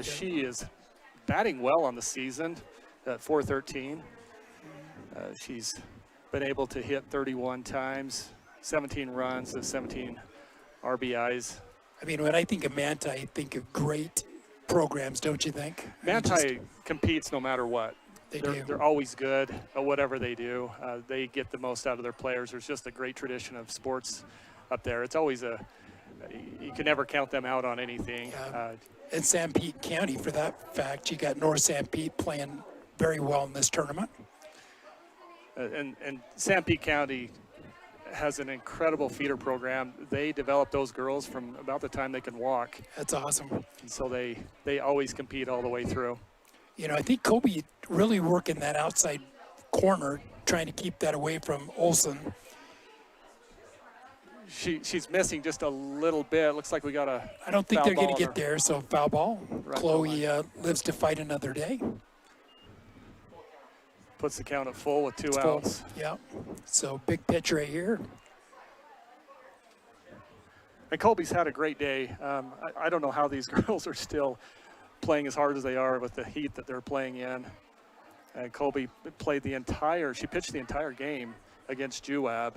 She is batting well on the season at 413. She's been able to hit 31 times, 17 runs, 17 RBIs. I mean, when I think of Manti, I think of great programs, don't you think? Manti competes no matter what. They're always good at whatever they do. They get the most out of their players. There's just a great tradition of sports up there. It's always you can never count them out on anything. In San Pete County, for that fact, you got North San Pete playing very well in this tournament. And San Pete County has an incredible feeder program. They develop those girls from about the time they can walk. That's awesome. And so they always compete all the way through. You know, I think Kobe really working that outside corner, trying to keep that away from Olsen. She's missing just a little bit. Looks like we got a I don't think they're going to get there, so foul ball. Right. Chloe lives to fight another day. Puts the count at full with two outs. Yeah, so big pitch right here. And Colby's had a great day. I don't know how these girls are still playing as hard as they are with the heat that they're playing in. And Colby she pitched the entire game against Juab.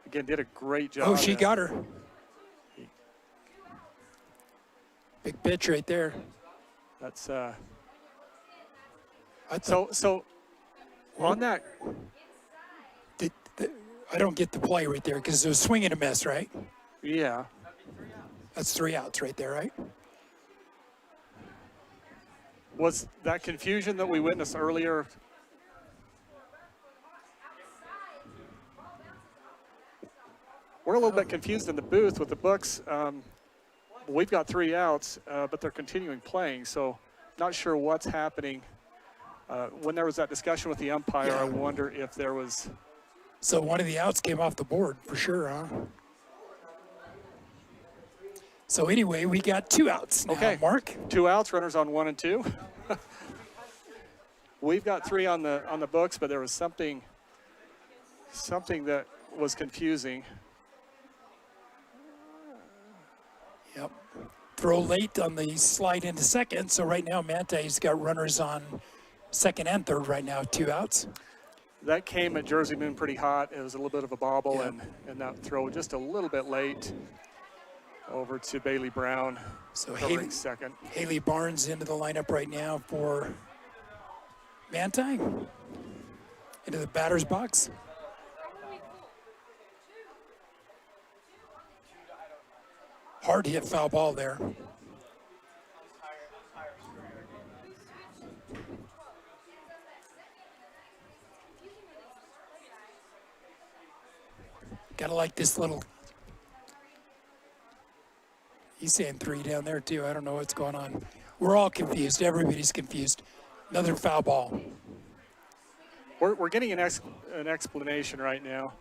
Again, did a great job. Oh, she got her. Big pitch right there. That's so on that. I don't get the play right there because it was swing and a miss, right? Yeah. That's 3 outs right there, right? Was that confusion that we witnessed earlier? We're a little bit confused in the booth with the books. We've got 3 outs, but they're continuing playing, so not sure what's happening. When there was that discussion with the umpire, I wonder if there was... So one of the outs came off the board for sure, huh? So anyway, we got 2 outs now, okay. Mark. 2 outs, runners on 1 and 2. We've got 3 on the books, but there was something that was confusing. Yep. Throw late on the slide into second. So right now, Manti's got runners on second and third right now, 2 outs. That came at Jersey Moon pretty hot. It was a little bit of a bobble, and that throw just a little bit late over to Bailey Brown. So second. Haley Barnes into the lineup right now for Manti. Into the batter's box. Hard hit foul ball there. Gotta like this little. He's saying 3 down there too. I don't know what's going on. We're all confused. Everybody's confused. Another foul ball. We're getting an explanation right now.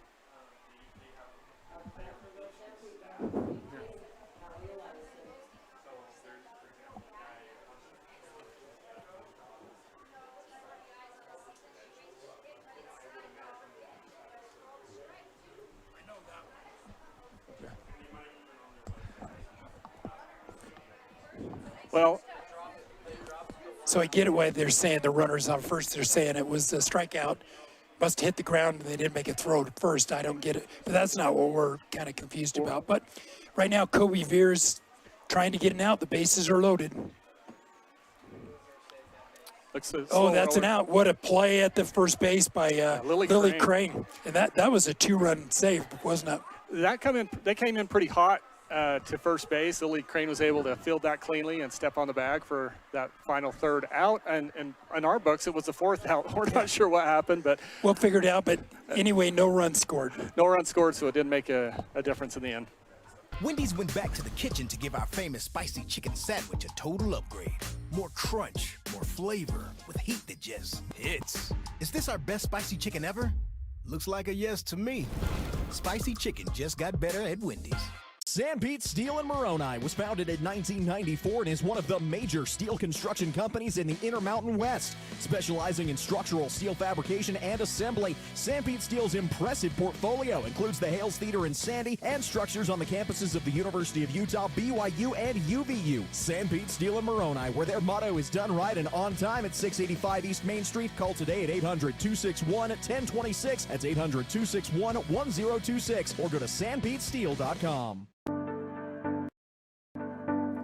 Well, so I get it why they're saying the runners on first. They're saying it was a strikeout. Must have hit the ground and they didn't make a throw at first. I don't get it. But that's not what we're kind of confused about. But right now, Kobe Veer's trying to get an out. The bases are loaded. That's an out. What a play at the first base by Lily Crane. And that was a 2-run save, wasn't it? They came in pretty hot to first base. Lily Crane was able to field that cleanly and step on the bag for that final 3rd out. And in our books, it was the 4th out. We're not sure what happened, but we'll figure it out. But anyway, no runs scored. No runs scored, so it didn't make a difference in the end. Wendy's went back to the kitchen to give our famous spicy chicken sandwich a total upgrade. More crunch, more flavor, with heat that just hits. Is this our best spicy chicken ever? Looks like a yes to me. Spicy chicken just got better at Wendy's. Sandbeat Steel in Moroni was founded in 1994 and is one of the major steel construction companies in the Intermountain West. Specializing in structural steel fabrication and assembly, Sandbeat Steel's impressive portfolio includes the Hales Theater in Sandy and structures on the campuses of the University of Utah, BYU, and UVU. Sandbeat Steel in Moroni, where their motto is done right and on time at 685 East Main Street. Call today at 800-261-1026. That's 800-261-1026. Or go to sandbeatsteel.com.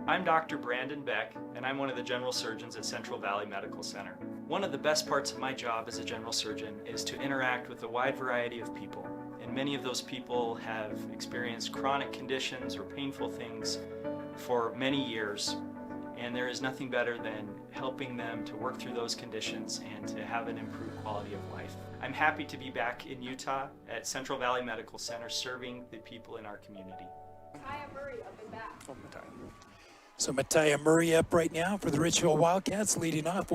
I'm Dr. Brandon Beck, and I'm one of the general surgeons at Central Valley Medical Center. One of the best parts of my job as a general surgeon is to interact with a wide variety of people. And many of those people have experienced chronic conditions or painful things for many years. And there is nothing better than helping them to work through those conditions and to have an improved quality of life. I'm happy to be back in Utah at Central Valley Medical Center serving the people in our community. So Mattia Murray up right now for the Richfield Wildcats, leading off.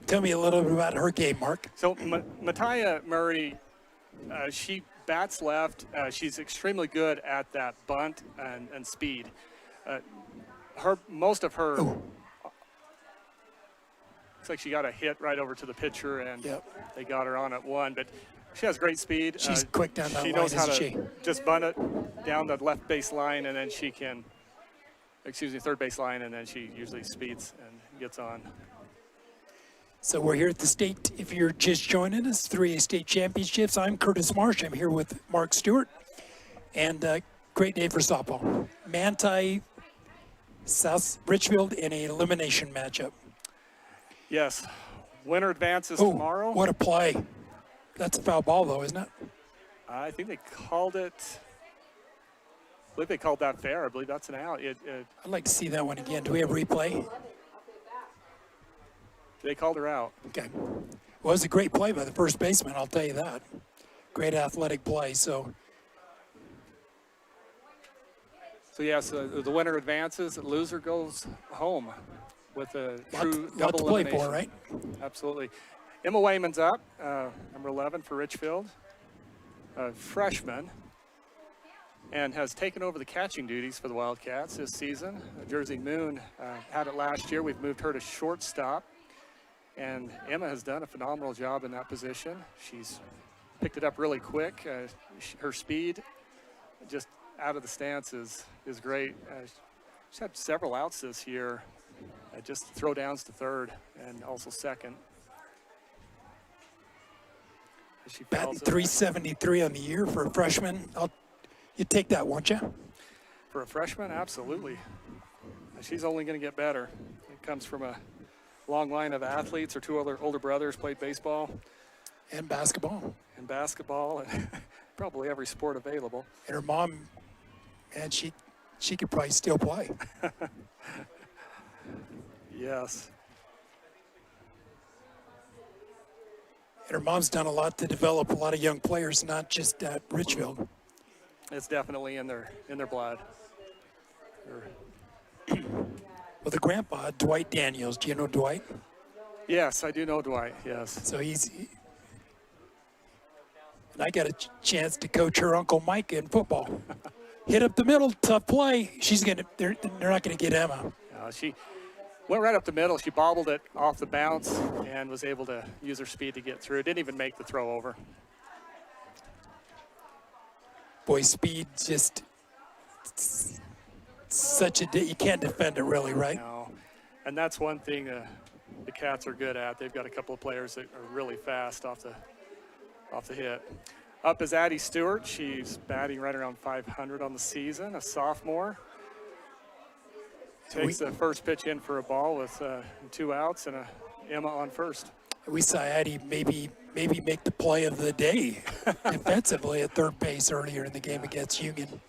Tell me a little bit about her game, Mark. So Mattia Murray, she bats left. She's extremely good at that bunt and speed. Most of her, looks like she got a hit right over to the pitcher, and they got her on at one. But she has great speed. She's quick down that line, knows how isn't to she? just bunt it down the left base line, and then she can, third base line, and then she usually speeds and gets on. So we're here at the state, if you're just joining us, 3A state championships. I'm Curtis Marsh. I'm here with Mark Stewart. And great day for softball. Manti, South Richfield in an elimination matchup. Yes. Winner advances tomorrow. What a play. That's a foul ball, though, isn't it? I think they called it. I believe they called that fair. I believe that's an out. I'd like to see that one again. Do we have replay? They called her out. Okay. Well, it was a great play by the first baseman, I'll tell you that. Great athletic play. So yes, the winner advances. The loser goes home with a true lot double to play elimination. for, right? Absolutely. Emma Wayman's up, number 11 for Richfield, a freshman, and has taken over the catching duties for the Wildcats this season. Jersey Moon had it last year. We've moved her to shortstop, and Emma has done a phenomenal job in that position. She's picked it up really quick. Her speed just out of the stance is great. She's had several outs this year, just throw downs to third and also second. She Batting 373 on the year for a freshman. You'd take that, won't you? For a freshman, absolutely. She's only going to get better. It comes from a long line of athletes. Her two other older brothers played baseball. And basketball. And probably every sport available. And her mom, and she could probably still play. Yes. And her mom's done a lot to develop a lot of young players, not just at Richfield. It's definitely in their blood. Well, the grandpa, Dwight Daniels, do you know Dwight? Yes, I do know Dwight, yes. So and I got a chance to coach her Uncle Mike in football. Hit up the middle, tough play. They're not gonna get Emma. She went right up the middle. She bobbled it off the bounce and was able to use her speed to get through. Didn't even make the throw over. Boy, speed just such you can't defend it really, right? No, and that's one thing the Cats are good at. They've got a couple of players that are really fast off the hit. Up is Addie Stewart. She's batting right around 500 on the season, a sophomore. Takes the first pitch in for a ball with 2 outs and Emma on first. We saw Addie maybe make the play of the day defensively at third base earlier in the game against Union.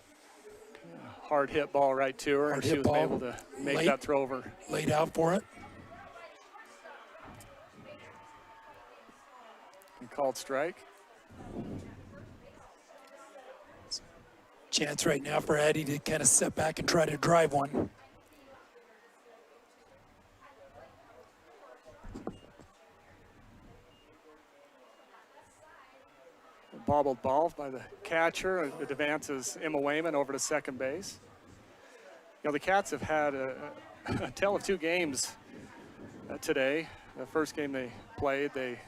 Hard hit ball right to her, and she was able to make that throw over. Laid out for it. And called strike. Chance right now for Addie to kind of step back and try to drive one. bobbled ball by the catcher. It advances Emma Wayman over to second base. You know, the Cats have had a tale of two games today. The first game they played, they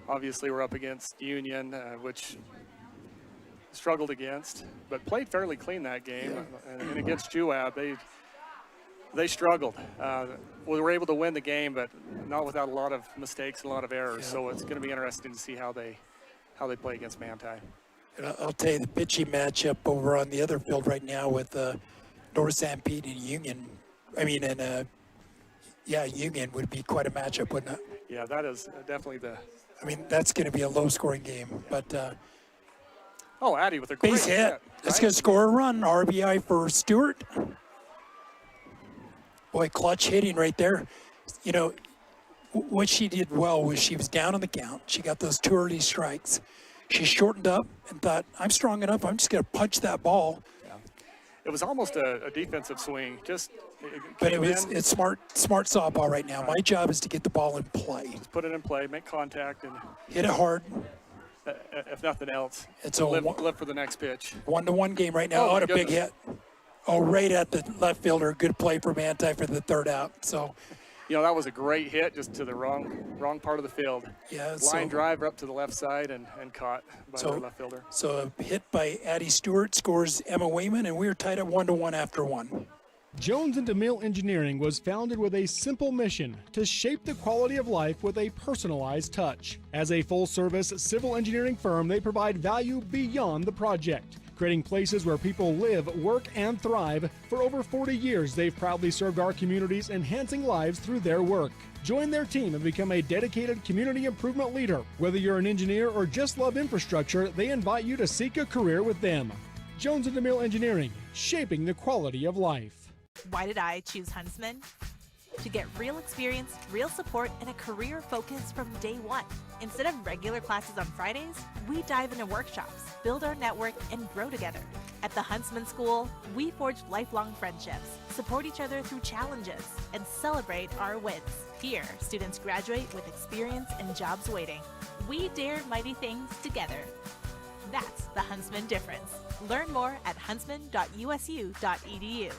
obviously were up against Union, which struggled against, but played fairly clean that game. And against Juab, they struggled. We were able to win the game, but not without a lot of mistakes and a lot of errors. So it's going to be interesting to see how they play against Manti. And I'll tell you, the pitching matchup over on the other field right now with North Sanpete and Union. Union would be quite a matchup, wouldn't it? Yeah, that is definitely that's going to be a low-scoring game. But Addie with a great base hit. Right? That's going to score a run. RBI for Stewart. Boy, clutch hitting right there. You know, what she did well was she was down on the count. She got those 2 early strikes. She shortened up and thought, I'm strong enough. I'm just going to punch that ball. Yeah. It was almost a defensive swing. But it's smart softball right now. My job is to get the ball in play. Just put it in play, make contact, and hit it hard. If nothing else, it's live for the next pitch. 1-1 game right now. A big hit. Right at the left fielder. Good play for Manti for the third out. So, you know, that was a great hit, just to the wrong part of the field. Yeah. Line drive up to the left side and caught by the left fielder. So a hit by Addie Stewart scores Emma Wayman, and we're tied at 1-1 after 1. Jones and DeMille Engineering was founded with a simple mission to shape the quality of life with a personalized touch. As a full-service civil engineering firm, they provide value beyond the project, creating places where people live, work, and thrive. For over 40 years, they've proudly served our communities, enhancing lives through their work. Join their team and become a dedicated community improvement leader. Whether you're an engineer or just love infrastructure, they invite you to seek a career with them. Jones and DeMille Engineering, shaping the quality of life. Why did I choose Huntsman? To get real experience, real support, and a career focus from day one. Instead of regular classes on Fridays, we dive into workshops, build our network, and grow together. At the Huntsman School, we forge lifelong friendships, support each other through challenges, and celebrate our wins. Here, students graduate with experience and jobs waiting. We dare mighty things together. That's the Huntsman difference. Learn more at huntsman.usu.edu.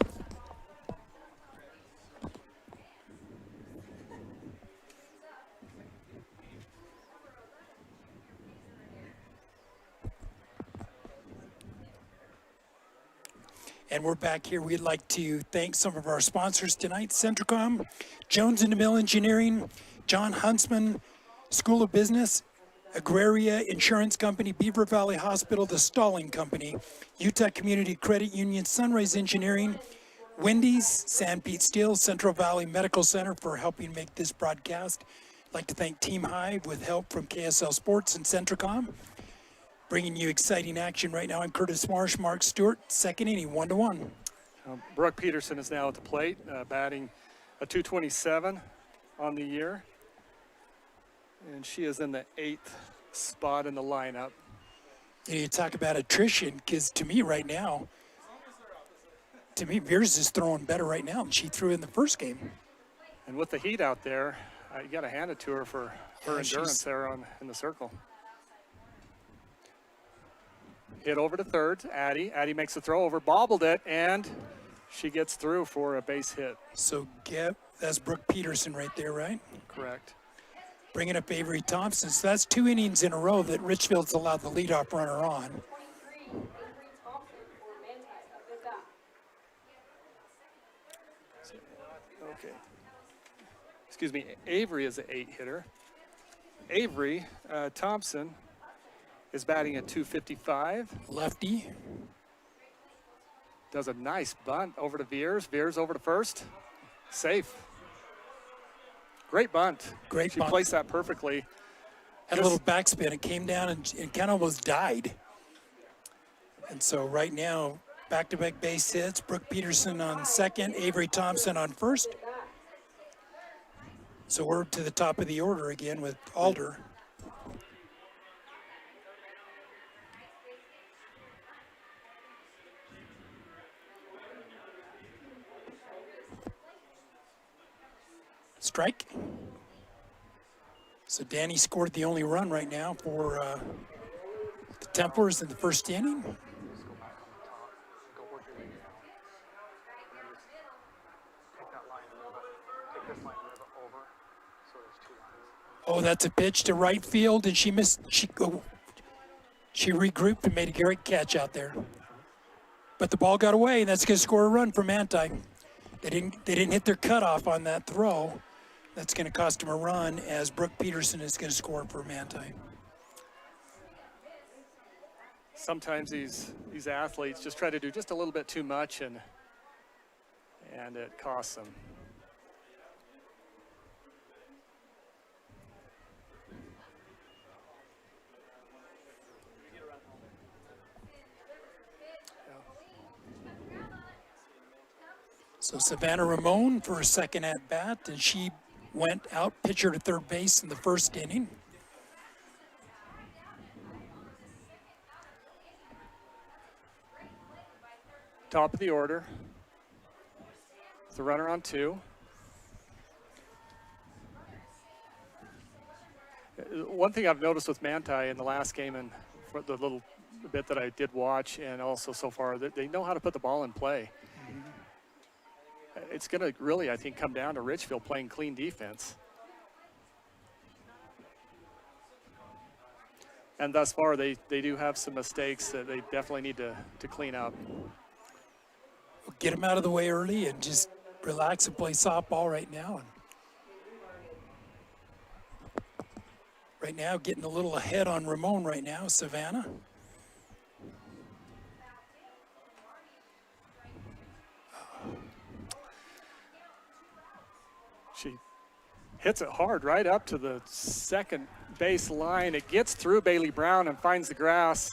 And we're back here. We'd like to thank some of our sponsors tonight: Centricom, Jones and DeMille Engineering, John Huntsman School of Business, Agraria Insurance Company, Beaver Valley Hospital, The Stalling Company, Utah Community Credit Union, Sunrise Engineering, Wendy's, Sanpete Steel, Central Valley Medical Center for helping make this broadcast. I'd like to thank Team Hive with help from KSL Sports and Centricom. Bringing you exciting action right now. I'm Curtis Marsh, Mark Stewart, second inning, 1-1. Brooke Peterson is now at the plate, batting a .227 on the year. And she is in the 8th spot in the lineup. And you talk about attrition, because to me right now, Veers is throwing better right now than she threw in the first game. And with the heat out there, you got to hand it to her for her endurance there in the circle. Hit over to third, Addie. Addie makes the throw over, bobbled it, and she gets through for a base hit. So that's Brooke Peterson right there, right? Correct. Bringing up Avery Thompson. So that's 2 innings in a row that Richfield's allowed the leadoff runner on. Okay. Excuse me, Avery is an 8 hitter. Avery Thompson is batting at .255. Lefty. Does a nice bunt over to Veers. Veers over to first. Safe. Great bunt. Great bunt. She placed that perfectly. Had a little backspin. It came down and kind of almost died. And so right now, back-to-back base hits. Brooke Peterson on second. Avery Thompson on first. So we're to the top of the order again with Alder. Strike. So Danny scored the only run right now for the Templars in the first inning. Oh, that's a pitch to right field, and she missed. She regrouped and made a great catch out there. But the ball got away, and that's going to score a run for Manti. They didn't hit their cutoff on that throw. That's going to cost them a run, as Brooke Peterson is going to score for Manti. Sometimes these athletes just try to do just a little bit too much, and it costs them. So Savannah Ramon for a second at bat, and she went out pitcher to third base in the first inning. Top of the order. The runner on 2. One thing I've noticed with Manti in the last game, and for the little bit that I did watch, and also so far, that they know how to put the ball in play. It's going to really, I think, come down to Richfield playing clean defense. And thus far, they do have some mistakes that they definitely need to clean up. Get them out of the way early and just relax and play softball right now. And right now, getting a little ahead on Ramon right now, Savannah. She hits it hard right up to the second base line. It gets through Bailey Brown and finds the grass,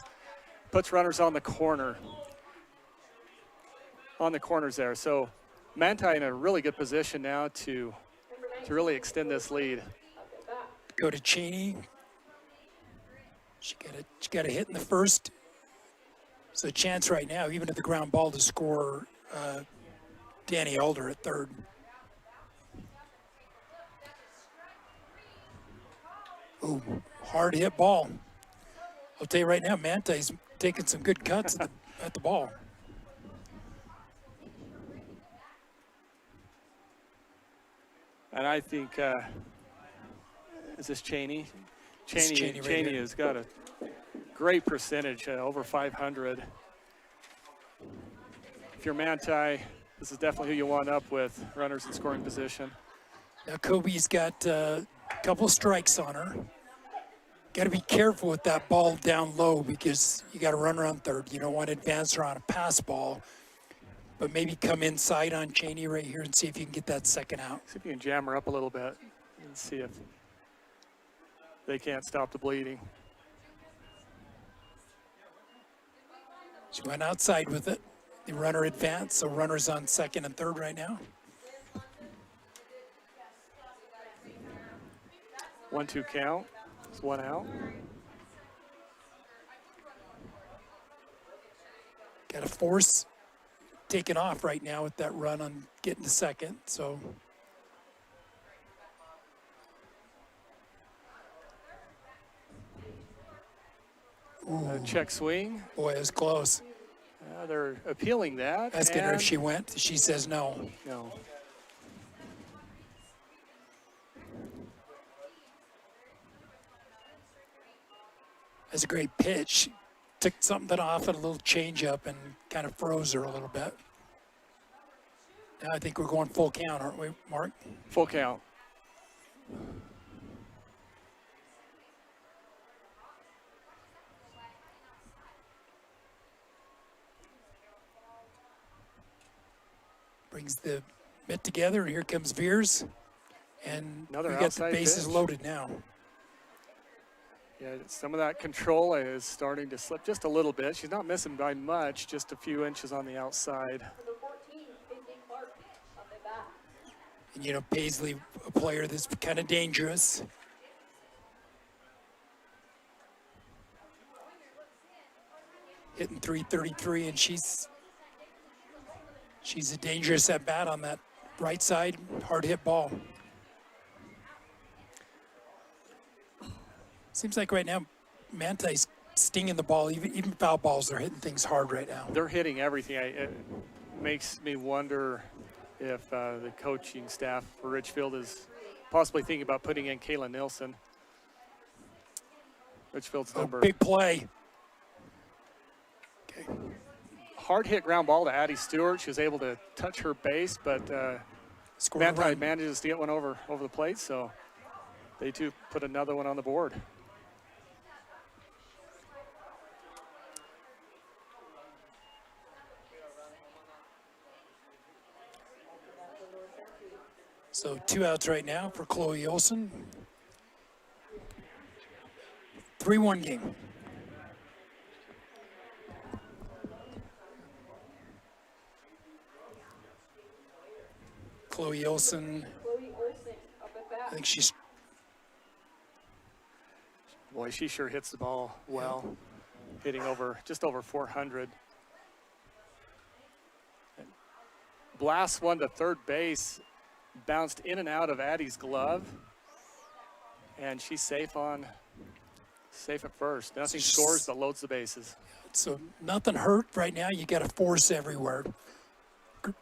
puts runners on the corner. On the corners there. So Manti in a really good position now to really extend this lead. Go to Cheney. She got a hit in the first. So a chance right now, even at the ground ball, to score Danny Alder at third. Ooh, hard hit ball. I'll tell you right now, Manti's taking some good cuts at the ball. And I think, is this Cheney? Cheney right Cheney here. has got a great percentage, over 500. If you're Manti, this is definitely who you want up with, runners in scoring position. Now Kobe's got a couple strikes on her. Got to be careful with that ball down low because you got a runner on third. You don't want to advance her on a pass ball, but maybe come inside on Cheney right here and see if you can get that second out. See if you can jam her up a little bit and see if they can't stop the bleeding. She went outside with it. The runner advanced, so runners on second and third right now. 1-2 count. It's one out. Got a force taken off right now with that run on getting to second, so. Check swing. Boy, it was close. They're appealing that. Asking her if she went. She says no. No. That's a great pitch. Took something off and a little change up and kind of froze her a little bit. Now I think we're going full count, aren't we, Mark? Full count. Brings the mitt together, and here comes Veers. And Another we got the outside bases pitch. loaded now. Yeah, some of that control is starting to slip just a little bit. She's not missing by much, just a few inches on the outside. And, you know, Paisley, a player that's kind of dangerous. Hitting .333, and she's a dangerous at bat on that right side, hard hit ball. Seems like right now Manti's stinging the ball. Even foul balls, they're hitting things hard right now. They're hitting everything. It makes me wonder if the coaching staff for Richfield is possibly thinking about putting in Kayla Nilsson. Richfield's number. Big play. Okay. Hard hit ground ball to Addie Stewart. She was able to touch her base, but Manti manages to get one over the plate, so they too put another one on the board. So 2 outs right now for Chloe Olsen. 3-1 game. Chloe Olsen. I think she's. Boy, she sure hits the ball well, hitting just over 400. Blasts one to third base, bounced in and out of Addie's glove, and she's safe at first. Nothing scores but loads the bases. So nothing hurt right now. You got a force everywhere.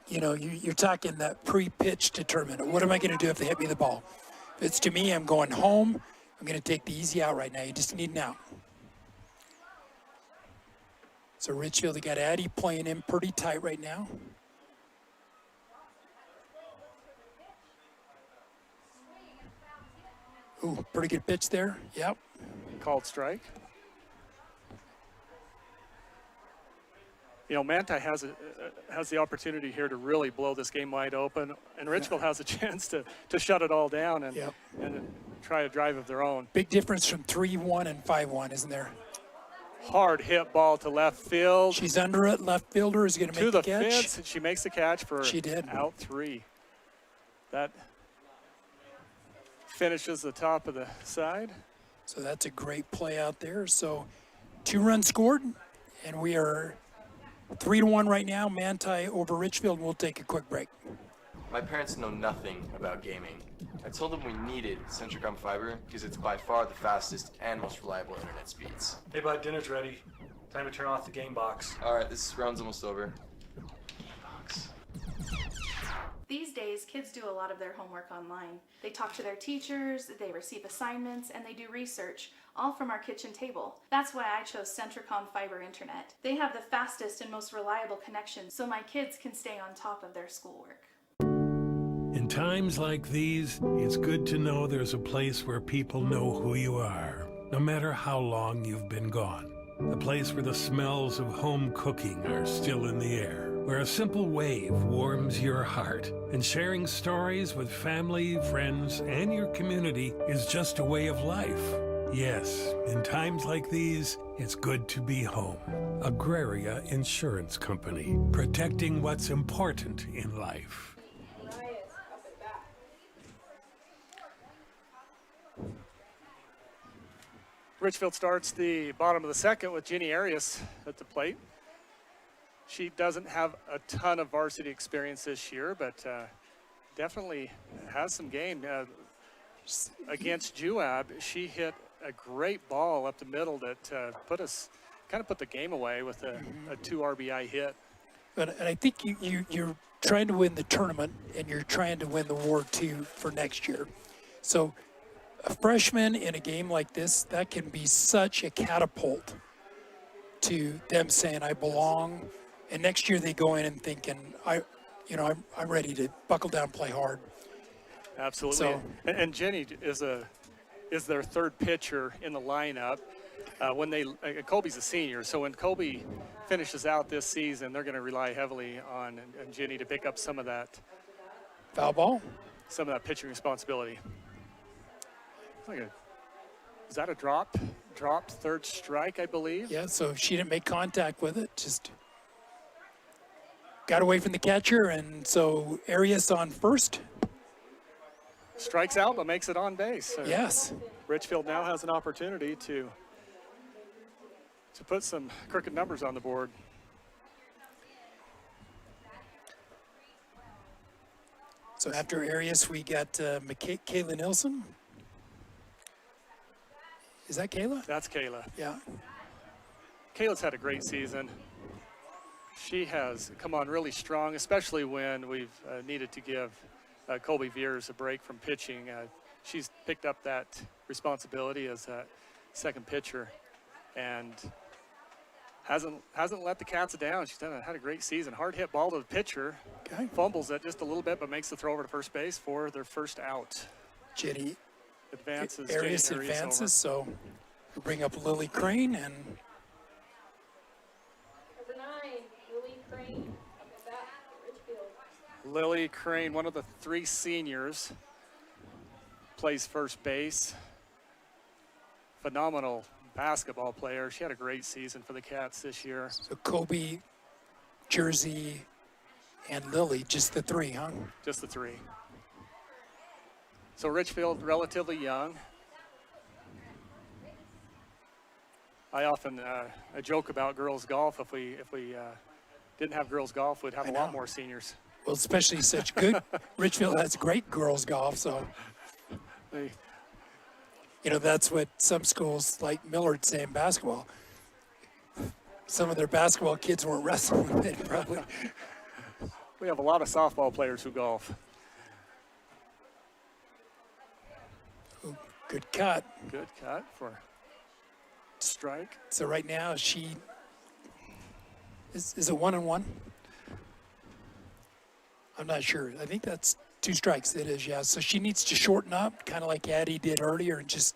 You know, you're talking that pre-pitch determinant. What am I going to do if they hit me the ball? If it's to me, I'm going home. I'm going to take the easy out right now. You just need an out. So Richfield, they got Addie playing in pretty tight right now. Ooh, pretty good pitch there. Yep. Called strike. You know, Manti has the opportunity here to really blow this game wide open, and Richfield has a chance to shut it all down and try a drive of their own. Big difference from 3-1 and 5-1, isn't there? Hard hit ball to left field. She's under it. Left fielder is going to make the catch. To the fence, she makes the catch for out 3. That finishes the top of the side. So that's a great play out there. So 2 runs scored, and we are 3-1 right now. Manti over Richfield. We'll take a quick break. My parents know nothing about gaming. I told them we needed Centricom Fiber because it's by far the fastest and most reliable internet speeds. Hey bud, dinner's ready. Time to turn off the game box. All right, this round's almost over. These days, kids do a lot of their homework online. They talk to their teachers, they receive assignments, and they do research, all from our kitchen table. That's why I chose Centricom Fiber Internet. They have the fastest and most reliable connection, so my kids can stay on top of their schoolwork. In times like these, it's good to know there's a place where people know who you are, no matter how long you've been gone. A place where the smells of home cooking are still in the air, where a simple wave warms your heart, and sharing stories with family, friends, and your community is just a way of life. Yes, in times like these, it's good to be home. Agraria Insurance Company, protecting what's important in life. Richfield starts the bottom of the second with Ginny Arias at the plate. She doesn't have a ton of varsity experience this year, but definitely has some game. Against Juab, she hit a great ball up the middle that put the game away with a 2 RBI hit. And I think you're trying to win the tournament, and you're trying to win the Ward 2 for next year. So a freshman in a game like this, that can be such a catapult to them saying, I belong. And next year they go in and thinking, I'm ready to buckle down, play hard. Absolutely. So, and Jenny is their third pitcher in the lineup. Colby's a senior, so when Colby finishes out this season, they're going to rely heavily on Jenny to pick up some of that foul ball, some of that pitching responsibility. Is that a dropped third strike, I believe? Yeah, so she didn't make contact with it, just got away from the catcher, and so Arias on first. Strikes out, but makes it on base. Yes. Richfield now has an opportunity to put some crooked numbers on the board. So after Arias, we got Kayla Nilsson. Is that Kayla? That's Kayla. Yeah. Kayla's had a great season. She has come on really strong, especially when we've needed to give Colby Veers a break from pitching. She's picked up that responsibility as a second pitcher and hasn't let the Cats down. She's had a great season. Hard hit ball to the pitcher. Okay. Fumbles it just a little bit, but makes the throw over to first base for their first out. Jenny Advances. Arias Jenny Arias advances, over. so we'll bring up Lily Crane and Number 9, Lily Crane, up at bat for Richfield. Lily Crane, one of the 3 seniors, plays first base. Phenomenal basketball player. She had a great season for the Cats this year. so Kobe, Jersey, and Lily, just the 3, huh? Just the 3. So Richfield, relatively young. I often I joke about girls golf. If we didn't have girls golf, we'd have a lot more seniors. Well, especially such good. Richfield has great girls golf, so They, that's what some schools like Millard say in basketball. Some of their basketball kids weren't wrestling with it, probably. we have a lot of softball players who golf. Ooh, good cut. Good cut for strike. So right now she is it 1-1? I'm not sure. I think that's 2 strikes. It is, yeah. So she needs to shorten up, kind of like Addie did earlier, and just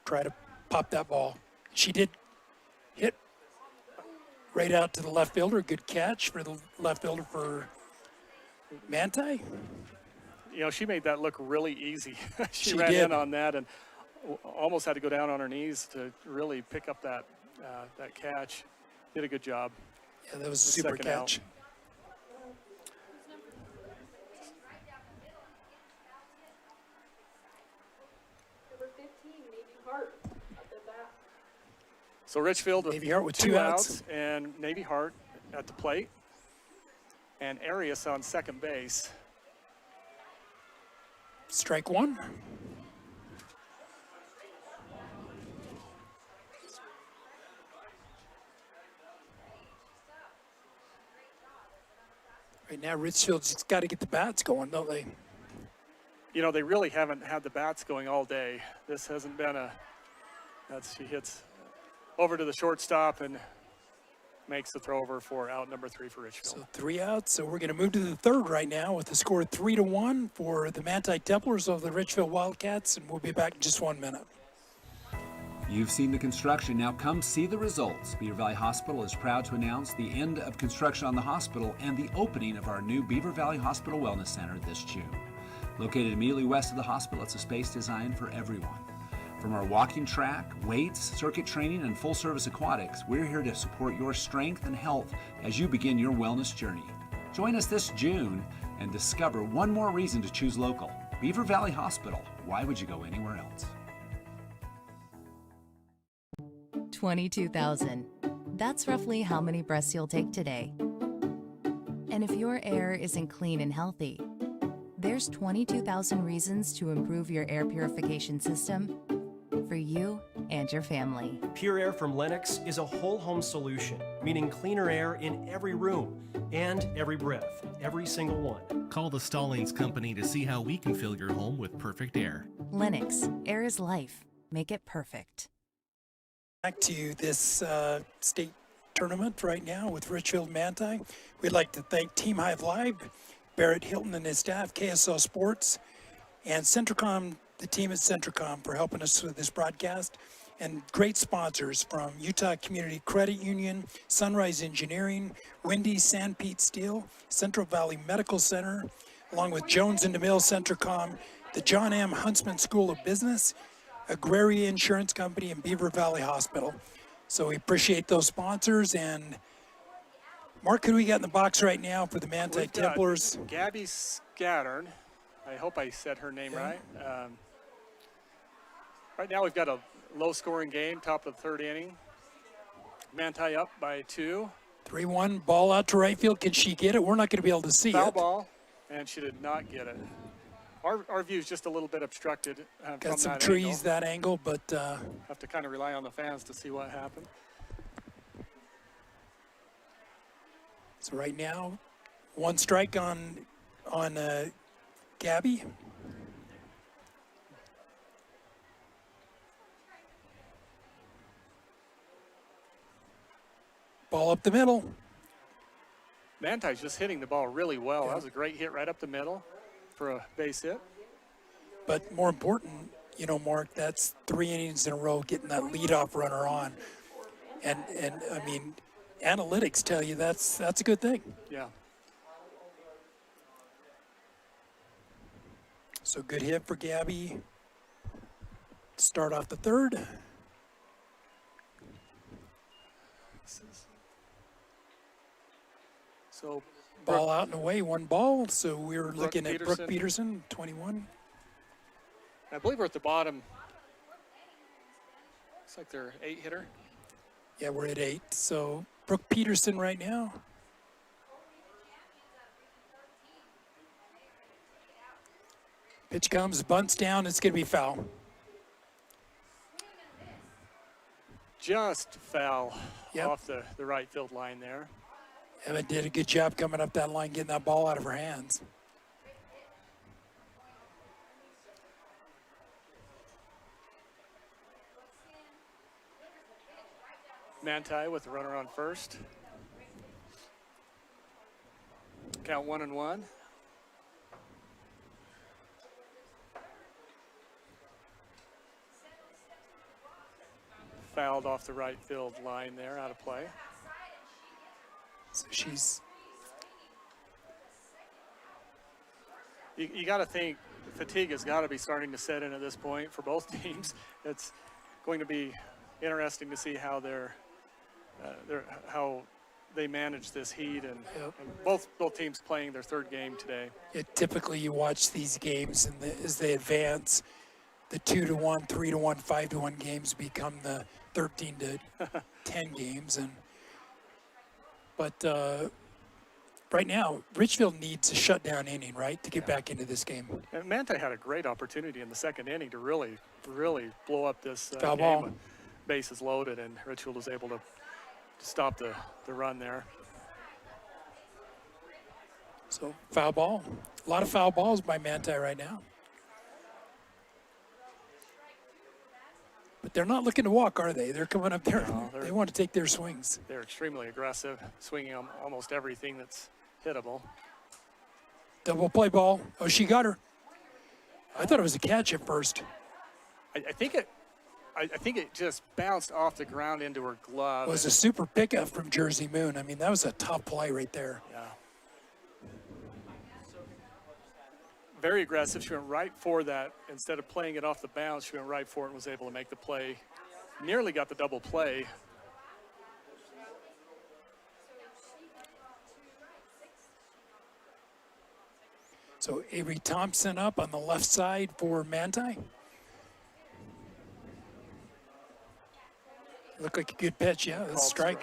try to pop that ball. She did hit right out to the left fielder. Good catch for the left fielder for Manti. She made that look really easy. she She ran did. in on that and almost had to go down on her knees to really pick up that catch. Did a good job. Yeah, that was a The super second out. catch. Number 15, Navy Hart, up at bat. So Richfield with Navy Hart with 2 2 outs outs. and Navy Hart at the plate. And Arias on second base. Strike 1. Right now, Richfield's just got to get the bats going, don't they? They really haven't had the bats going all day. This hasn't been she hits over to the shortstop and makes the throw over for out number 3 for Richfield. So 3 outs. So we're going to move to the 3rd right now with the score 3-1 for the Manti Templars of the Richfield Wildcats, and we'll be back in just 1 minute. You've seen the construction, now come see the results. Beaver Valley Hospital is proud to announce the end of construction on the hospital and the opening of our new Beaver Valley Hospital Wellness Center this June. Located immediately west of the hospital, it's a space designed for everyone. From our walking track, weights, circuit training, and full-service aquatics, we're here to support your strength and health as you begin your wellness journey. Join us this June and discover one more reason to choose local. Beaver Valley Hospital. Why would you go anywhere else? 22,000. That's roughly how many breaths you'll take today. And if your air isn't clean and healthy, there's 22,000 reasons to improve your air purification system for you and your family. Pure Air from Lennox is a whole home solution, meaning cleaner air in every room and every breath, every single one. Call the Stallings Company to see how we can fill your home with perfect air. Lennox, air is life. Make it perfect. Back to this state tournament right now with Richfield Manti. We'd like to thank Team Hive Live, Barrett Hilton and his staff, KSL Sports, and Centricom, the team at Centricom, for helping us with this broadcast, and great sponsors from Utah Community Credit Union, Sunrise Engineering, Wendy's San Pete Steel, Central Valley Medical Center, along with Jones and DeMille Centricom, the John M. Huntsman School of Business, Agraria Insurance Company, and Beaver Valley Hospital. So we appreciate those sponsors. And Mark, who do we got in the box right now for the Manti Templars? Gabby Scattern. I hope I said her name right. Right now we've got a low-scoring game, top of the 3rd inning. Manti up by 2. 3-1, ball out to right field. Can she get it? We're not going to be able to see Foul it. ball, and she did not get it. Our view is just a little bit obstructed from Got some that trees angle. that angle, but Have to kind of rely on the fans to see what happened. So right now, one strike on Gabby. Ball up the middle. Manti's just hitting the ball really well. Yeah. That was a great hit right up the middle for a base hit. But more important, you know, Mark, that's 3 innings in a row getting that leadoff runner on. And I mean, analytics tell you that's a good thing. Yeah. So good hit for Gabby. Start off the third. So Ball out and away, 1 ball. So we're Brooke looking at Brooke Peterson, 21. I believe we're at the bottom. Looks like they're 8-hitter. Yeah, we're at 8. So Brooke Peterson right now. Pitch comes, bunts down, it's going to be foul. Just foul Yep. off the right field line there. Emma did a good job coming up that line, getting that ball out of her hands. Manti with the runner on first. Count 1-1. Fouled off the right field line there, out of play. So she's... You got to think fatigue has got to be starting to set in at this point for both teams. It's going to be interesting to see how how they manage this heat, and both teams playing their 3rd game today. Typically, you watch these games, and as they advance, the 2-1, 3-1, 5-1 games become the 13-10 games, but right now, Richfield needs a shutdown inning, right, to get back into this game. And Manti had a great opportunity in the 2nd inning to really blow up this Foul game ball. with bases loaded, and Richfield was able to stop the run there. So foul ball. A lot of foul balls by Manti right now. But they're not looking to walk, are they? They're coming up there. No, they want to take their swings. They're extremely aggressive, swinging on almost everything that's hittable. Double play ball. Oh, she got her. I thought it was a catch at first. I think it just bounced off the ground into her glove. It was a super pickup from Jersey Moon. I mean, that was a top play right there. Yeah. Very aggressive. She went right for that. Instead of playing it off the bounce, she went right for it and was able to make the play. Nearly got the double play. So Avery Thompson up on the left side for Manti. Looked like a good pitch, yeah, that's a strike.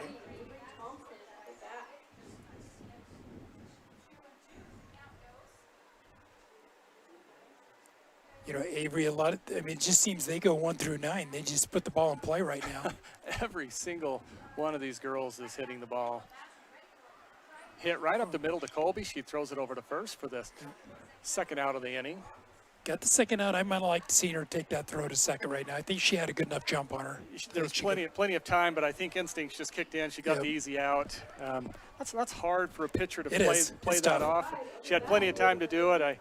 You know, Avery, it just seems they go 1 through 9. They just put the ball in play right now. Every single one of these girls is hitting the ball. Hit right up the middle to Colby. She throws it over to first for the 2nd out of the inning. Got the 2nd out. I might have liked seeing her take that throw to second right now. I think she had a good enough jump on her. There's plenty of time, but I think instincts just kicked in. She got the easy out. That's hard for a pitcher to play that off. She had plenty of time to do it.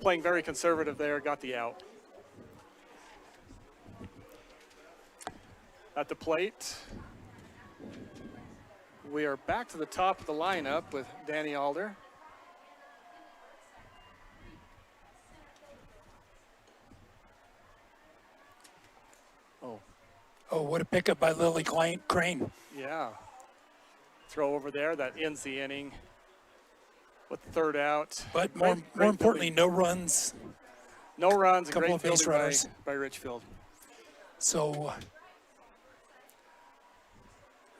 Playing very conservative there, got the out. At the plate, we are back to the top of the lineup with Danny Alder. Oh, what a pickup by Lily Crane. Yeah. Throw over there, that ends the inning with the 3rd out. But more importantly, no runs. No runs, a couple great of base fielding runners. by Richfield. So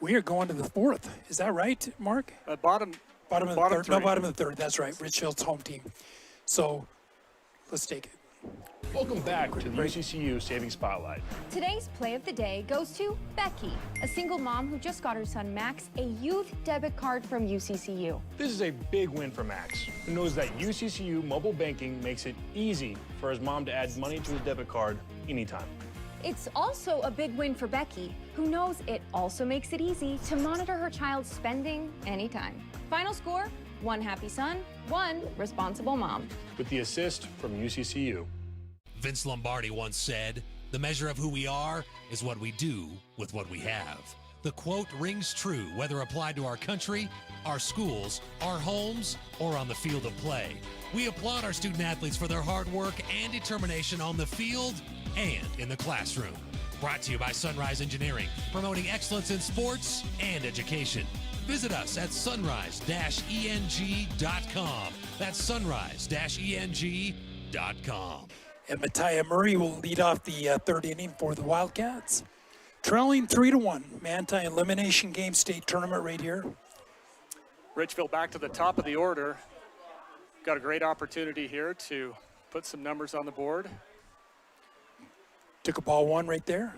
we are going to the 4th. Is that right, Mark? Bottom of the 3rd. three. No, bottom of the 3rd. That's right. Richfield's home team. So let's take it. Welcome back to the UCCU Saving Spotlight. Today's play of the day goes to Becky, a single mom who just got her son Max a youth debit card from UCCU. This is a big win for Max, who knows that UCCU mobile banking makes it easy for his mom to add money to his debit card anytime. It's also a big win for Becky, who knows it also makes it easy to monitor her child's spending anytime. Final score, 1 happy son, 1 responsible mom. With the assist from UCCU. Vince Lombardi once said, "The measure of who we are is what we do with what we have." The quote rings true whether applied to our country, our schools, our homes, or on the field of play. We applaud our student athletes for their hard work and determination on the field and in the classroom. Brought to you by Sunrise Engineering, promoting excellence in sports and education. Visit us at sunrise-eng.com. That's sunrise-eng.com. And Mattia Murray will lead off the third inning for the Wildcats. Trailing 3-1. Manti elimination game state tournament right here. Richfield back to the top of the order. Got a great opportunity here to put some numbers on the board. Took a ball 1 right there.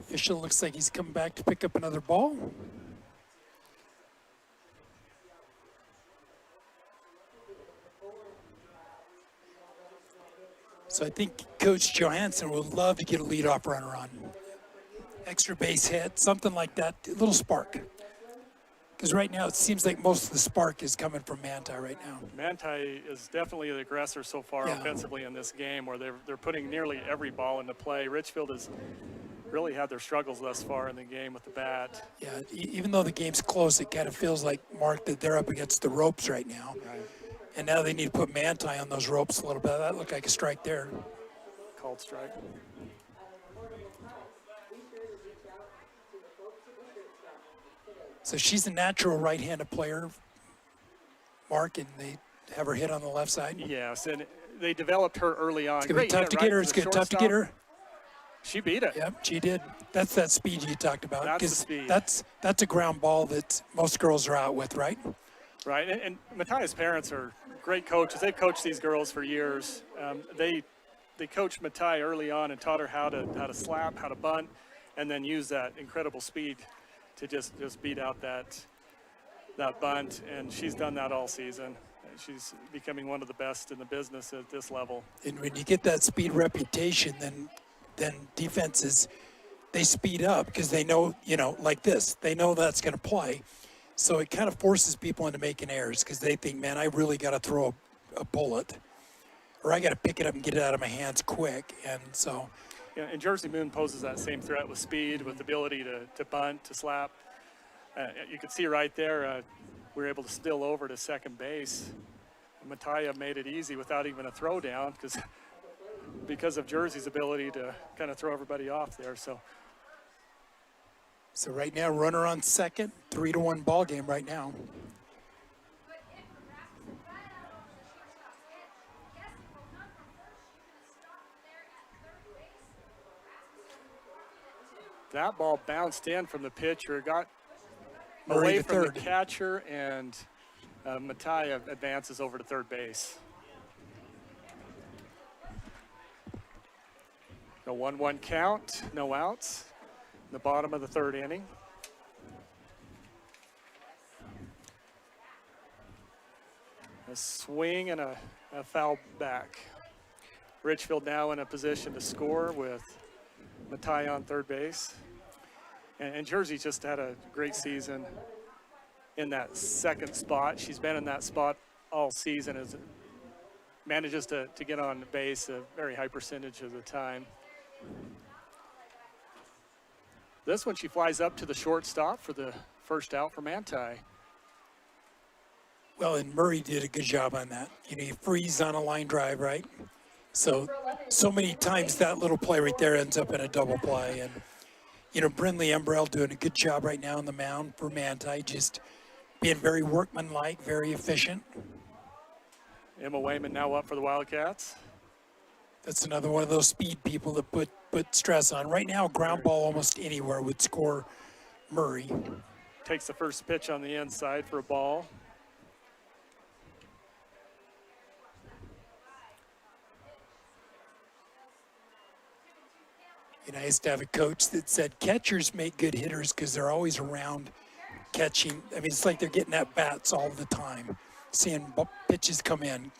Official looks like he's coming back to pick up another ball. So I think Coach Johansson would love to get a leadoff runner on. Extra base hit, something like that, a little spark. Because right now it seems like most of the spark is coming from Manti right now. Manti is definitely the aggressor so far offensively in this game, where they're putting nearly every ball into play. Richfield has really had their struggles thus far in the game with the bat. Yeah, even though the game's close, it kind of feels like, Mark, that they're up against the ropes right now. Right. And now they need to put Manti on those ropes a little bit. That looked like a strike there. Called strike. So she's a natural right-handed player, Mark, and they have her hit on the left side. Yes, and they developed her early on. It's going to be tough to get her. It's going to be tough to get her. She beat it. Yep, she did. That's that speed you talked about. That's the speed. That's a ground ball that most girls are out with, right? Right, and Mattia's parents are great coaches. They've coached these girls for years. They coached Mattia early on and taught her how to slap, how to bunt, and then use that incredible speed to just beat out that bunt. And she's done that all season. She's becoming one of the best in the business at this level. And when you get that speed reputation, then defenses, they speed up because they know, like this, they know that's going to play. So it kind of forces people into making errors because they think, man, I really got to throw a bullet, or I got to pick it up and get it out of my hands quick. And so, yeah, and Jersey Moon poses that same threat with speed, with the ability to bunt, to slap. You can see right there, we were able to still over to second base. Mattia made it easy without even a throw down because of Jersey's ability to kind of throw everybody off there. So right now, runner on second, 3-1 ball game right now. That ball bounced in from the pitcher, got Murray away to from third. the catcher, and Mattia advances over to third base. A 1-1 count, no outs. In the bottom of the third inning. A swing and a foul back. Richfield now in a position to score with Mattia on third base. And Jersey just had a great season in that second spot. She's been in that spot all season, as manages to get on base a very high percentage of the time. This one, she flies up to the shortstop for the first out for Manti. Well, and Murray did a good job on that. You freeze on a line drive, right? So many times that little play right there ends up in a double play. And, Brindley Umbrell doing a good job right now on the mound for Manti, just being very workmanlike, very efficient. Emma Wayman now up for the Wildcats. That's another one of those speed people that put stress on. Right now, ground ball almost anywhere would score Murray. Takes the first pitch on the inside for a ball. You know, I used to have a coach that said catchers make good hitters because they're always around catching. I mean, it's like they're getting at bats all the time, seeing pitches come in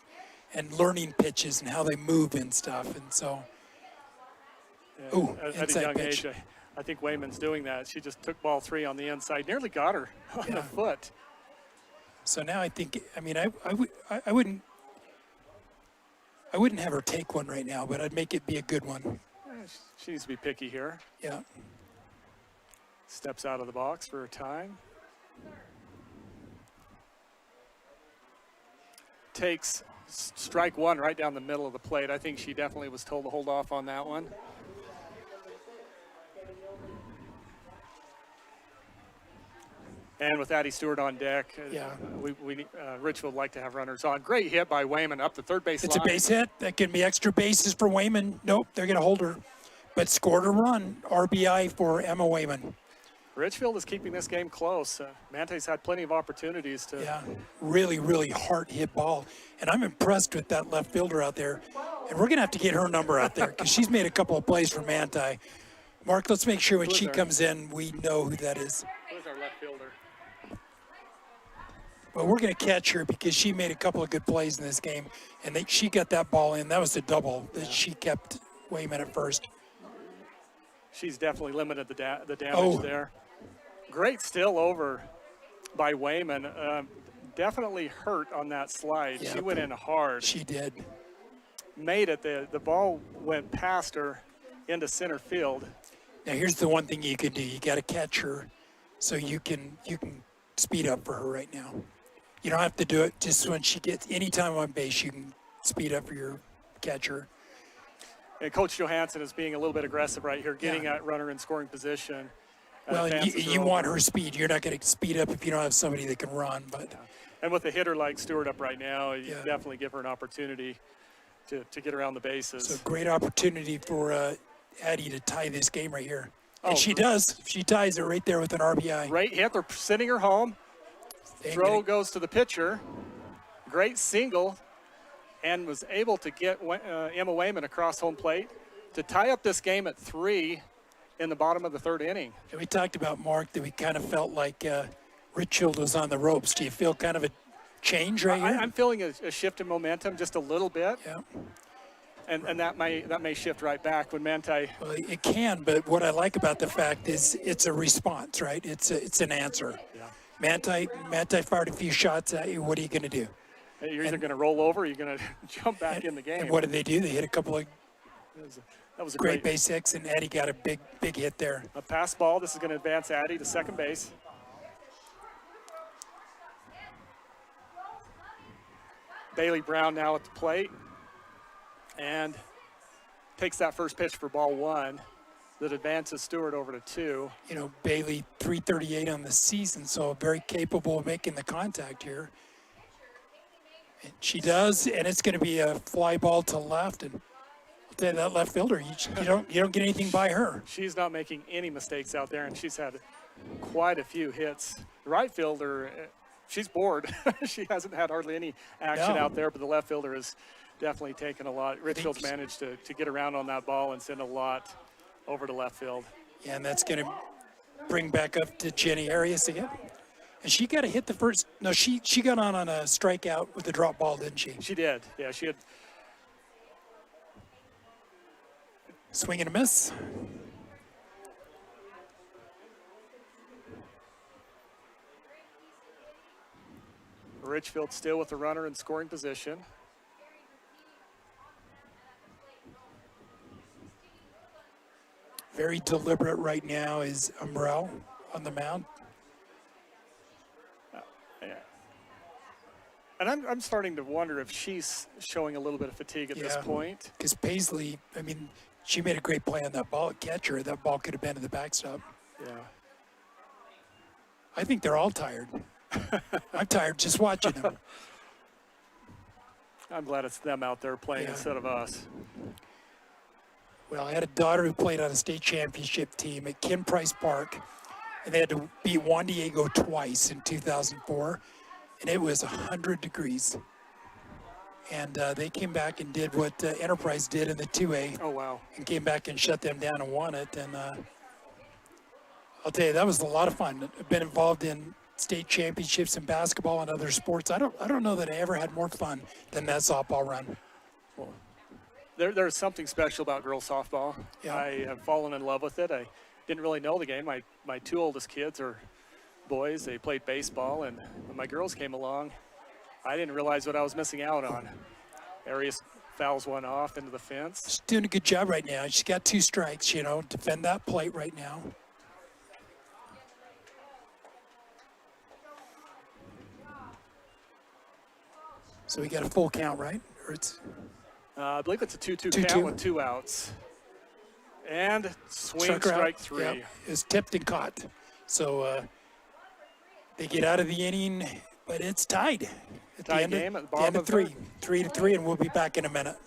and learning pitches and how they move and stuff. And so, ooh, At a inside young pitch. age, I think Wayman's doing that. She just took ball 3 on the inside, nearly got her on Yeah. the foot. So now I think, I mean, I wouldn't have her take one right now, but I'd make it be a good one. She needs to be picky here. Yeah. Steps out of the box for a time. Takes strike 1 right down the middle of the plate. I think she definitely was told to hold off on that one. And with Addie Stewart on deck, Richfield like to have runners on. Great hit by Wayman up the third base It's line. a base hit. That can be extra bases for Wayman. Nope, they're going to hold her. But scored a run. RBI for Emma Wayman. Richfield is keeping this game close. Mante's had plenty of opportunities to. Yeah, really, really hard hit ball. And I'm impressed with that left fielder out there. And we're going to have to get her number out there because she's made a couple of plays for Manti. Mark, let's make sure when she comes in, we know who that is. Who's our left fielder? Well, we're going to catch her because she made a couple of good plays in this game. And she got that ball in. That was the double that she kept Wayman at first. She's definitely limited the damage there. Great still over by Wayman. Definitely hurt on that slide. Yep. She went in hard. She did. Made it. The ball went past her into center field. Now, here's the one thing you can do. You got to catch her so you can speed up for her right now. You don't have to do it just when she gets any time on base. You can speed up for your catcher. And Coach Johansson is being a little bit aggressive right here, getting that runner in scoring position. Well, you want her speed. You're not going to speed up if you don't have somebody that can run. But and with a hitter like Stewart up right now, you definitely give her an opportunity to get around the bases. So great opportunity for Addie to tie this game right here. And she does. She ties it right there with an RBI. Great hit. They're sending her home. Throw goes to the pitcher. Great single. And was able to get Emma Wayman across home plate to tie up this game at 3 in the bottom of the third inning. And we talked about, Mark, that we kind of felt like Richfield was on the ropes. Do you feel kind of a change right here? I'm feeling a shift in momentum just a little bit. Yeah. And that may shift right back when Manti. Well, it can, but what I like about the fact is it's a response, right? It's an answer. Yeah. Manti fired a few shots at you. What are you going to do? You're either going to roll over or you're going to jump back in the game. And what did they do? They hit a couple of that was a great base hits, and Addie got a big hit there. A pass ball. This is going to advance Addie to second base. Bailey Brown now at the plate and takes that first pitch for ball 1 that advances Stewart over to 2. You know, Bailey 338 on the season, so very capable of making the contact here. And she does, and it's going to be a fly ball to left. And I'll tell you, that left fielder, you don't get anything by her. She's not making any mistakes out there, and she's had quite a few hits. The right fielder, she's bored. She hasn't had hardly any action out there, but the left fielder has definitely taken a lot. Richfield's managed to get around on that ball and send a lot over to left field. Yeah, and that's going to bring back up to Jenny Arias again. And she got to hit the first. No, she got on a strikeout with the drop ball, didn't she? She did. Yeah, she had. Swing and a miss. Richfield still with the runner in scoring position. Very deliberate right now is Umbrell on the mound. And I'm starting to wonder if she's showing a little bit of fatigue at this point. Because Paisley, I mean, she made a great play on that ball at catcher. That ball could have been to the backstop. Yeah. I think they're all tired. I'm tired just watching them. I'm glad it's them out there playing instead of us. Well, I had a daughter who played on a state championship team at Ken Price Park, and they had to beat Juan Diego twice in 2004, and it was 100 degrees. and they came back and did what Enterprise did in the 2A. Oh, wow. And came back and shut them down and won it. And I'll tell you, that was a lot of fun. I've been involved in state championships in basketball and other sports. I don't know that I ever had more fun than that softball run. Well, there's something special about girls softball. Yeah. I have fallen in love with it. I didn't really know the game. My two oldest kids are boys. They played baseball, and when my girls came along, I didn't realize what I was missing out on. Arias fouls one off into the fence. She's doing a good job right now. She's got 2 strikes, you know, defend that plate right now. So we got a full count, right? Or it's I believe it's a 2-2 2-2. count with 2 outs. And swing, struck her out. strike 3. Yep. It's tipped and caught. So they get out of the inning, but it's tied. At Tied the game at the end bottom of of the 3. third. 3-3, and we'll be back in a minute.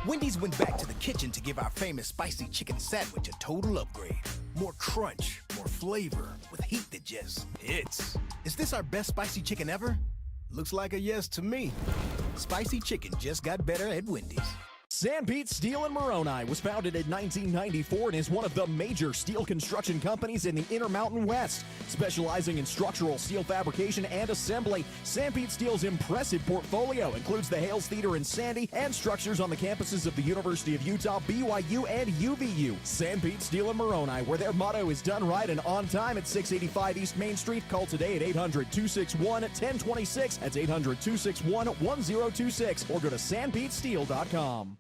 Wendy's went back to the kitchen to give our famous spicy chicken sandwich a total upgrade. More crunch, more flavor, with heat that just hits. Is this our best spicy chicken ever? Looks like a yes to me. Spicy chicken just got better at Wendy's. Sanpete Steel in Moroni was founded in 1994 and is one of the major steel construction companies in the Intermountain West. Specializing in structural steel fabrication and assembly, Sanpete Steel's impressive portfolio includes the Hales Theater in Sandy and structures on the campuses of the University of Utah, BYU, and UVU. Sanpete Steel in Moroni, where their motto is done right and on time at 685 East Main Street. Call today at 800-261-1026. That's 800-261-1026. Or go to sanpetesteel.com.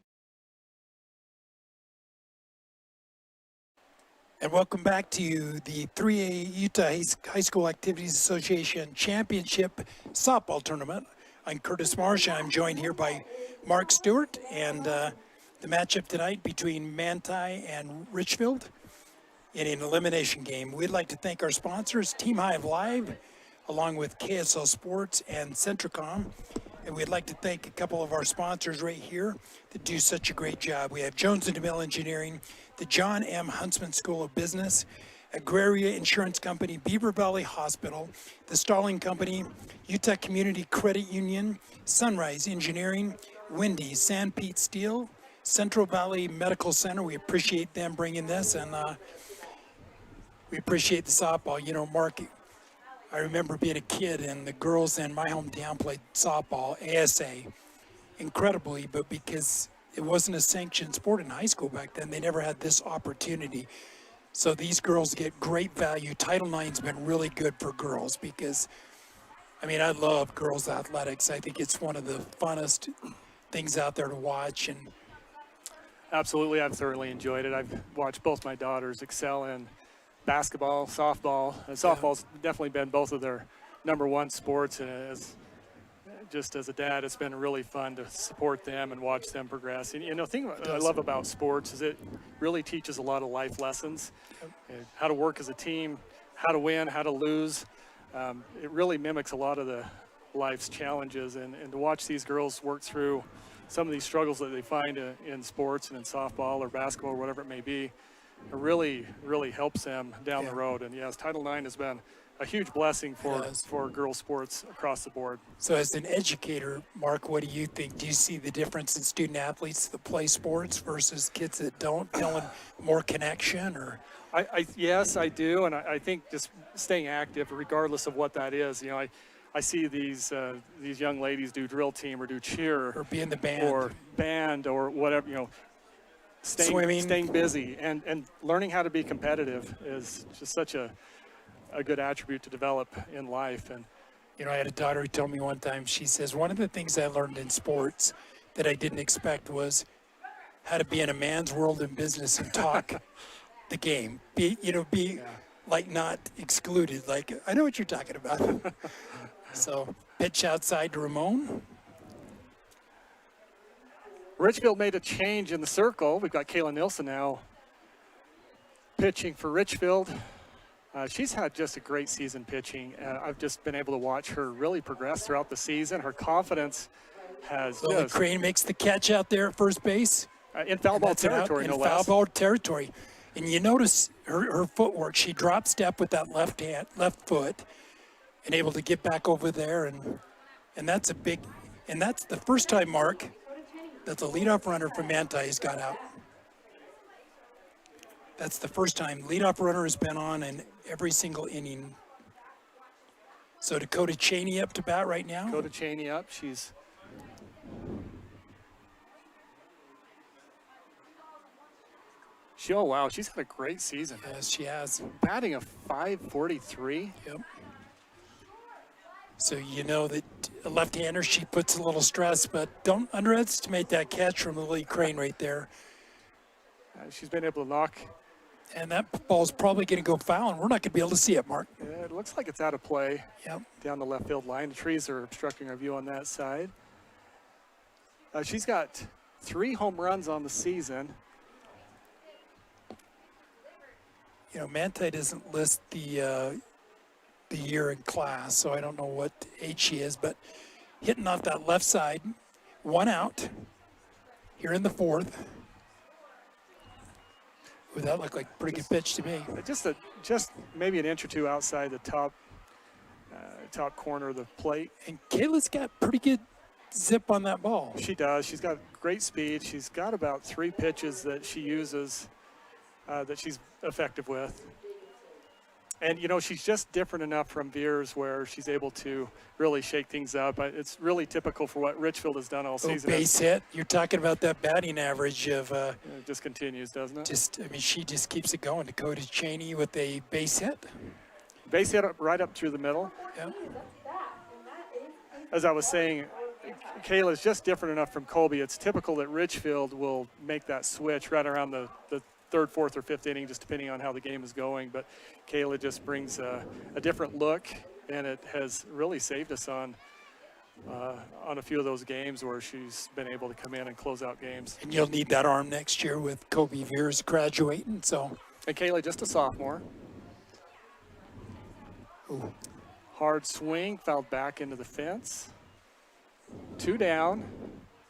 And welcome back to the 3A Utah High School Activities Association Championship Softball Tournament. I'm Curtis Marsh. I'm joined here by Mark Stewart, and the matchup tonight between Manti and Richfield in an elimination game. We'd like to thank our sponsors, Team Hive Live, along with KSL Sports and Centricom. And we'd like to thank a couple of our sponsors right here that do such a great job. We have Jones & DeMille Engineering, the John M. Huntsman School of Business, Agraria Insurance Company, Beaver Valley Hospital, the Stalling Company, Utah Community Credit Union, Sunrise Engineering, Wendy's, Sanpete Steel, Central Valley Medical Center. We appreciate them bringing this, and we appreciate the softball. You know, Mark, I remember being a kid, and the girls in my hometown played softball, ASA, incredibly, but because it wasn't a sanctioned sport in high school back then, they never had this opportunity. So these girls get great value. Title IX's been really good for girls because, I mean, I love girls athletics. I think it's one of the funnest things out there to watch. And Absolutely, I've thoroughly enjoyed it. I've watched both my daughters excel in basketball, softball. And softball's definitely been both of their #1 sports, and just as a dad, it's been really fun to support them and watch them progress. And, you know, the thing I love about sports is it really teaches a lot of life lessons, how to work as a team, how to win, how to lose. It really mimics a lot of the life's challenges, and to watch these girls work through some of these struggles that they find in sports and in softball or basketball or whatever it may be, it really, really helps them down the road. And yes, Title IX has been a huge blessing for girls sports across the board. so as an educator, Mark, what do you think? Do you see the difference in student athletes that play sports versus kids that don't, feeling more connection? Or Yes, I do, and I think just staying active, regardless of what that is. You know, I see these young ladies do drill team or do cheer or be in the band or whatever. You know, staying busy and learning how to be competitive is just such a good attribute to develop in life. And you know, I had a daughter who told me one time, she says, one of the things I learned in sports that I didn't expect was how to be in a man's world in business and talk the game. Be like not excluded. Like, I know what you're talking about. So, pitch outside to Ramon. Richfield made a change in the circle. We've got Kayla Nilsson now pitching for Richfield. She's had just a great season pitching. I've just been able to watch her really progress throughout the season. Her confidence has Lily Crane makes the catch out there at first base. In foul ball territory, no less. In foul ball territory. And you notice her footwork. She drop step with that left foot and able to get back over there. And that's a big, And that's the first time, Mark, that the leadoff runner from Manti has got out. That's the first time. Leadoff runner has been on in every single inning. So Dakota Cheney up to bat right now. Dakota Cheney up. She's oh wow, she's had a great season. Yes, she has. Batting a .543. Yep. So you know that a left-hander, she puts a little stress, but don't underestimate that catch from Lily Crane right there. She's been able to knock. And that ball's probably going to go foul, and we're not going to be able to see it, Mark. It looks like it's out of play. Yep. Down the left field line. The trees are obstructing our view on that side. She's got 3 home runs on the season. You know, Manti doesn't list the year in class, so I don't know what age she is, but hitting off that left side, 1 out here in the 4th. Ooh, that looked like a pretty good pitch to me. Just maybe an inch or 2 outside the top corner of the plate. And Kayla's got pretty good zip on that ball. She does. She's got great speed. She's got about 3 pitches that she uses that she's effective with. And, you know, she's just different enough from Veers where she's able to really shake things up. It's really typical for what Richfield has done all season. Base hit. You're talking about that batting average of... it just continues, doesn't it? I mean, she just keeps it going. Dakota Cheney with a base hit. Base hit right up through the middle. Yeah. As I was saying, Kayla's just different enough from Colby. It's typical that Richfield will make that switch right around the 3rd, 4th, or 5th inning, just depending on how the game is going. But Kayla just brings a different look, and it has really saved us on a few of those games where she's been able to come in and close out games. And you'll need that arm next year with Kobe Veers graduating. So. And Kayla, just a sophomore. Ooh. Hard swing, fouled back into the fence. 2 down.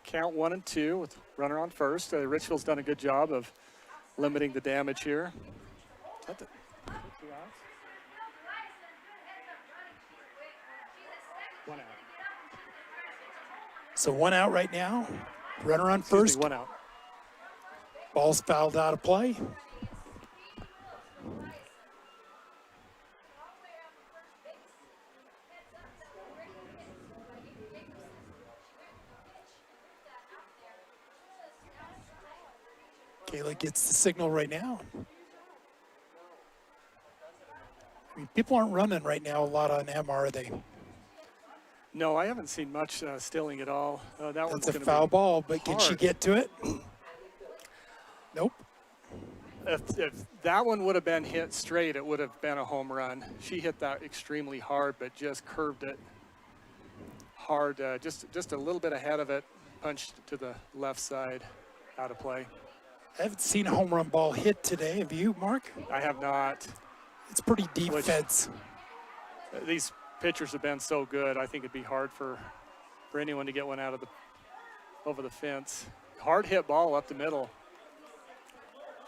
Count 1 and 2 with runner on first. Richfield's done a good job of limiting the damage here. One out. So 1 out right now. Runner on first. 1 out. Ball's fouled out of play. Kayla gets the signal right now. I mean, people aren't running right now a lot on M, are they? No, I haven't seen much stealing at all. That's a foul ball, but can she get to it? Nope. If that one would have been hit straight, it would have been a home run. She hit that extremely hard, but just curved it hard, just a little bit ahead of it, punched to the left side, out of play. I haven't seen a home run ball hit today. Have you, Mark? I have not. It's pretty deep fence. These pitchers have been so good. I think it'd be hard for anyone to get one out of over the fence. Hard hit ball up the middle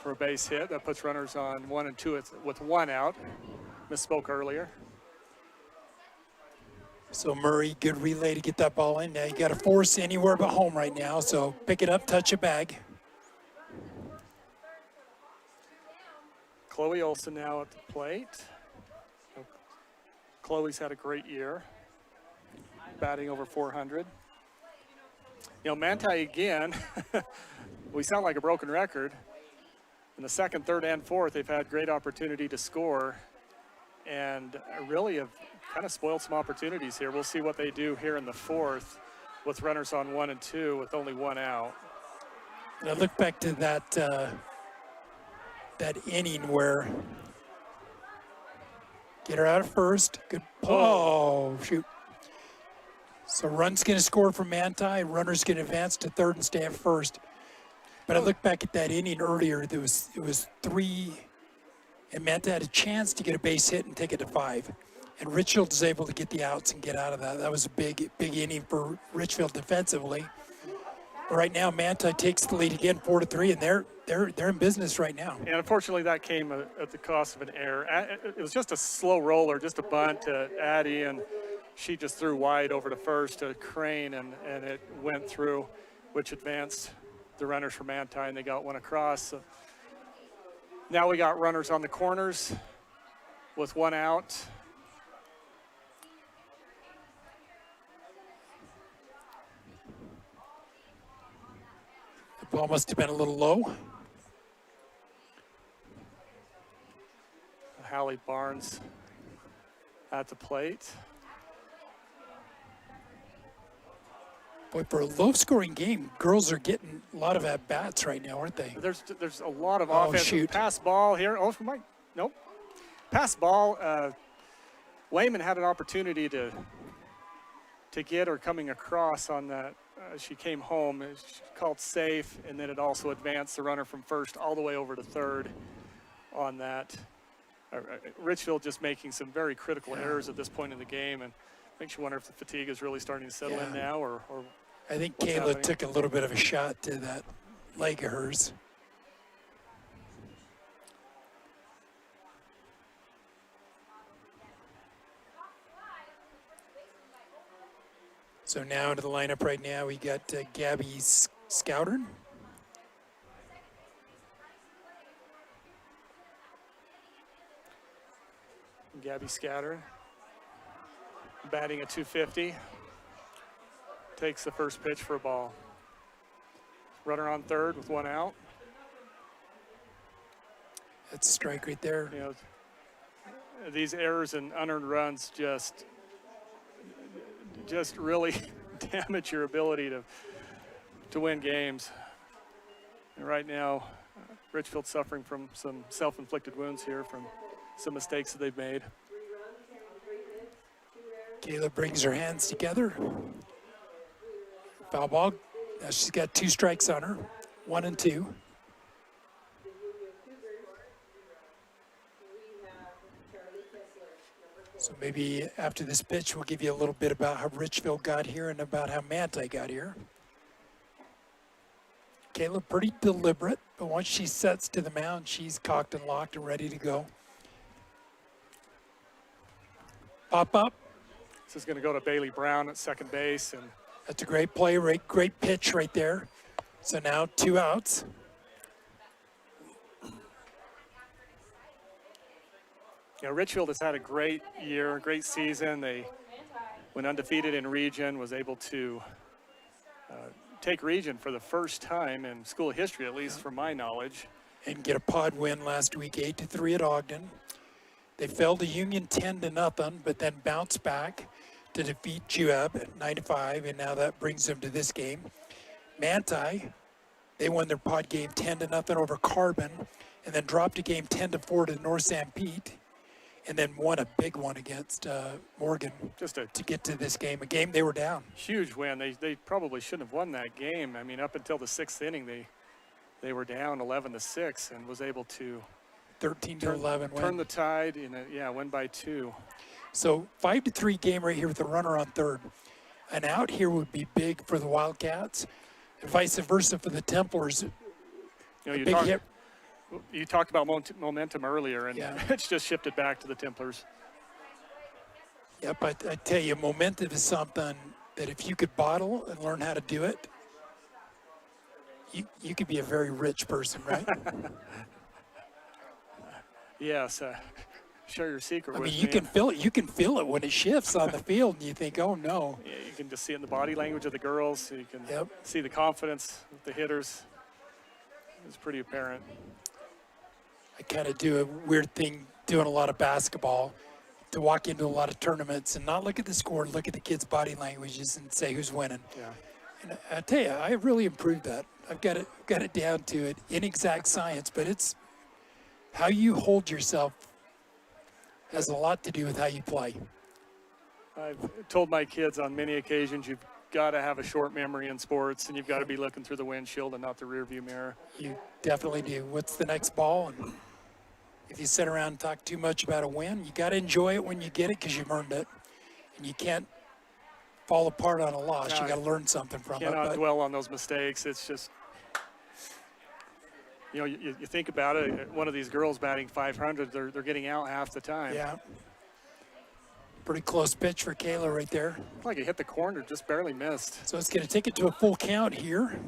for a base hit. That puts runners on 1 and 2 with 1 out. Misspoke earlier. So Murray, good relay to get that ball in. Now you got to force anywhere but home right now. So pick it up, touch a bag. Chloe Olson now at the plate. Chloe's had a great year, batting over 400. You know, Manti again, we sound like a broken record. In the 2nd, 3rd, and 4th, they've had great opportunity to score and really have kind of spoiled some opportunities here. We'll see what they do here in the 4th with runners on 1 and 2 with only 1 out. And I look back to that inning where get her out of first. Good. Oh, shoot. So run's going to score for Manti. Runner's going to advance to 3rd and stay at first. But I look back at that inning earlier. It was 3, and Manti had a chance to get a base hit and take it to 5. And Richfield was able to get the outs and get out of that. That was a big inning for Richfield defensively. But right now, Manti takes the lead again, 4-3, and they're in business right now. And unfortunately, that came at the cost of an error. It was just a slow roller, just a bunt to Addie, and she just threw wide over to first to Crane, and it went through, which advanced the runners for Manti, and they got one across. So now we got runners on the corners with one out. The ball must have been a little low. Hallie Barnes at the plate. Boy, for a low-scoring game, girls are getting a lot of at-bats right now, aren't they? There's a lot of Oh, offense. shoot. Pass ball here. Oh, Mike. Nope. Pass ball. Wayman had an opportunity to get her coming across on that. She came home. She called safe, and then it also advanced the runner from first all the way over to third on that. Richfield just making some very critical errors at this point in the game, and makes you wonder if the fatigue is really starting to settle in now, or I think what's Kayla happening. took a little bit of a shot to that leg of hers. So now into the lineup right now, we got Gabby Scoutern. Gabby Scatter batting at 250. Takes the first pitch for a ball. Runner on third with one out. That's a strike right there. You know, these errors and unearned runs just really damage your ability to win games. And right now, Richfield suffering from some self-inflicted wounds here from some mistakes that they've made. Kayla brings her hands together. Foul ball. Now she's got 2 strikes on her, 1 and 2. So maybe after this pitch, we'll give you a little bit about how Richfield got here and about how Manti got here. Kayla pretty deliberate, but once she sets to the mound, she's cocked and locked and ready to go. Pop up. This is going to go to Bailey Brown at second base, and That's a great play, great pitch right there. So now 2 outs. you know, Richfield has had a great year, great season. They went undefeated in region, was able to take region for the first time in school history, at least from my knowledge. And get a pod win last week, 8-3 at Ogden. They fell to Union 10-0, but then bounced back to defeat Juab at 9-5, and now that brings them to this game. Manti, they won their pod game 10-0 over Carbon, and then dropped a game 10-4 to North St. Pete, and then won a big one against Morgan to get to this game. A game they were down. Huge win. They probably shouldn't have won that game. I mean, up until the 6th inning, they were down 11-6 and was able to 13-11 win. Turn the tide in win by 2. So 5-3 game right here with the runner on third. An out here would be big for the Wildcats, and vice versa for the Templars. You know, Big you talked about momentum earlier, and Yeah. it's just shifted back to the Templars. Yeah, but I tell you, momentum is something that if you could bottle and learn how to do it, you could be a very rich person, right? Yes, share your secret I with mean, me. you can feel it. You can feel it when it shifts on the field, and you think, "Oh no!" Yeah, you can just see it in the body language of the girls. So you can see the confidence of the hitters. It's pretty apparent. I kind of do a weird thing, doing a lot of basketball, to walk into a lot of tournaments and not look at the score, look at the kids' body languages and say who's winning. Yeah. And I tell you, I really improved that. I've got it down to an inexact science, but it's how you hold yourself has a lot to do with how you play. I've told my kids on many occasions, you've got to have a short memory in sports, and you've got to be looking through the windshield and not the rearview mirror. You definitely do. What's the next ball? And if you sit around and talk too much about a win, you got to enjoy it when you get it because you've earned it. And you can't fall apart on a loss. You got to learn something from it. Cannot dwell on those mistakes. It's just, you know, you think about it, one of these girls batting 500, they're getting out half the time. Yeah. Pretty close pitch for Kayla right there. Looked like it hit the corner, just barely missed. So it's going to take it to a full count here.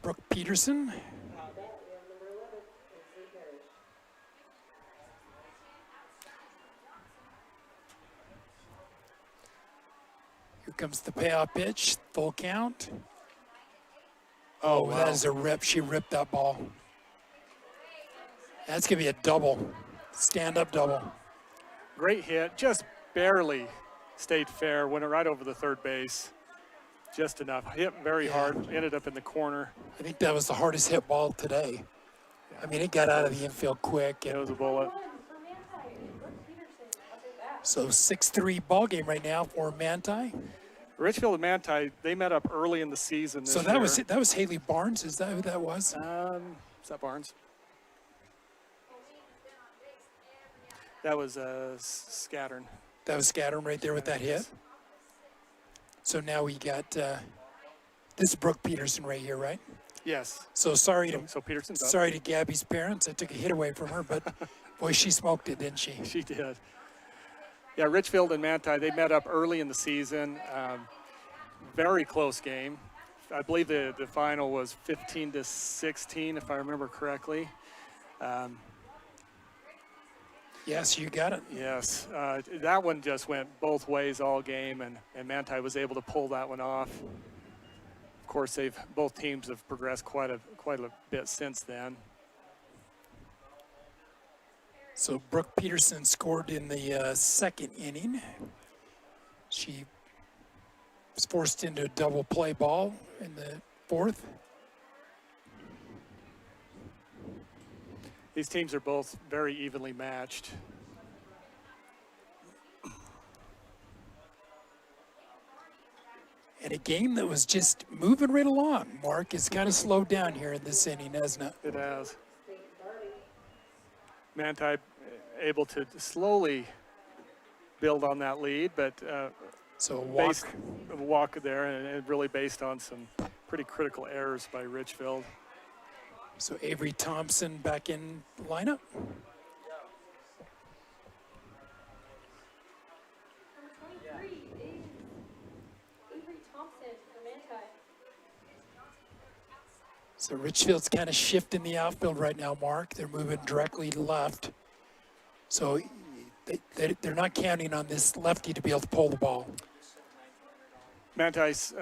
Brooke Peterson. Here comes the payoff pitch, full count. Oh, wow. That is a rip. She ripped that ball. That's going to be a double, stand-up double. Great hit, just barely stayed fair, went right over the third base. Just enough, hit very hard, ended up in the corner. I think that was the hardest hit ball today. I mean, it got out of the infield quick. It was a bullet. So 6-3 ball game right now for Manti. Richfield and Manti, they met up early in the season this So that year. that was Haley Barnes. Is that who that was? Is that Barnes? That was Scattern. That was Scattern right there with that hit. So now we got this is Brooke Peterson right here, right? Yes. So sorry to Peterson's up. sorry to Gabby's parents. I took a hit away from her, but boy, she smoked it, didn't she? She did. Yeah, Richfield and Manti, they met up early in the season. Very close game. I believe the final was 15-16, if I remember correctly. Yes, you got it. Yes, that one just went both ways all game, and Manti was able to pull that one off. Of course, both teams have progressed quite a bit since then. So Brooke Peterson scored in the second inning. She was forced into a double play ball in the fourth. These teams are both very evenly matched. And a game that was just moving right along, Mark. It's kind of slowed down here in this inning, hasn't it? It has. Manti able to slowly build on that lead, but so a walk there, and really based on some pretty critical errors by Richfield. So Avery Thompson back in the lineup. Number 23 is Avery Thompson for Manti. So Richfield's kind of shifting the outfield right now, Mark. They're moving directly left. So they're not counting on this lefty to be able to pull the ball. Manti's,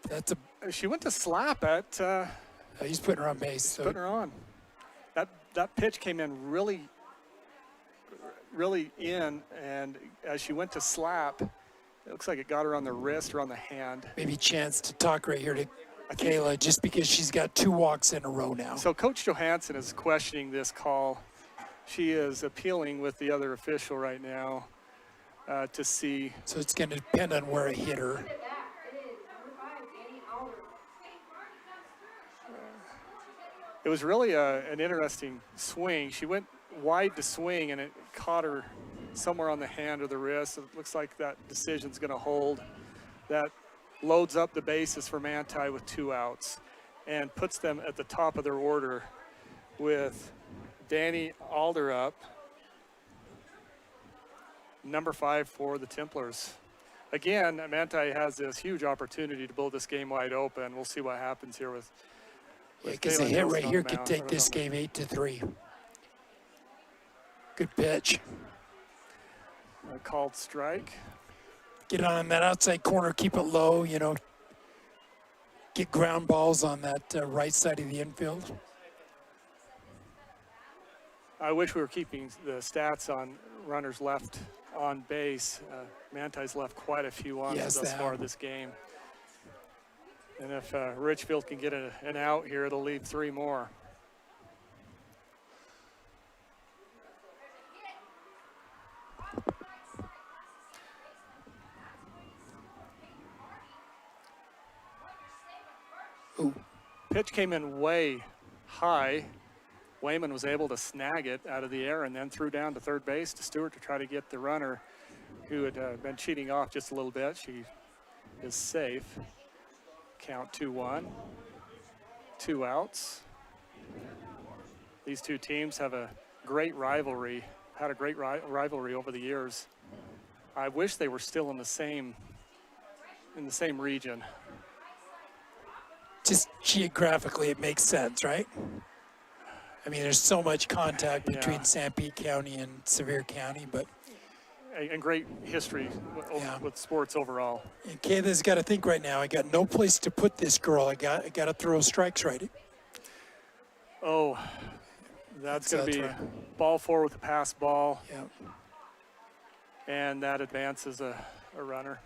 that's a. She went to slap at. He's putting her on base. He's putting her on. That pitch came in really in, and as she went to slap, it looks like it got her on the wrist or on the hand. Maybe chance to talk right here to Kayla, just because she's got 2 walks in a row now. So Coach Johansson is questioning this call. She is appealing with the other official right now to see. So it's going to depend on where it hit her. It was really an interesting swing. She went wide to swing, and it caught her somewhere on the hand or the wrist. It looks like that decision's going to hold. That loads up the bases for Manti with 2 outs and puts them at the top of their order with Danny Alder up, number 5 for the Templars. Again, Manti has this huge opportunity to blow this game wide open. We'll see what happens here with because a hit right here could take this game 8-3. Good pitch. A called strike. Get on that outside corner, keep it low, get ground balls on that right side of the infield. I wish we were keeping the stats on runners left on base. Manti's left quite a few on thus far this game. And if Richfield can get an out here, it'll leave 3 more. Ooh. Pitch came in way high. Wayman was able to snag it out of the air and then threw down to third base to Stewart to try to get the runner who had been cheating off just a little bit. She is safe. Count 2-1. 2 outs. These two teams have a great rivalry had a great rivalry over the years. I wish they were still in the same region. Just geographically, it makes sense, right? I mean, there's so much contact between Sanpete County and Sevier County, but and great history with sports overall. And Kayla's got to think right now. I got no place to put this girl. I got to throw strikes right. Oh, that's going to be ball 4 with the pass ball. Yep. And that advances a runner.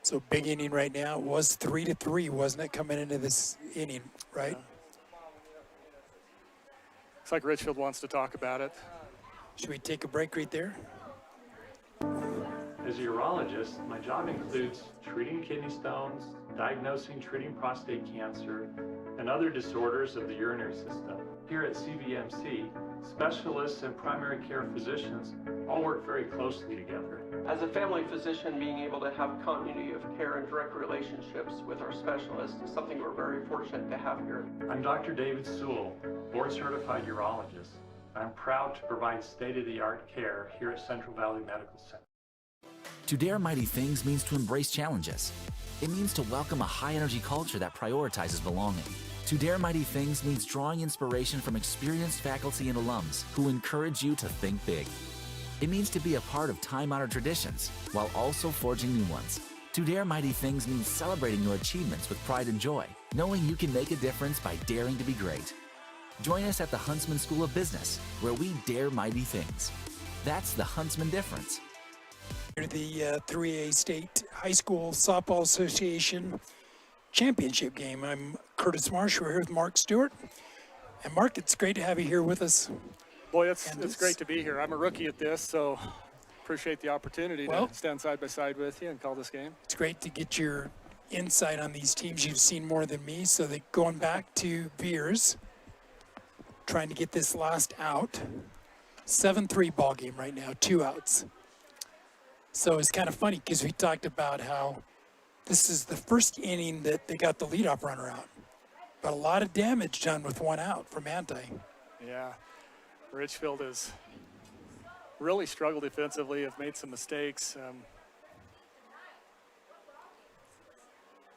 So big inning right now. It was 3-3, wasn't it, coming into this inning, right? Yeah. Looks like Richfield wants to talk about it. Should we take a break right there? As a urologist, my job includes treating kidney stones, diagnosing, treating prostate cancer, and other disorders of the urinary system. Here at CVMC, specialists and primary care physicians all work very closely together. As a family physician, being able to have continuity of care and direct relationships with our specialists is something we're very fortunate to have here. I'm Dr. David Sewell, board-certified urologist. I'm proud to provide state-of-the-art care here at Central Valley Medical Center. To dare mighty things means to embrace challenges. It means to welcome a high-energy culture that prioritizes belonging. To dare mighty things means drawing inspiration from experienced faculty and alums who encourage you to think big. It means to be a part of time-honored traditions while also forging new ones. To dare mighty things means celebrating your achievements with pride and joy, knowing you can make a difference by daring to be great. Join us at the Huntsman School of Business, where we dare mighty things. That's the Huntsman difference. The 3A State High School Softball Association Championship game. I'm Curtis Marsh. We're here with Mark Stewart. And Mark, it's great to have you here with us. Boy, it's great to be here. I'm a rookie at this, so appreciate the opportunity to stand side by side with you and call this game. It's great to get your insight on these teams. You've seen more than me. So going back to Veers, trying to get this last out. 7-3 ball game right now, 2 outs. So it's kind of funny because we talked about how this is the first inning that they got the leadoff runner out. But a lot of damage done with 1 out for Manti. Yeah, Richfield has really struggled defensively, have made some mistakes.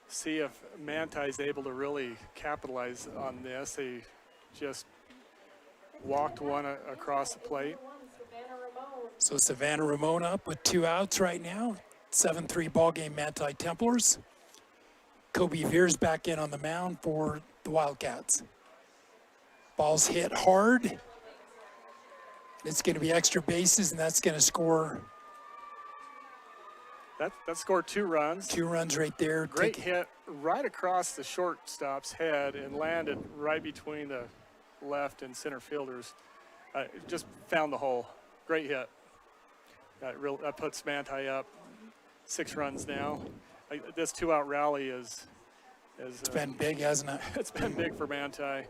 See if Manti is able to really capitalize on this. They just walked one across the plate. So Savannah Ramon up with 2 outs right now. 7-3 ball game, Manti Templars. Kobe Veers back in on the mound for the Wildcats. Ball's hit hard. It's going to be extra bases, and that's going to score. That scored 2 runs. 2 runs right there. Great hit right across the shortstop's head and landed right between the left and center fielders. Just found the hole. Great hit. That puts Manti up 6 runs now. This 2-out rally is it's been big, hasn't it? It's been big for Manti.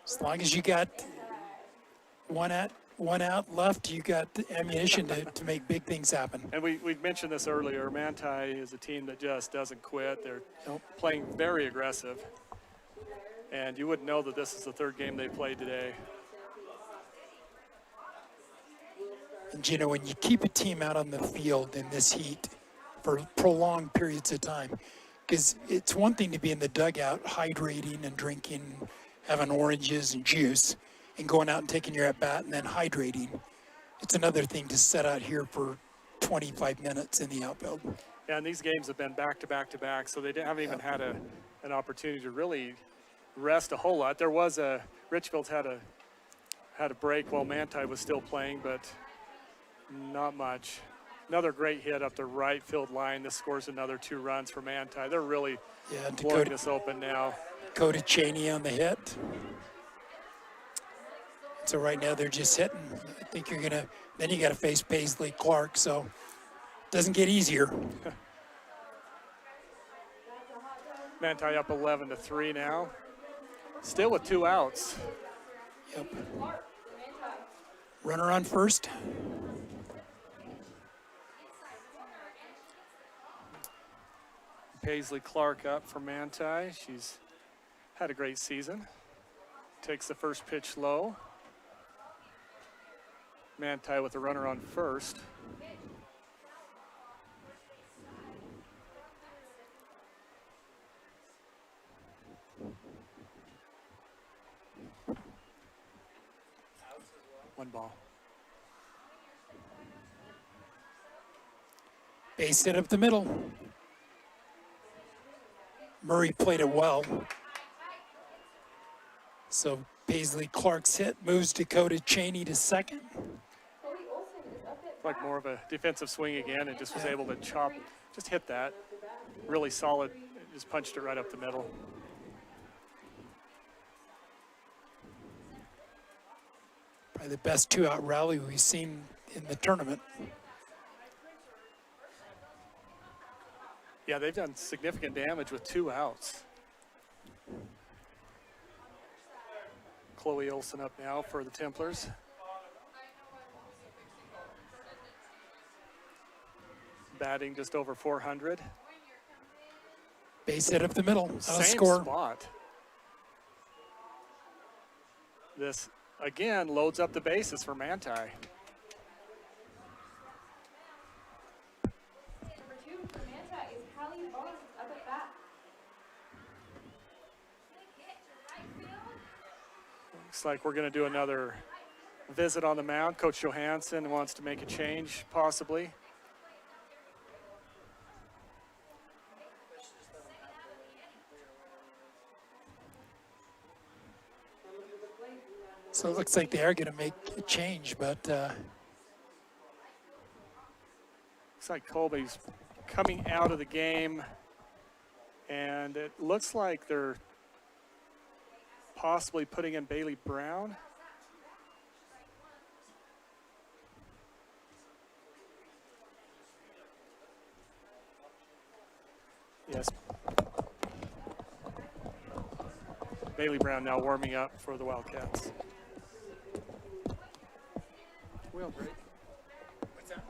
As long as you got one out left, you got the ammunition to make big things happen. And we mentioned this earlier. Manti is a team that just doesn't quit. They're playing very aggressive. And you wouldn't know that this is the 3rd game they played today. And you know, when you keep a team out on the field in this heat for prolonged periods of time, because it's one thing to be in the dugout hydrating and drinking, having oranges and juice, and going out and taking your at-bat and then hydrating. It's another thing to set out here for 25 minutes in the outfield. Yeah, and these games have been back-to-back-to-back, so they haven't even had an opportunity to really rest a whole lot. There was Richfield's had a break while Manti was still playing, but not much. Another great hit up the right field line. This scores another 2 runs for Manti. They're really blowing this open now. Dakota Cheney on the hit. So right now they're just hitting. I think then you got to face Paisley Clark, so it doesn't get easier. Manti up 11-3 now. Still with 2 outs. Yep. Runner on first. Paisley Clark up for Manti. She's had a great season. Takes the first pitch low. Manti with a runner on first. One ball. Base hit up the middle. Murray played it well. So Paisley Clark's hit moves Dakota Cheney to second. Like more of a defensive swing again, and just was able to just hit that. Really solid, just punched it right up the middle. Probably the best two-out rally we've seen in the tournament. Yeah, they've done significant damage with 2 outs. Chloe Olsen up now for the Templars. Batting just over 400. Base hit up the middle. Same Score. spot. This, again, loads up the bases for Manti. Number 2 for Manti is Hallie Barnes up at bat. Looks like we're going to do another visit on the mound. Coach Johansson wants to make a change, possibly. So it looks like they are going to make a change, but looks like Colby's coming out of the game, and it looks like they're possibly putting in Bailey Brown. Yes. Bailey Brown now warming up for the Wildcats. Wheel break. What's that?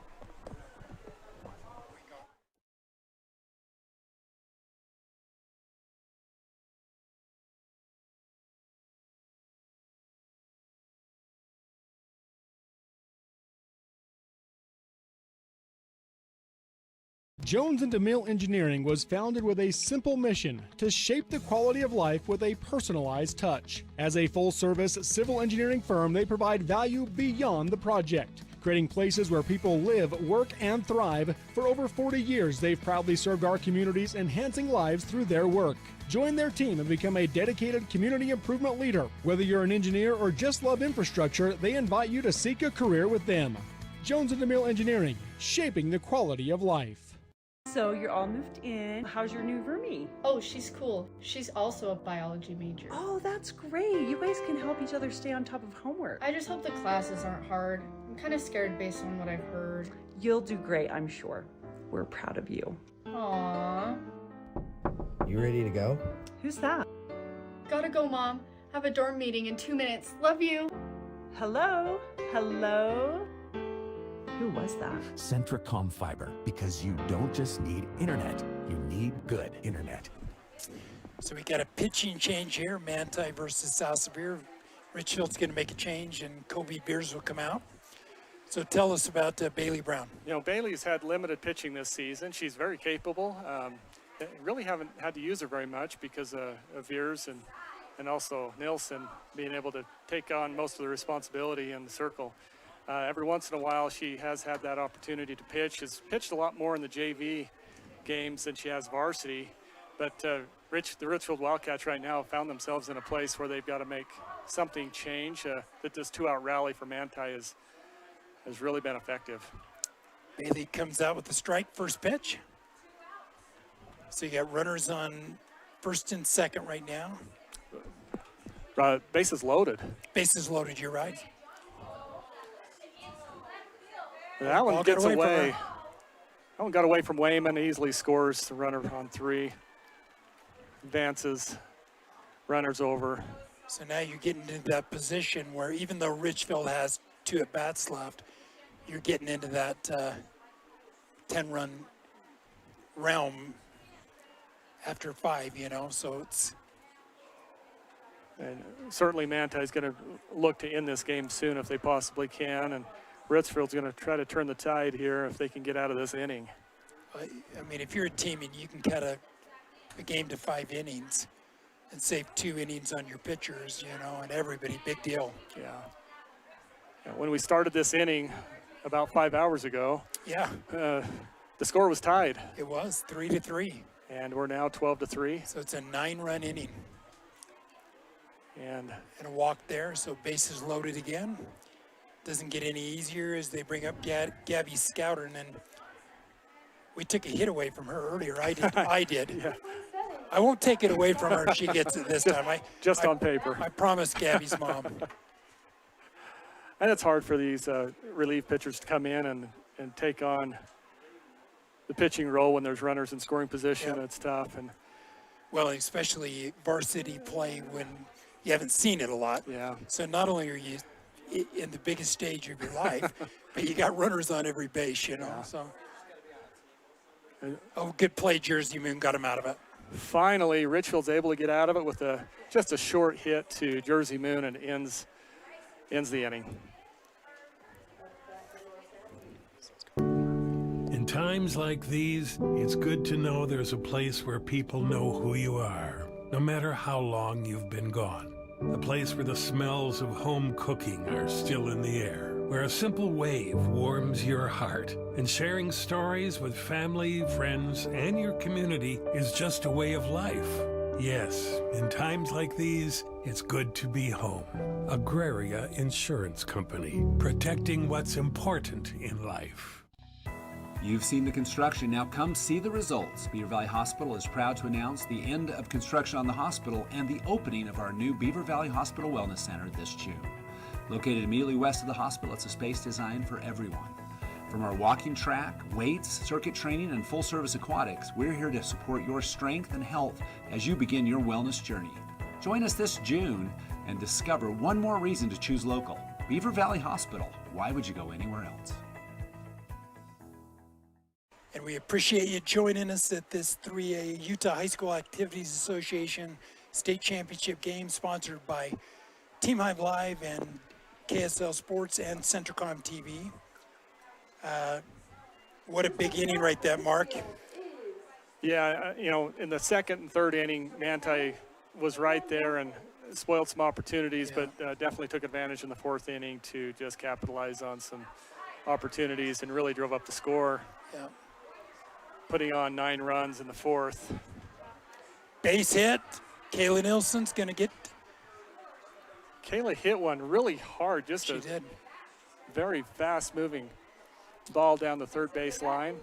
Jones and DeMille Engineering was founded with a simple mission to shape the quality of life with a personalized touch. As a full-service civil engineering firm, they provide value beyond the project, creating places where people live, work, and thrive. For over 40 years, they've proudly served our communities, enhancing lives through their work. Join their team and become a dedicated community improvement leader. Whether you're an engineer or just love infrastructure, they invite you to seek a career with them. Jones and DeMille Engineering, shaping the quality of life. So you're all moved in. How's your new roomie? Oh, she's cool. She's also a biology major. Oh, that's great. You guys can help each other stay on top of homework. I just hope the classes aren't hard. I'm kind of scared based on what I've heard. You'll do great, I'm sure. We're proud of you. Aww. You ready to go? Who's that? Gotta go, Mom. Have a dorm meeting in 2 minutes. Love you. Hello? Hello? Who was that? Centricom Fiber, because you don't just need internet, you need good internet. So we got a pitching change here, Manti versus South Severe. Richfield's going to make a change, and Kobe Beers will come out. So tell us about Bailey Brown. You know, Bailey's had limited pitching this season. She's very capable. Really haven't had to use her very much because of Veers and also Nilsson being able to take on most of the responsibility in the circle. Every once in a while, she has had that opportunity to pitch. Has pitched a lot more in the JV games than she has varsity. But the Richfield Wildcats right now found themselves in a place where they've got to make something change. That this 2-out rally for Manti has really been effective. Bailey comes out with the strike, first pitch. So you got runners on first and second right now. Bases loaded. Bases loaded, you're right. That one gets away. That one got away from Wayman, easily scores the runner on 3. Advances, runners over. So now you're getting into that position where even though Richfield has 2 at-bats left, you're getting into that 10-run realm after 5, you know, so it's... And certainly Manti is going to look to end this game soon if they possibly can. And Richfield's going to try to turn the tide here if they can get out of this inning. I mean, if you're a team and you can cut a game to 5 innings and save 2 innings on your pitchers, you know, and everybody, big deal. Yeah. When we started this inning about 5 hours ago, yeah, the score was tied. It was 3-3. And we're now 12-3. So it's a 9-run inning. And a walk there, so bases loaded again. Doesn't get any easier as they bring up Gabby Scouter, and we took a hit away from her earlier. I did. Yeah. I won't take it away from her if she gets it this time. Just on paper. I promised Gabby's mom. And it's hard for these relief pitchers to come in and take on the pitching role when there's runners in scoring position. It's tough. And well, especially varsity play when you haven't seen it a lot. Yeah. So not only are you in the biggest stage of your life, but you got runners on every base, you know. Yeah. So, good play, Jersey Moon got him out of it. Finally, Richfield's able to get out of it with just a short hit to Jersey Moon and ends the inning. In times like these, it's good to know there's a place where people know who you are, no matter how long you've been gone. A place where the smells of home cooking are still in the air, where a simple wave warms your heart, and sharing stories with family, friends, and your community is just a way of life. Yes, in times like these, it's good to be home. Agraria Insurance Company, protecting what's important in life. You've seen the construction, now come see the results. Beaver Valley Hospital is proud to announce the end of construction on the hospital and the opening of our new Beaver Valley Hospital Wellness Center this June. Located immediately west of the hospital, it's a space designed for everyone. From our walking track, weights, circuit training, and full-service aquatics, we're here to support your strength and health as you begin your wellness journey. Join us this June and discover one more reason to choose local. Beaver Valley Hospital. Why would you go anywhere else? And we appreciate you joining us at this 3A Utah High School Activities Association State Championship game, sponsored by Team Hive Live and KSL Sports and Centricom TV. What a big inning right there, Mark. Yeah, you know, in the second and third inning, Manti was right there and spoiled some opportunities, but definitely took advantage in the fourth inning to just capitalize on some opportunities and really drove up the score. Yeah. Putting on 9 runs in the fourth. Base hit. Kayla Nilsson's going to get. Kayla hit one really hard. Just she did. Very fast-moving ball down the third base line.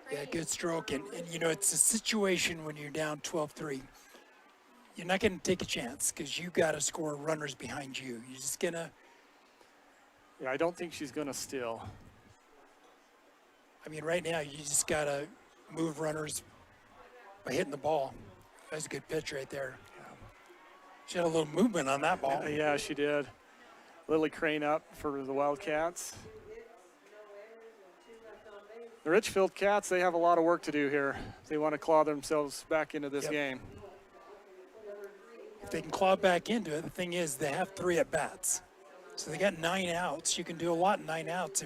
Yeah, good stroke. And you know, it's a situation when you're down 12-3. You're not going to take a chance because you got to score runners behind you. You're just going to. Yeah, I don't think she's going to steal. I mean, right now, you just got to move runners by hitting the ball. That's a good pitch right there. Yeah. She had a little movement on that ball. Yeah, she did. Lily Crane up for the Wildcats. The Richfield Cats, they have a lot of work to do here. They want to claw themselves back into this game. If they can claw back into it, the thing is they have 3 at-bats. So they got 9 outs. You can do a lot in 9 outs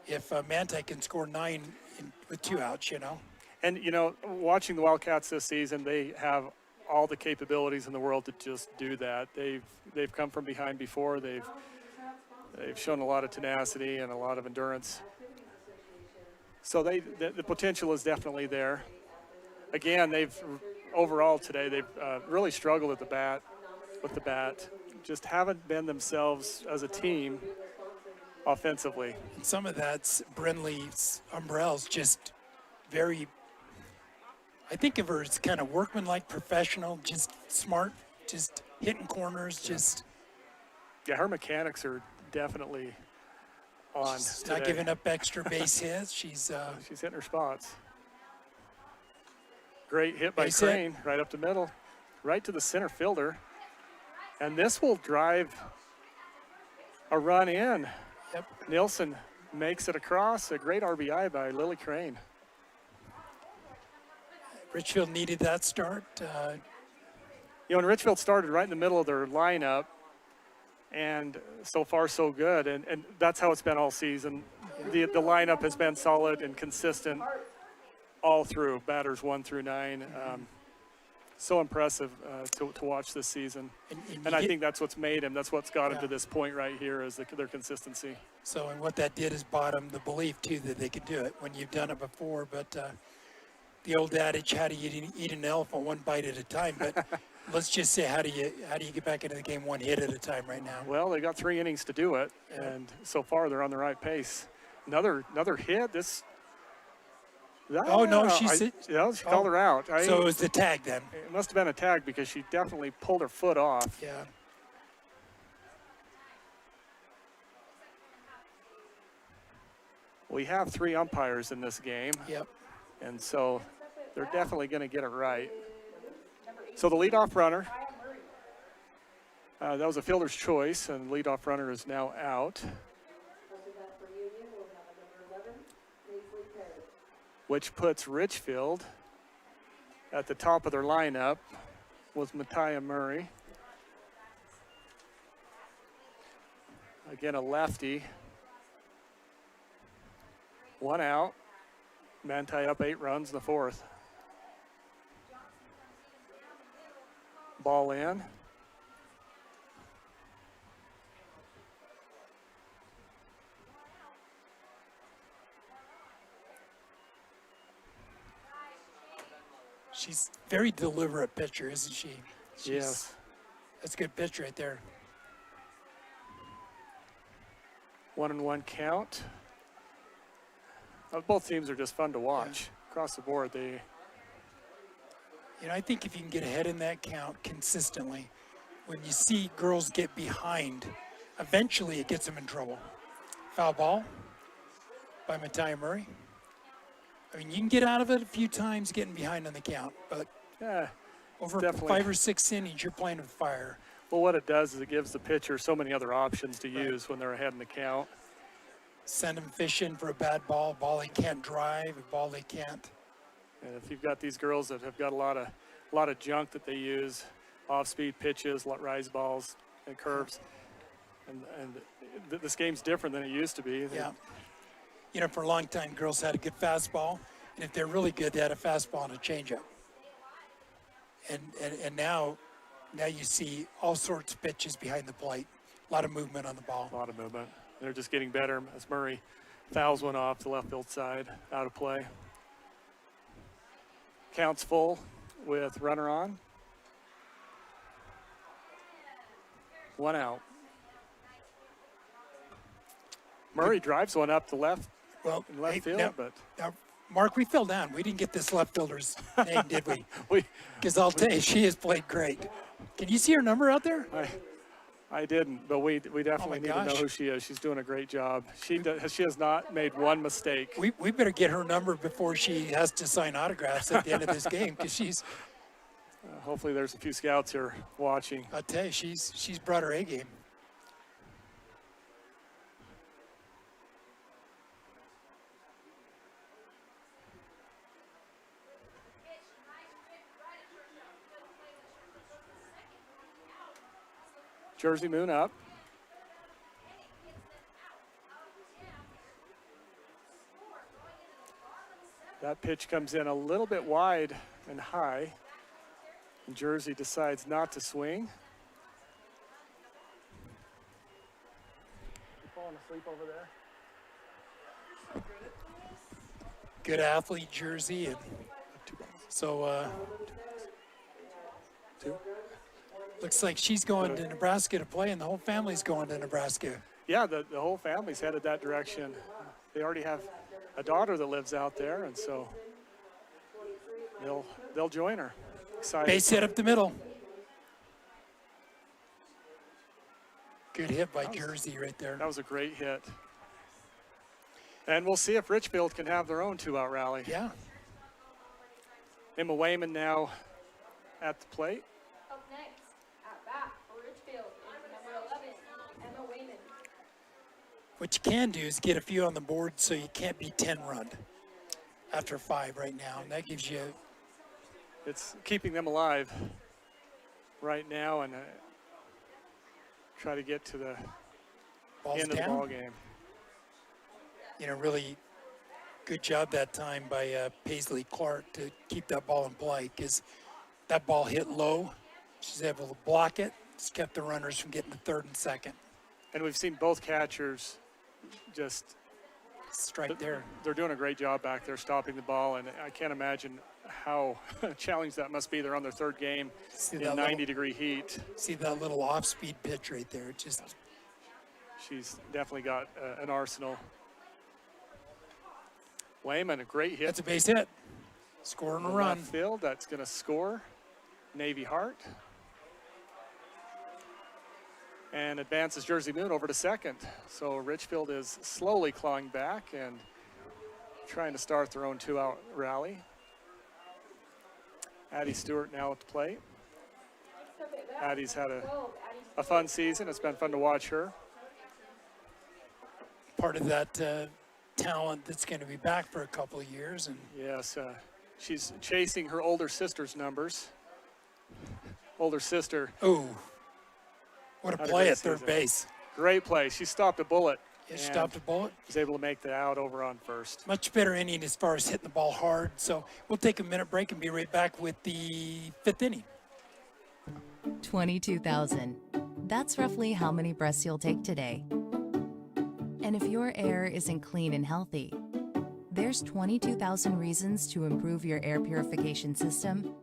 if Manti can score 9 with 2 outs, you know. And, you know, watching the Wildcats this season, they have all the capabilities in the world to just do that. They've come from behind before. They've shown a lot of tenacity and a lot of endurance. So the potential is definitely there. Again, overall today, they've really struggled with the bat. Just haven't been themselves as a team offensively. And some of that's Brinley's umbrellas, just very, I think of her as kind of workmanlike, professional, just smart, just hitting corners, just. Yeah, her mechanics are definitely on. She's not giving up extra base hits. She's hitting her spots. Great hit by Crane, right up the middle, right to the center fielder. And this will drive a run in. Yep. Nilsson makes it across. A great RBI by Lily Crane. Richfield needed that start. You know, when Richfield started right in the middle of their lineup, And so far, so good. And that's how it's been all season. The lineup has been solid and consistent all through, batters 1 through 9. So impressive to watch this season. And I think that's what's made him. That's what's got him to this point right here is their consistency. So, and what that did is bought them the belief, too, that they could do it when you've done it before. But the old adage, how do you eat an elephant one bite at a time? But let's just say, how do you get back into the game one hit at a time right now? Well, they got 3 innings to do it, and so far they're on the right pace. Another hit. Oh, no, she called her out. So it was the tag then. It must have been a tag because she definitely pulled her foot off. Yeah. We have 3 umpires in this game. Yep. And so they're definitely going to get it right. So the leadoff runner, that was a fielder's choice, and the leadoff runner is now out. Which puts Richfield at the top of their lineup with Matia Murray. Again, a lefty. 1 out. Manti up 8 runs in the 4th. Ball in. She's very deliberate pitcher, isn't she? Yes. That's a good pitch right there. 1-1 count. Both teams are just fun to watch. Across the board, I think if you can get ahead in that count consistently, when you see girls get behind, eventually it gets them in trouble. Foul ball by Matia Murray. I mean, you can get out of it a few times getting behind on the count, but over 5 or 6 innings, you're playing with fire. Well, what it does is it gives the pitcher so many other options to use when they're ahead in the count. Send them fishing for a bad ball they can't drive, a ball they can't. And if you've got these girls that have got a lot of junk that they use, off-speed pitches, rise balls, and curves, and this game's different than it used to be. Yeah. For a long time, girls had a good fastball, and if they're really good, they had a fastball and a changeup. And now you see all sorts of pitches behind the plate, a lot of movement on the ball. A lot of movement. They're just getting better as Murray fouls one off the left field side, out of play. Counts full with runner on. 1 out. Murray drives one up the left. In left field, but now, Mark, we fell down. We didn't get this left fielder's name, did we? Because I'll tell you, she has played great. Can you see her number out there? I didn't, but we definitely need to know who she is. She's doing a great job. She has not made one mistake. We better get her number before she has to sign autographs at the end of this game, because she's. Hopefully, there's a few scouts here watching. I'll tell you, she's brought her A game. Jersey Moon up. That pitch comes in a little bit wide and high. And Jersey decides not to swing. You falling asleep over there? Good athlete, Jersey. And so, looks like she's going to Nebraska to play, and the whole family's going to Nebraska. Yeah, the whole family's headed that direction. They already have a daughter that lives out there, and so they'll join her. Excited. Base hit up the middle. Good hit by Jersey right there. That was a great hit. And we'll see if Richfield can have their own 2-out rally. Yeah. Emma Wayman now at the plate. Up next, at bat for Richfield is number 11, Emma Wayman. What you can do is get a few on the board so you can't be 10-run after 5 right now. And that gives you... It's keeping them alive right now and try to get to the Ball's end of the down. ball game. Really good job that time by Paisley Clark to keep that ball in play, because that ball hit low. She's able to block it. It's kept the runners from getting to third and second. And we've seen both catchers just strike there. They're doing a great job back there stopping the ball, and I can't imagine how challenged that must be. They're on their third game in 90-degree heat. See that little off-speed pitch right there? She's definitely got an arsenal. Wayman, a great hit. That's a base hit. Scoring a run. Left field, that's going to score. Navy Hart. And advances Jersey Moon over to second. So Richfield is slowly clawing back and trying to start their own 2-out rally. Addie Stewart now at the plate. Addie's had a fun season. It's been fun to watch her. Part of that talent that's going to be back for a couple of years. And yes, she's chasing her older sister's numbers. Older sister. Ooh, what a play at third base. Great play. She stopped a bullet. Yeah, stopped a bullet. Was able to make the out over on first. Much better inning as far as hitting the ball hard. So we'll take a minute break and be right back with the fifth inning. 22,000. That's roughly how many breaths you'll take today. And if your air isn't clean and healthy, there's 22,000 reasons to improve your air purification system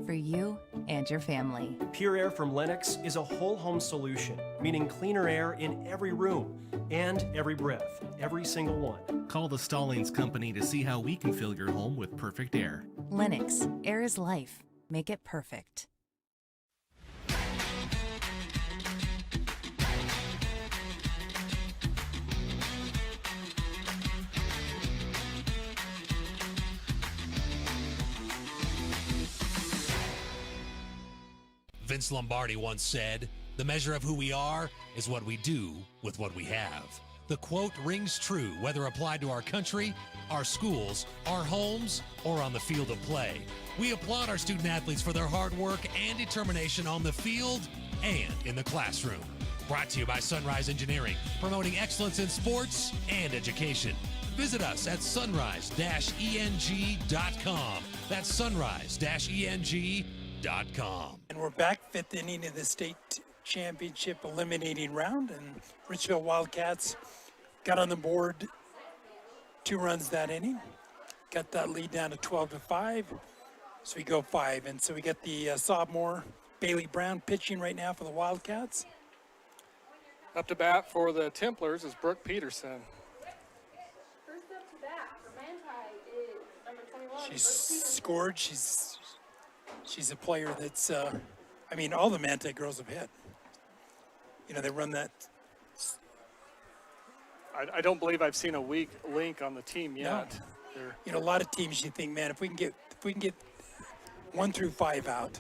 for you and your family. Pure Air from Lennox is a whole home solution, meaning cleaner air in every room and every breath, every single one. Call the Stallings Company to see how we can fill your home with perfect air. Lennox, air is life. Make it perfect. Vince Lombardi once said, "The measure of who we are is what we do with what we have." The quote rings true whether applied to our country, our schools, our homes, or on the field of play. We applaud our student athletes for their hard work and determination on the field and in the classroom. Brought to you by Sunrise Engineering, promoting excellence in sports and education. Visit us at sunrise-eng.com. That's sunrise-eng.com. And we're back, fifth inning of the state championship eliminating round, and Richfield Wildcats got on the board 2 runs that inning, got that lead down to 12-5, so we go 5. And so we got the sophomore Bailey Brown pitching right now for the Wildcats. Up to bat for the Templars is Brooke Peterson. First up to bat for Manti is number 21. She's scored. She's a player that's, I mean, all the Manti girls have hit. You know, they run that. I don't believe I've seen a weak link on the team yet. No. You know, a lot of teams you think, man, if we can get 1 through 5 out,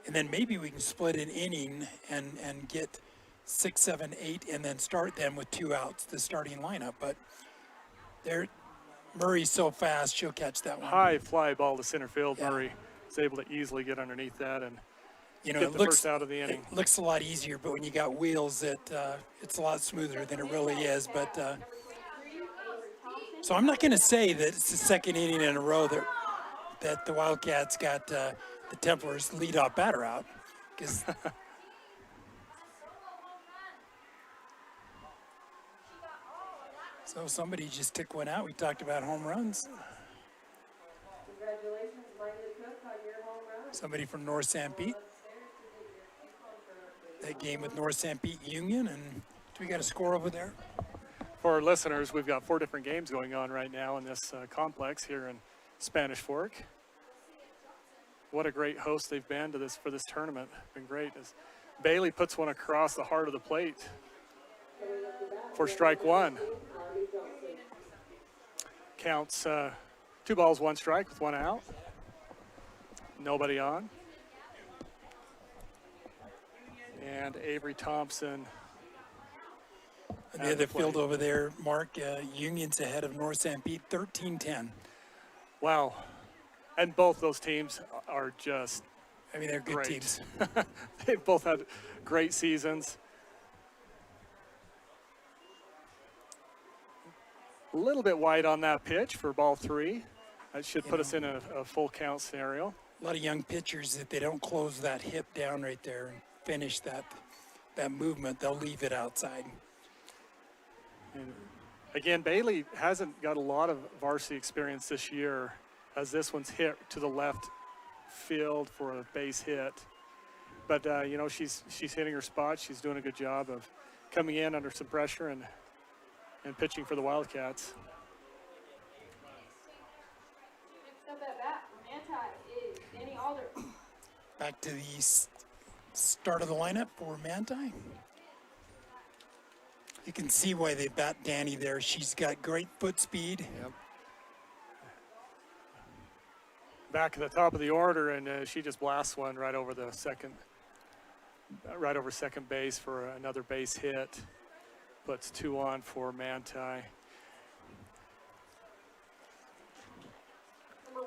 and then maybe we can split an inning and get 6, 7, 8, and then start them with 2 outs, the starting lineup. But Murray's so fast, she'll catch that one. High fly ball to center field. Yeah. Murray is able to easily get underneath that and get the first out of the inning. It looks a lot easier, but when you got wheels, it's a lot smoother than it really is. But so I'm not going to say that it's the second inning in a row that the Wildcats got the Templars leadoff batter out, because so somebody just took one out. We talked about home runs. Congratulations, Linda Cook, on your home run. Somebody from North St. Pete. That game with North St. Pete Union, and do we got a score over there? For our listeners, we've got 4 different games going on right now in this complex here in Spanish Fork. What a great host they've been to for this tournament. Been great. As Bailey puts one across the heart of the plate for strike 1. Counts 2 balls, 1 strike with 1 out. Nobody on. And Avery Thompson. And the other field over there, Mark, Union's ahead of North St. Pete, 13-10. Wow. And both those teams are just, I mean, they're good teams. They've both had great seasons. A little bit wide on that pitch for ball 3. That should put us in a full count scenario. A lot of young pitchers, if they don't close that hip down right there and finish that movement, they'll leave it outside. And again, Bailey hasn't got a lot of varsity experience this year, as this one's hit to the left field for a base hit. But you know, she's hitting her spot. She's doing a good job of coming in under some pressure and pitching for the Wildcats. Next up at bat for Manti is Danny Alder. Back to the start of the lineup for Manti. You can see why they bat Danny there. She's got great foot speed. Yep. Back at the top of the order, and she just blasts one right over the second base for another base hit. Puts 2 on for Manti. Number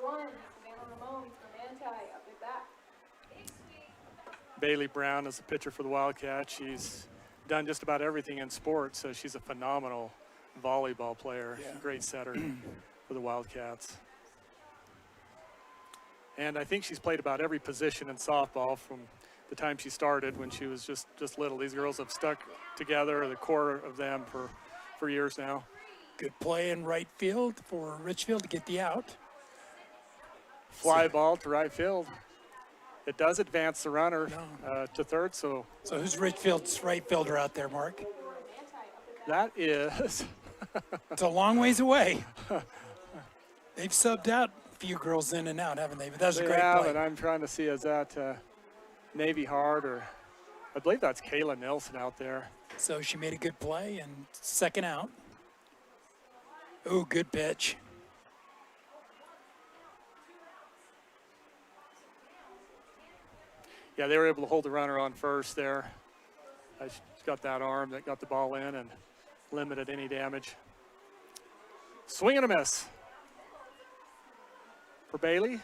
1, Savannah Ramon for Manti up at bat. Bailey Brown is a pitcher for the Wildcats. She's done just about everything in sports, so she's a phenomenal volleyball player. Yeah. Great setter for the Wildcats. And I think she's played about every position in softball from the time she started when she was just little. These girls have stuck together, the core of them, for years now. Good play in right field for Richfield to get the out. Fly ball to right field. It does advance the runner to third, so who's Richfield's right fielder out there, Mark? that is... It's a long ways away. They've subbed out a few girls in and out, haven't they? But that's a great play. And I'm trying to see, is that Navy Hart, or I believe that's Kayla Nilsson out there. So she made a good play and second out. Ooh, good pitch. Yeah, they were able to hold the runner on first there. She's got that arm that got the ball in and limited any damage. Swing and a miss for Bailey.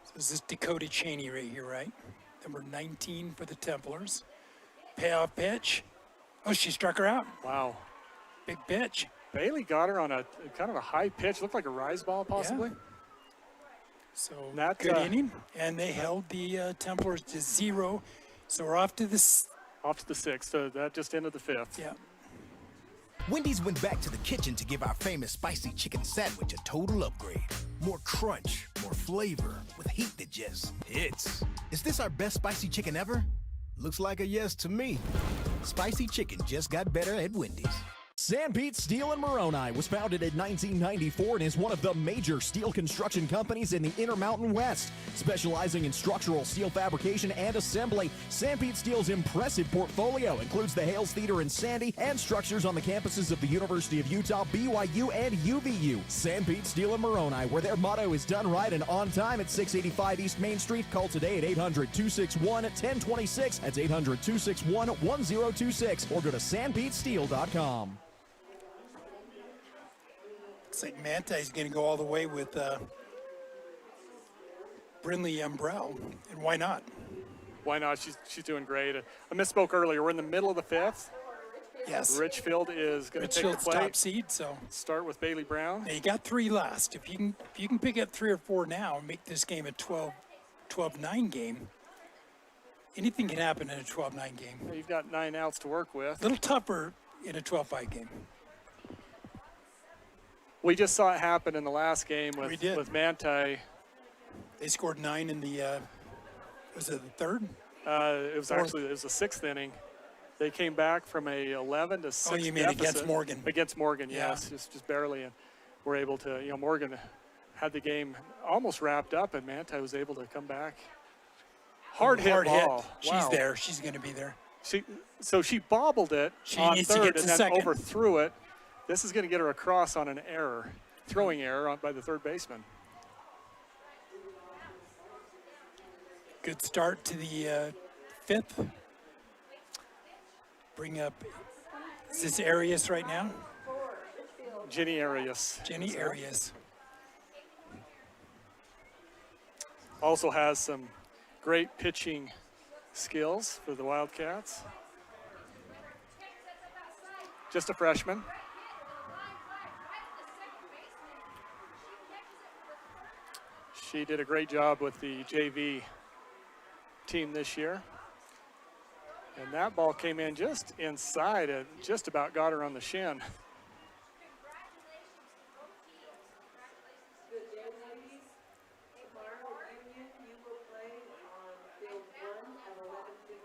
So this is Dakota Cheney right here, right? Number 19 for the Templars. Payoff pitch. Oh, she struck her out. Wow. Big pitch. Bailey got her on a kind of a high pitch, looked like a rise ball possibly. Yeah. So good inning, and they held the Templars to 0. So we're off to this. Off to the 6th, so that just ended the 5th. Yeah. Wendy's went back to the kitchen to give our famous spicy chicken sandwich a total upgrade. More crunch, more flavor, with heat that just hits. Is this our best spicy chicken ever? Looks like a yes to me. Spicy chicken just got better at Wendy's. Sanpete Steel in Moroni was founded in 1994 and is one of the major steel construction companies in the Intermountain West. Specializing in structural steel fabrication and assembly, Sanpete Steel's impressive portfolio includes the Hales Theater in Sandy and structures on the campuses of the University of Utah, BYU, and UVU. Sanpete Steel in Moroni, where their motto is done right and on time at 685 East Main Street. Call today at 800-261-1026. That's 800-261-1026. Or go to sanpetesteel.com. Looks like Manti is going to go all the way with Brinley Umbrell, and why not? Why not? She's doing great. I misspoke earlier. We're in the middle of the 5th. Yes. Richfield is going to take the Richfield's plate. top seed, so Start with Bailey Brown. now you got 3 last. If you can pick up 3 or 4 now and make this game a 12-9 game, anything can happen in a 12-9 game. You've got 9 outs to work with. A little tougher in a 12-5 game. We just saw it happen in the last game with Manti. They scored 9 in the, was it the 3rd? It was the 6th inning. They came back from a 11 to 6 Oh, you mean deficit. against Morgan? Against Morgan, Yeah. yes, just barely, and we're able to. Morgan had the game almost wrapped up, and Manti was able to come back. Hard hit ball. She's Wow. there. She's going to be there. She bobbled it on needs to third get to and then second. overthrew it. This is going to get her across on an error, throwing error by the third baseman. Good start to the 5th. Bring up, is this Arias right now? Jenny Arias. Jenny Arias. Also has some great pitching skills for the Wildcats. just a freshman. She did a great job with the JV team this year. And that ball came in just inside and just about got her on the shin.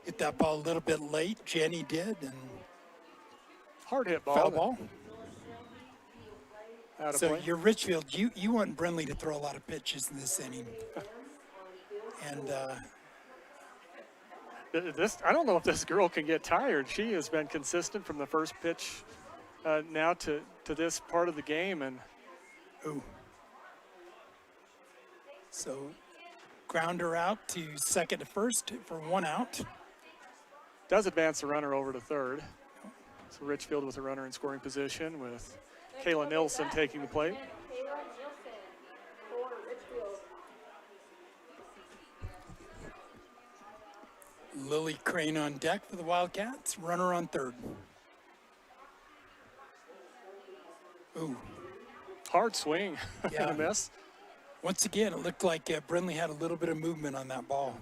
Hit that ball a little bit late. Jenny did, and hard hit ball. Foul ball. Out of So play. you're Richfield. You want Brinley to throw a lot of pitches in this inning, and I don't know if this girl can get tired. She has been consistent from the first pitch now to this part of the game, and so grounder out to second to first for 1 out. does advance the runner over to third. So Richfield with a runner in scoring position with Kayla Nilsson taking the plate. Lily Crane on deck for the Wildcats. Runner on third. Ooh. Hard swing. Yeah. And a miss. Once again, it looked like Brinley had a little bit of movement on that ball.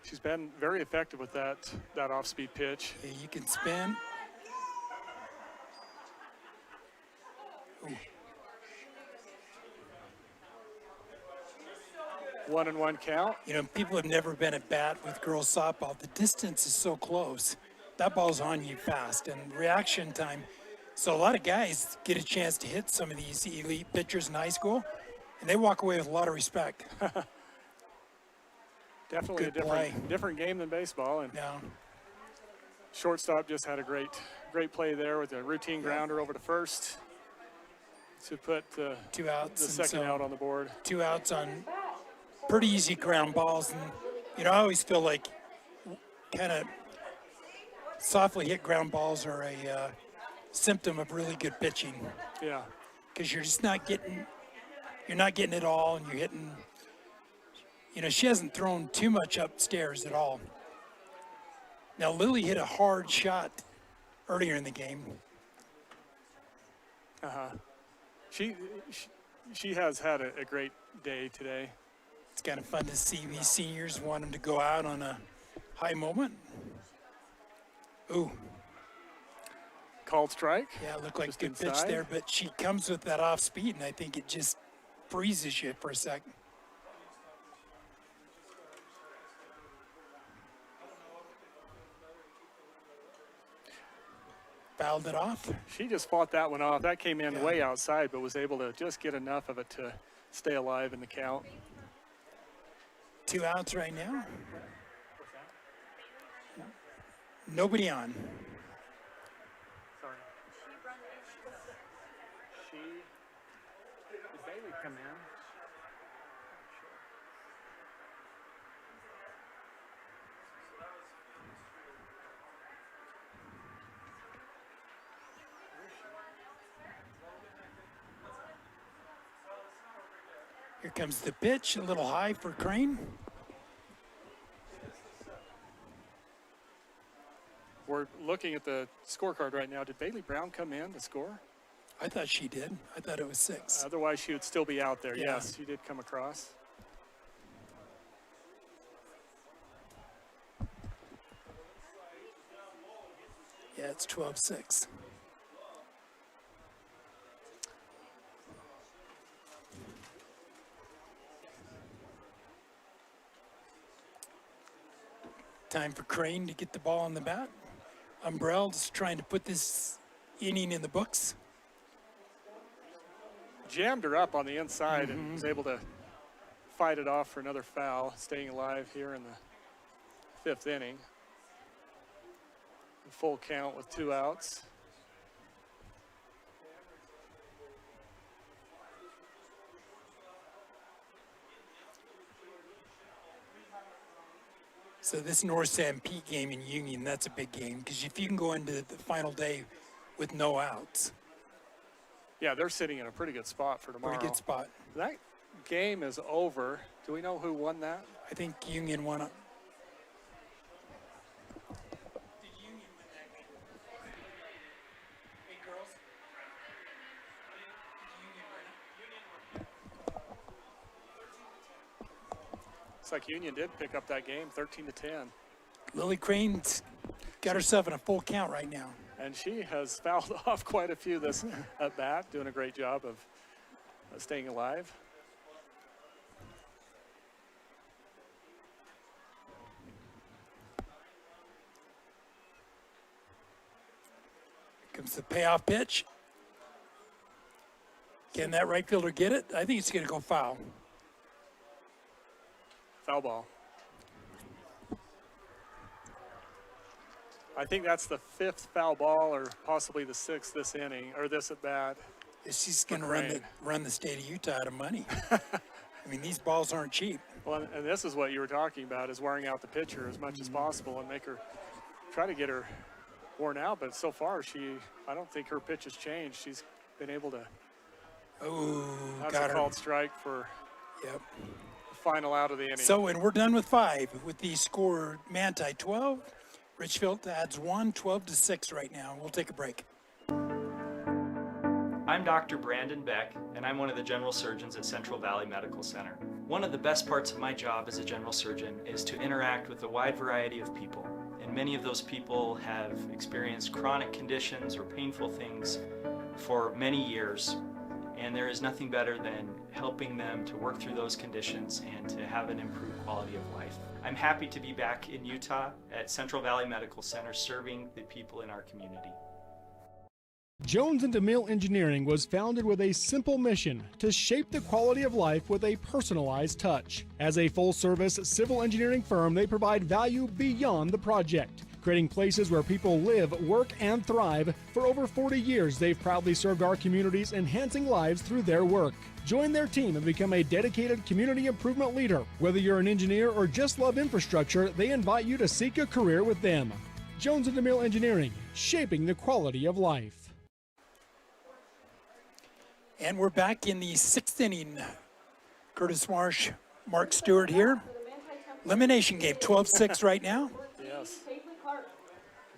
She's been very effective with that off-speed pitch. Okay, you can spin. Ooh. 1-1 count. You know, people have never been at bat with girls softball. The distance is so close. That ball's on you fast, and reaction time. So a lot of guys get a chance to hit some of these elite pitchers in high school, and they walk away with a lot of respect. Definitely Good a play. different game than baseball. And Yeah. shortstop just had a great play there with a routine grounder over to first to put 2 outs. the and second so out on the board. 2 outs on pretty easy ground balls. And, you know, I always feel like kind of softly hit ground balls are a symptom of really good pitching. Yeah. Because you're just not getting it all, and you're hitting, you know, she hasn't thrown too much upstairs at all. Now, Lily hit a hard shot earlier in the game. She has had a great day today. It's kind of fun to see these seniors want them to go out on a high moment. Ooh. Called strike. Yeah, it looked like a Just good pitch inside. there, but she comes with that off speed, and I think it just freezes you for a second. Fouled it off. She just fought that one off. That came in way outside, but was able to just get enough of it to stay alive in the count. 2 outs right now. Nobody on. Sorry. Did Bailey come in? Here comes the pitch, a little high for Crane. We're looking at the scorecard right now. Did Bailey Brown come in to score? I thought she did. I thought it was 6. Otherwise, she would still be out there. Yeah. Yes, she did come across. Yeah, it's 12-6. Time for Crane to get the ball on the bat. Umbrell's trying to put this inning in the books. Jammed her up on the inside and was able to fight it off for another foul, staying alive here in the 5th inning. Full count with 2 outs. So this North San Pete game in Union, that's a big game, because if you can go into the final day with no outs. Yeah, they're sitting in a pretty good spot for tomorrow. Pretty good spot. That game is over. Do we know who won that? I think Union won it. Looks like Union did pick up that game, 13-10. Lily Crane's got herself in a full count right now. And she has fouled off quite a few this at bat, doing a great job of staying alive. Comes the payoff pitch. Can that right fielder get it? I think it's going to go foul. Foul ball. I think that's the 5th foul ball, or possibly the 6th this inning, or this at bat. She's going to run the state of Utah out of money. I mean, these balls aren't cheap. Well, and this is what you were talking about, is wearing out the pitcher as much as possible and make her try to get her worn out. But so far, I don't think her pitch has changed. She's been able to. Oh, that's got a her. called strike for. Yep. The final out of the inning. So, and we're done with 5 with the score Manti 12. Richfield adds 1, 12-6 right now. We'll take a break. I'm Dr. Brandon Beck, and I'm one of the general surgeons at Central Valley Medical Center. One of the best parts of my job as a general surgeon is to interact with a wide variety of people. And many of those people have experienced chronic conditions or painful things for many years. And there is nothing better than helping them to work through those conditions and to have an improved quality of life. I'm happy to be back in Utah at Central Valley Medical Center serving the people in our community. Jones and DeMille Engineering was founded with a simple mission to shape the quality of life with a personalized touch. As a full-service civil engineering firm, they provide value beyond the project, creating places where people live, work, and thrive. For over 40 years, they've proudly served our communities, enhancing lives through their work. Join their team and become a dedicated community improvement leader. Whether you're an engineer or just love infrastructure, they invite you to seek a career with them. Jones and DeMille Engineering, shaping the quality of life. And we're back in the 6th inning. Curtis Marsh, Mark Stewart here. Elimination game, 12-6 right now. Yes.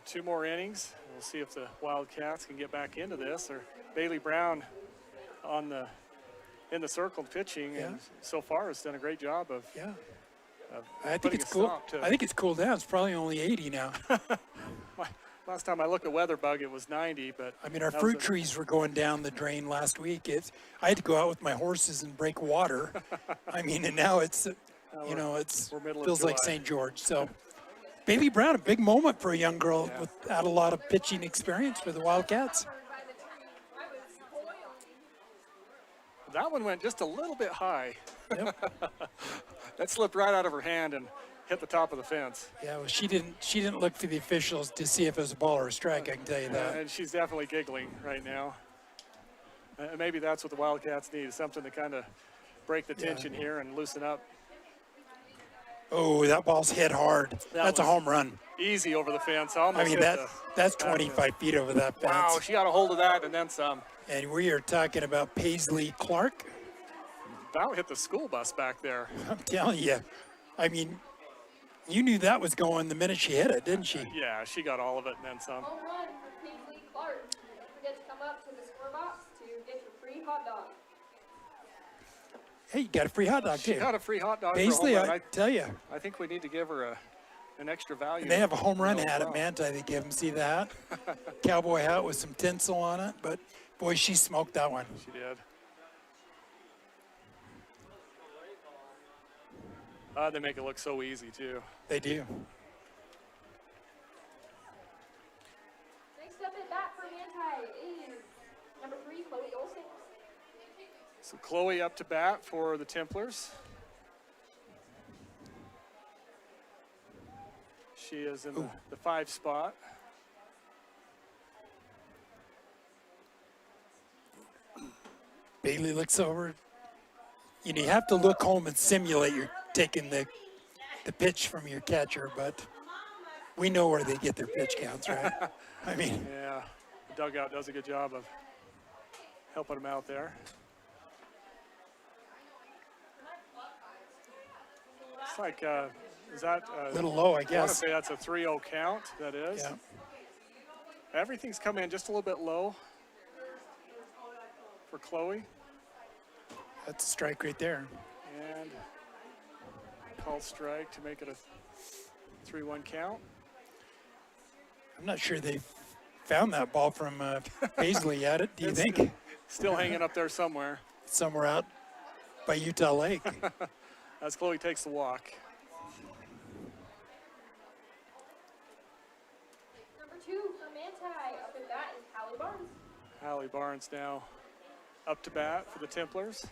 2 more innings. We'll see if the Wildcats can get back into this, or Bailey Brown in the circle pitching, and so far has done a great job of. Yeah. I think it's cool. I think it's cooled down. It's probably only 80 now. Last time I looked at WeatherBug, it was 90, but I mean, our fruit trees were going down the drain last week. I had to go out with my horses and break water. I mean, and now it's, feels like St. George. So, Bailey Brown, a big moment for a young girl without a lot of pitching experience for the Wildcats. That one went just a little bit high. Yep. That slipped right out of her hand and hit the top of the fence. Yeah, well, she didn't look for the officials to see if it was a ball or a strike, I can tell you that. And she's definitely giggling right now. Maybe that's what the Wildcats need, something to kind of break the tension here and loosen up. Oh, that ball's hit hard. That's a home run. Easy over the fence. Almost I mean, that's 25 feet over that fence. Wow, she got a hold of that and then some. And we are talking about Paisley Clark. That hit the school bus back there. I'm telling you. I mean, you knew that was going the minute she hit it, didn't she? Yeah, she got all of it and then some. Home run for Paisley Clark. Don't forget to come up to the score box to get your free hot dog. Hey, you got a free hot dog, too. She got a free hot dog. Paisley, I tell you. I think we need to give her an extra value. And they have a home run hat at Manti they give them. See the hat? Cowboy hat with some tinsel on it. But, boy, she smoked that one. She did. They make it look so easy, too. They do. Next up at bat for Manti is number 3, Chloe Olsen. So Chloe up to bat for the Templars. She is in the 5 spot. Bailey looks over. You have to look home and simulate you're taking the pitch from your catcher, but we know where they get their pitch counts, right? I mean. Yeah, the dugout does a good job of helping them out there. It's like, is that a little low, I guess. I want to say that's a 3-0 count, that is. Yeah. Everything's come in just a little bit low for Chloe. That's a strike right there. And Called strike to make it a 3-1 count. I'm not sure they found that ball from Paisley yet. Do you think? Still hanging up there somewhere. Somewhere out by Utah Lake. As Chloe takes the walk. Number 2 for Manti. Up at bat is Hallie Barnes. Hallie Barnes now up to bat for the Templars.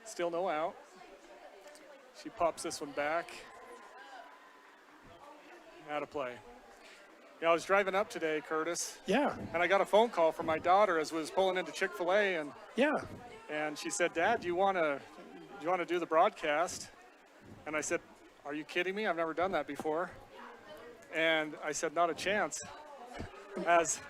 Still no out. She pops this one back. Out of play. Yeah, I was driving up today, Curtis. Yeah. And I got a phone call from my daughter as we was pulling into Chick-fil-A, and yeah. And she said, "Dad, do you want to do the broadcast?" And I said, "Are you kidding me? I've never done that before." And I said, "Not a chance." As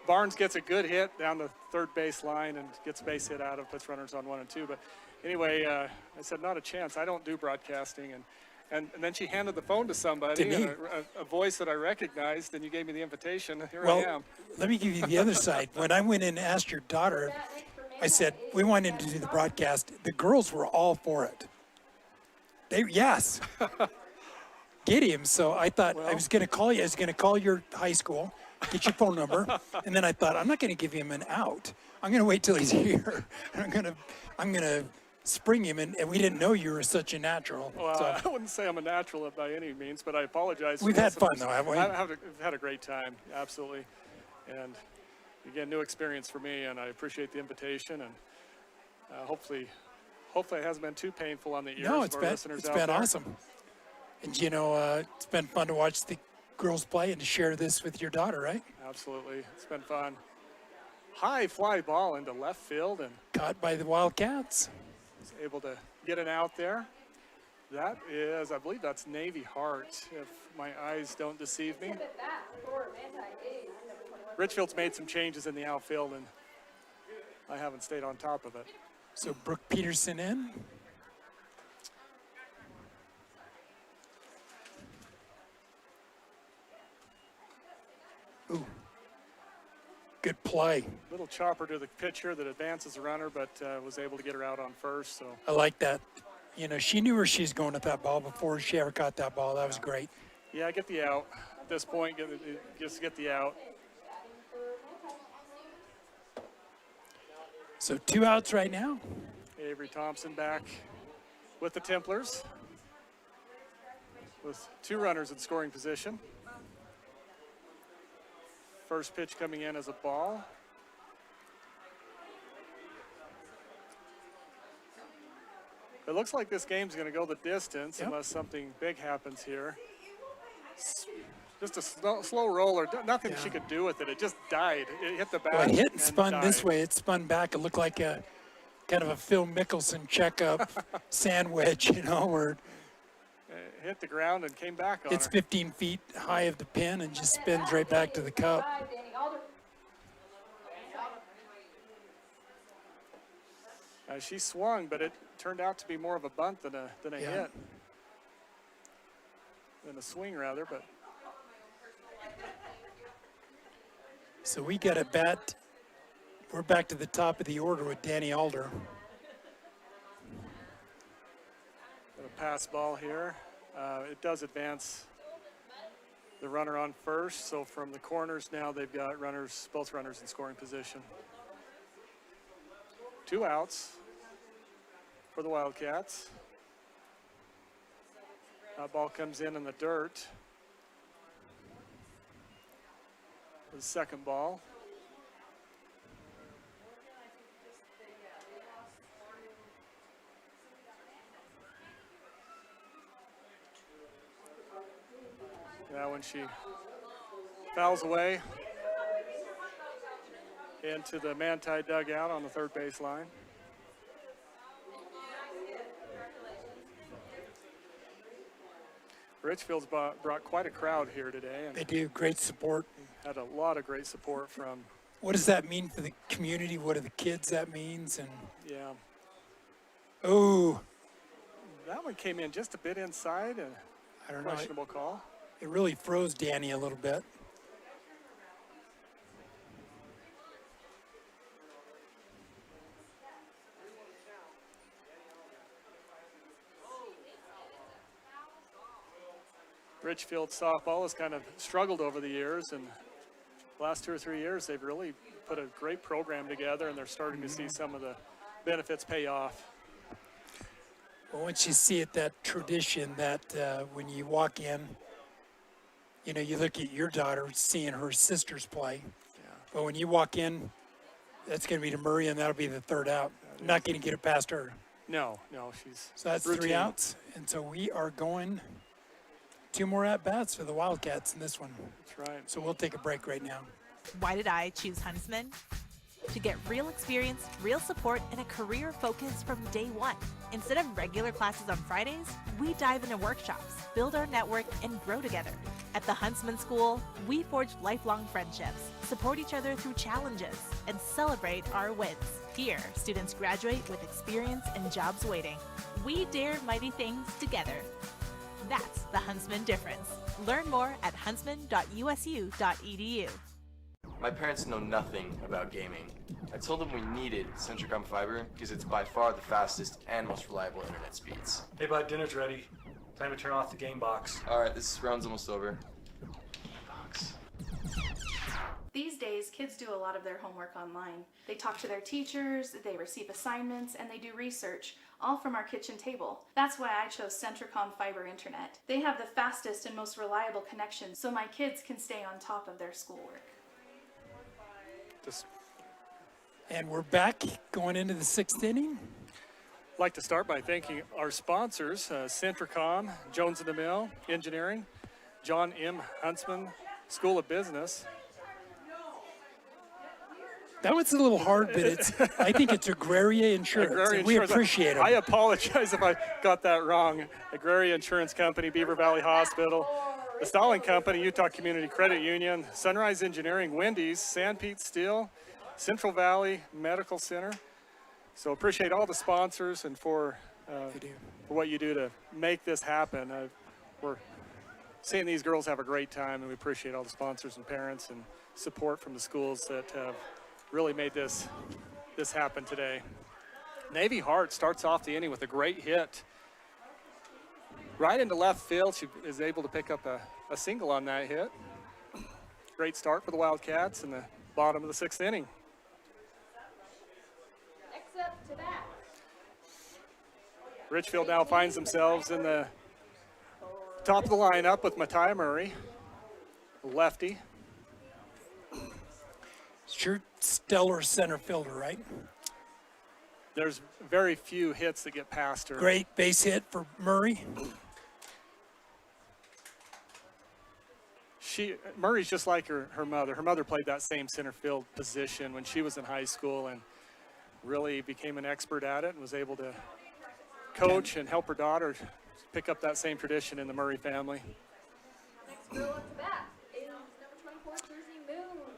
Barnes gets a good hit down the third base line and gets a base hit out of, puts runners on 1 and 2. But anyway, I said, "Not a chance. I don't do broadcasting." And then she handed the phone to somebody, and a voice that I recognized, and you gave me the invitation. Here I am. Let me give you the other side. When I went in and asked your daughter, I said, we want him to do the broadcast. The girls were all for it. Yes. Get him. So I thought I was going to call you. I was going to call your high school, get your phone number, and then I thought, I'm not going to give him an out. I'm going to wait till he's here. I'm going to spring him, and we didn't know you were such a natural. Well, So I wouldn't say I'm a natural by any means, but I apologize. We've had fun, though, haven't we? I've had a great time, absolutely. And again, new experience for me, and I appreciate the invitation. And hopefully it hasn't been too painful on the ears no, of our listeners it's out been there. awesome. And it's been fun to watch the girls play and to share this with your daughter, right? Absolutely, it's been fun. High fly ball into left field, and caught by the Wildcats. was able to get it out there. That is, I believe that's Navy Hart, if my eyes don't deceive me. Richfield's made some changes in the outfield, and I haven't stayed on top of it. So Brooke Peterson in. Ooh. Good play. Little chopper to the pitcher that advances the runner, but was able to get her out on first. So I like that. She knew where she's going with that ball before she ever caught that ball. That was great. Yeah, get the out. At this point, just get the out. So 2 outs right now. Avery Thompson back with the Templars with 2 runners in scoring position. First pitch coming in as a ball. It looks like this game's going to go the distance unless something big happens here. Just a slow roller. Nothing she could do with it. It just died. It hit the bat. Well, it hit and and spun died. this way. It spun back. It looked like a kind of a Phil Mickelson checkup sandwich, where It hit the ground and came back on it's her. 15 feet high of the pin and just spins right back to the cup. She swung, but it turned out to be more of a bunt than a hit. Than a swing, rather, but. So we got a bat. We're back to the top of the order with Danny Alder. Got a pass ball here. It does advance the runner on first. So from the corners now, they've got both runners in scoring position. 2 outs for the Wildcats. That ball comes in the dirt. The second ball. Yeah, when she fouls away into the Manti dugout on the third base line. Richfield's brought quite a crowd here today. And They do. Great support. had a lot of great support from. What does that mean for the community? What do the kids that means? And Yeah. oh, That one came in just a bit inside, and I don't know. questionable call. It really froze Danny a little bit. Richfield softball has kind of struggled over the years, and the last 2 or 3 years they've really put a great program together, and they're starting to see some of the benefits pay off. Well, once you see it, that tradition that when you walk in, you know, you look at your daughter seeing her sisters play. But when you walk in, that's going to be to Murray, and that'll be the third out. Not going to get it past her. No, she's So that's routine. 3 outs, and so we are going 2 more at-bats for the Wildcats in this one. That's right. So we'll take a break right now. Why did I choose Huntsman? To get real experience, real support, and a career focus from day one. Instead of regular classes on Fridays, we dive into workshops, build our network, and grow together. At the Huntsman School, we forge lifelong friendships, support each other through challenges, and celebrate our wins. Here, students graduate with experience and jobs waiting. We dare mighty things together. That's the Huntsman difference. Learn more at huntsman.usu.edu. My parents know nothing about gaming. I told them we needed Centricom Fiber because it's by far the fastest and most reliable internet speeds. Hey bud, dinner's ready. Time to turn off the game box. Alright, this round's almost over. These days, kids do a lot of their homework online. They talk to their teachers, they receive assignments, and they do research, all from our kitchen table. That's why I chose Centricom Fiber Internet. They have the fastest and most reliable connection, so my kids can stay on top of their schoolwork. And we're back going into the 6th inning. I'd like to start by thanking our sponsors, Centricom, Jones & DeMille Engineering, John M. Huntsman School of Business. That was a little hard, but I think it's Agraria Insurance. Agraria We Insurance. appreciate it. I apologize if I got that wrong. Agraria Insurance Company, Beaver Valley Hospital, the Stalling Company, Utah Community Credit Union, Sunrise Engineering, Wendy's, Sandpete Steel, Central Valley Medical Center. So appreciate all the sponsors and for what you do to make this happen. We're seeing these girls have a great time, and we appreciate all the sponsors and parents and support from the schools that have really made this happen today. Navy Hart starts off the inning with a great hit. Right into left field, she is able to pick up a single on that hit. Great start for the Wildcats in the bottom of the 6th inning. Next up to bat. Richfield now finds themselves in the top of the lineup with Matai Murray, lefty. Sure, stellar center fielder, right? There's very few hits that get past her. Great base hit for Murray. Murray's just like her mother. Her mother played that same center field position when she was in high school and really became an expert at it and was able to coach and help her daughter pick up that same tradition in the Murray family. Next girl up to bat is number 24, Jersey Moon.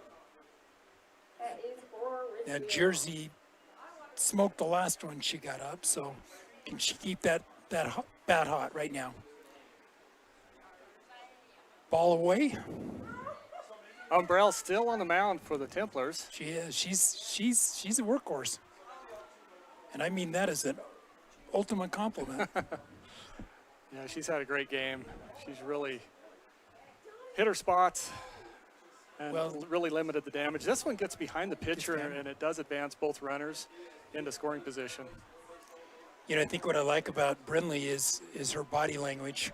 That is for Now Richfield. Jersey smoked the last one she got up, so can she keep that bat hot right now? Ball away. Umbrell still on the mound for the Templars. She is. She's a workhorse, and I mean that as an ultimate compliment. Yeah, she's had a great game. She's really hit her spots and really limited the damage. This one gets behind the pitcher, and it does advance both runners into scoring position. You know, I think what I like about Brinley is her body language.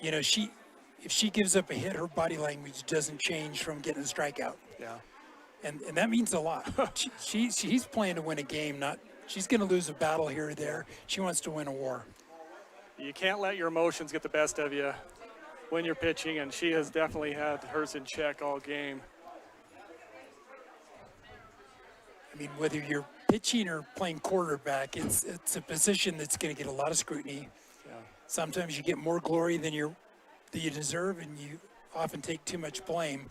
You know, if she gives up a hit, her body language doesn't change from getting a strikeout. Yeah. And that means a lot. She's playing to win a game, she's going to lose a battle here or there. She wants to win a war. You can't let your emotions get the best of you when you're pitching, and she has definitely had hers in check all game. I mean, whether you're pitching or playing quarterback, it's a position that's going to get a lot of scrutiny. Yeah. Sometimes you get more glory than you deserve, and you often take too much blame.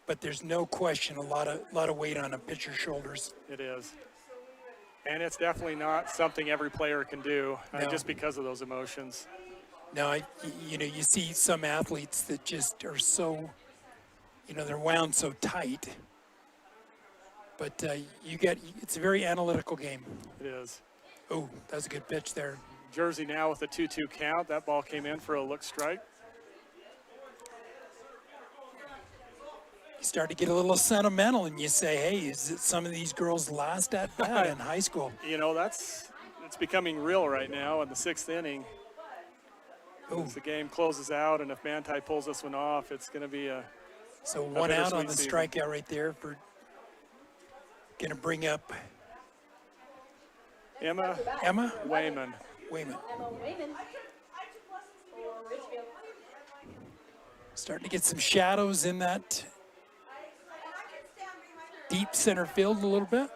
But there's no question a lot of weight on a pitcher's shoulders. It is. And it's definitely not something every player can do, just because of those emotions. No, you see some athletes that just are so, they're wound so tight. But it's a very analytical game. It is. Oh, that was a good pitch there. Jersey now with a 2-2 count. That ball came in for a look strike. start to get a little sentimental, and you say, hey, is it some of these girls' last at bat in high school? You know, it's becoming real right now in the 6th inning. As the game closes out, and if Manti pulls this one off, it's going to be a one out on the season. strikeout right there for going to bring up Emma Wayman. Emma Wayman for Richfield. Starting to get some shadows in that deep center field a little bit.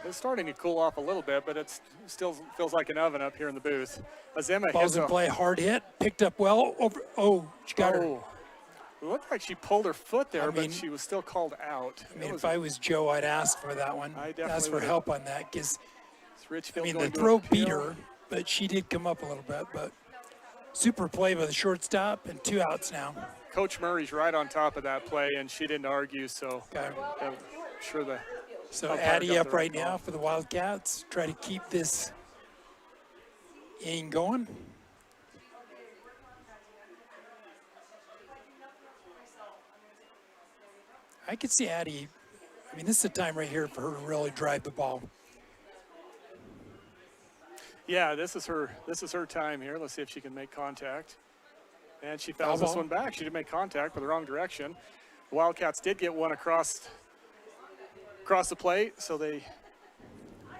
It's starting to cool off a little bit, but it still feels like an oven up here in the booth. As Emma Balls in play, hard hit, picked up well. She got her. It looked like she pulled her foot there, but she was still called out. I mean, if I was Joe, I'd ask for that one. Ask for help on that, because the throw beat her, but she did come up a little bit. But super play by the shortstop, and 2 outs now. Coach Murray's right on top of that play, and she didn't argue, so I'm sure the So Addie up right now for the Wildcats. Try to keep this inning going. I could see Addie. I mean, this is the time right here for her to really drive the ball. Yeah, this is her time here. Let's see if she can make contact. And she fouls this one back. She did make contact, but the wrong direction. The Wildcats did get one across the plate, so they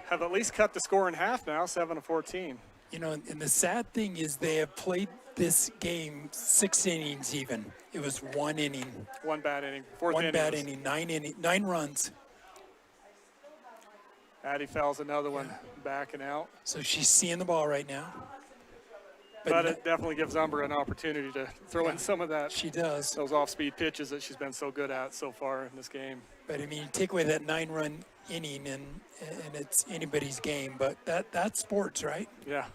have at least cut the score in half now, 7-14. You know, and the sad thing is they have played this game 6 innings even. It was 1 inning. One bad inning. Fourth inning. 1 bad inning, 9 runs. Addie fouls another one back and out. So she's seeing the ball right now. But it definitely gives Umber an opportunity to throw in some of that. She does. Those off-speed pitches that she's been so good at so far in this game. But I mean, take away that 9-run inning and it's anybody's game. But that's sports, right? Yeah.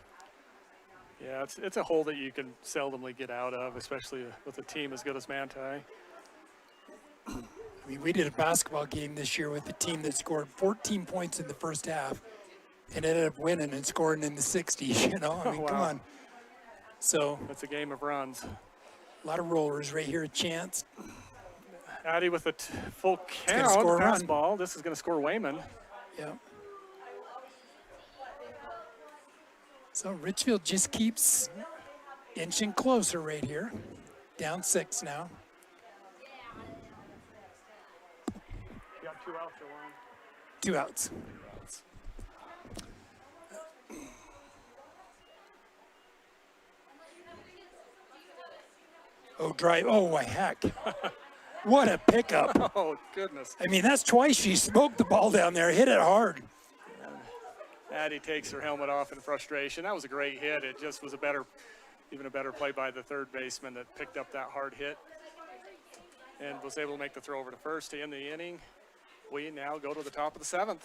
Yeah, it's a hole that you can seldomly get out of, especially with a team as good as Manti. I mean, we did a basketball game this year with a team that scored 14 points in the first half and ended up winning and scoring in the 60s, you know? I mean, come on. So it's a game of runs. A lot of rollers right here, a chance. Addie with a full count, pass ball. This is going to score Wayman. Yeah. So Richfield just keeps inching closer right here. Down 6 now. You got 2 outs or 1? 2 outs. Oh, drive. Oh, my heck. What a pickup. Oh, goodness. I mean, that's twice she smoked the ball down there, hit it hard. Addie takes her helmet off in frustration. That was a great hit. It just was even a better play by the third baseman that picked up that hard hit and was able to make the throw over to first to end the inning. We now go to the top of the 7th.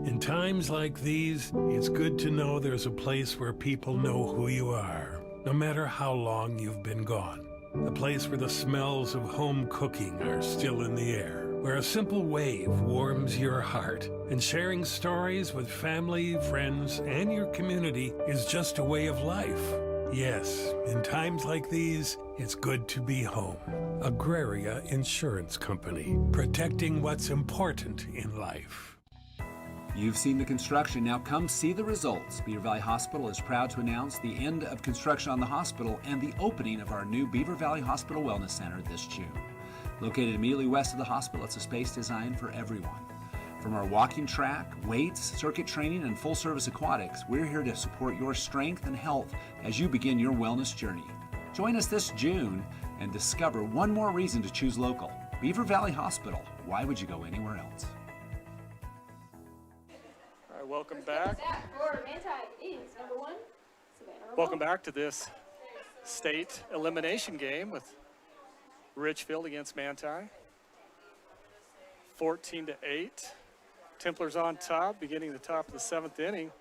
In times like these, it's good to know there's a place where people know who you are, no matter how long you've been gone. A place where the smells of home cooking are still in the air, where a simple wave warms your heart, and sharing stories with family, friends, and your community is just a way of life. Yes, in times like these, it's good to be home. Agraria Insurance Company, protecting what's important in life. You've seen the construction. Now come see the results. Beaver Valley Hospital is proud to announce the end of construction on the hospital and the opening of our new Beaver Valley Hospital Wellness Center this June. Located immediately west of the hospital, it's a space designed for everyone. From our walking track, weights, circuit training, and full-service aquatics, we're here to support your strength and health as you begin your wellness journey. Join us this June and discover one more reason to choose local. Beaver Valley Hospital. Why would you go anywhere else? All right, welcome back. For Manti is number 1, Savannah. Welcome back to this state elimination game with Richfield against Manti. 14-8. Templars on top, beginning the top of the 7th inning.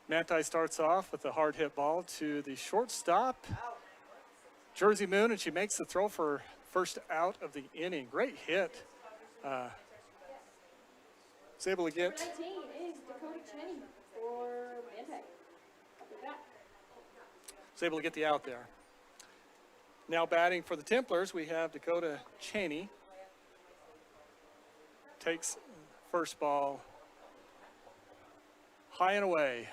Manti starts off with a hard hit ball to the shortstop, Jersey Moon, and she makes the throw for first out of the inning. Great hit. Was able to get. 19 is Dakota Cheney for Manti. Was able to get the out there. Now batting for the Templars, we have Dakota Cheney. Takes first ball high and away.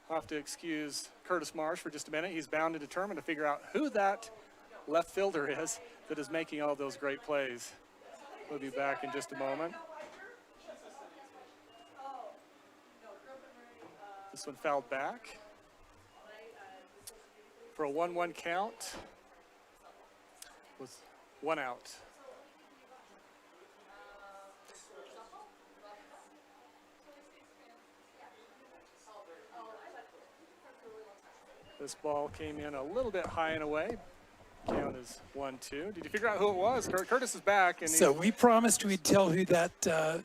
I'll have to excuse Curtis Marsh for just a minute. He's bound and determined to figure out who that left fielder is that is making all those great plays. We'll be back in just a moment. This one fouled back for a 1-1 count with 1 out. This ball came in a little bit high and away. Count is 1-2. Did you figure out who it was? Curtis is back. And so we promised we'd tell who that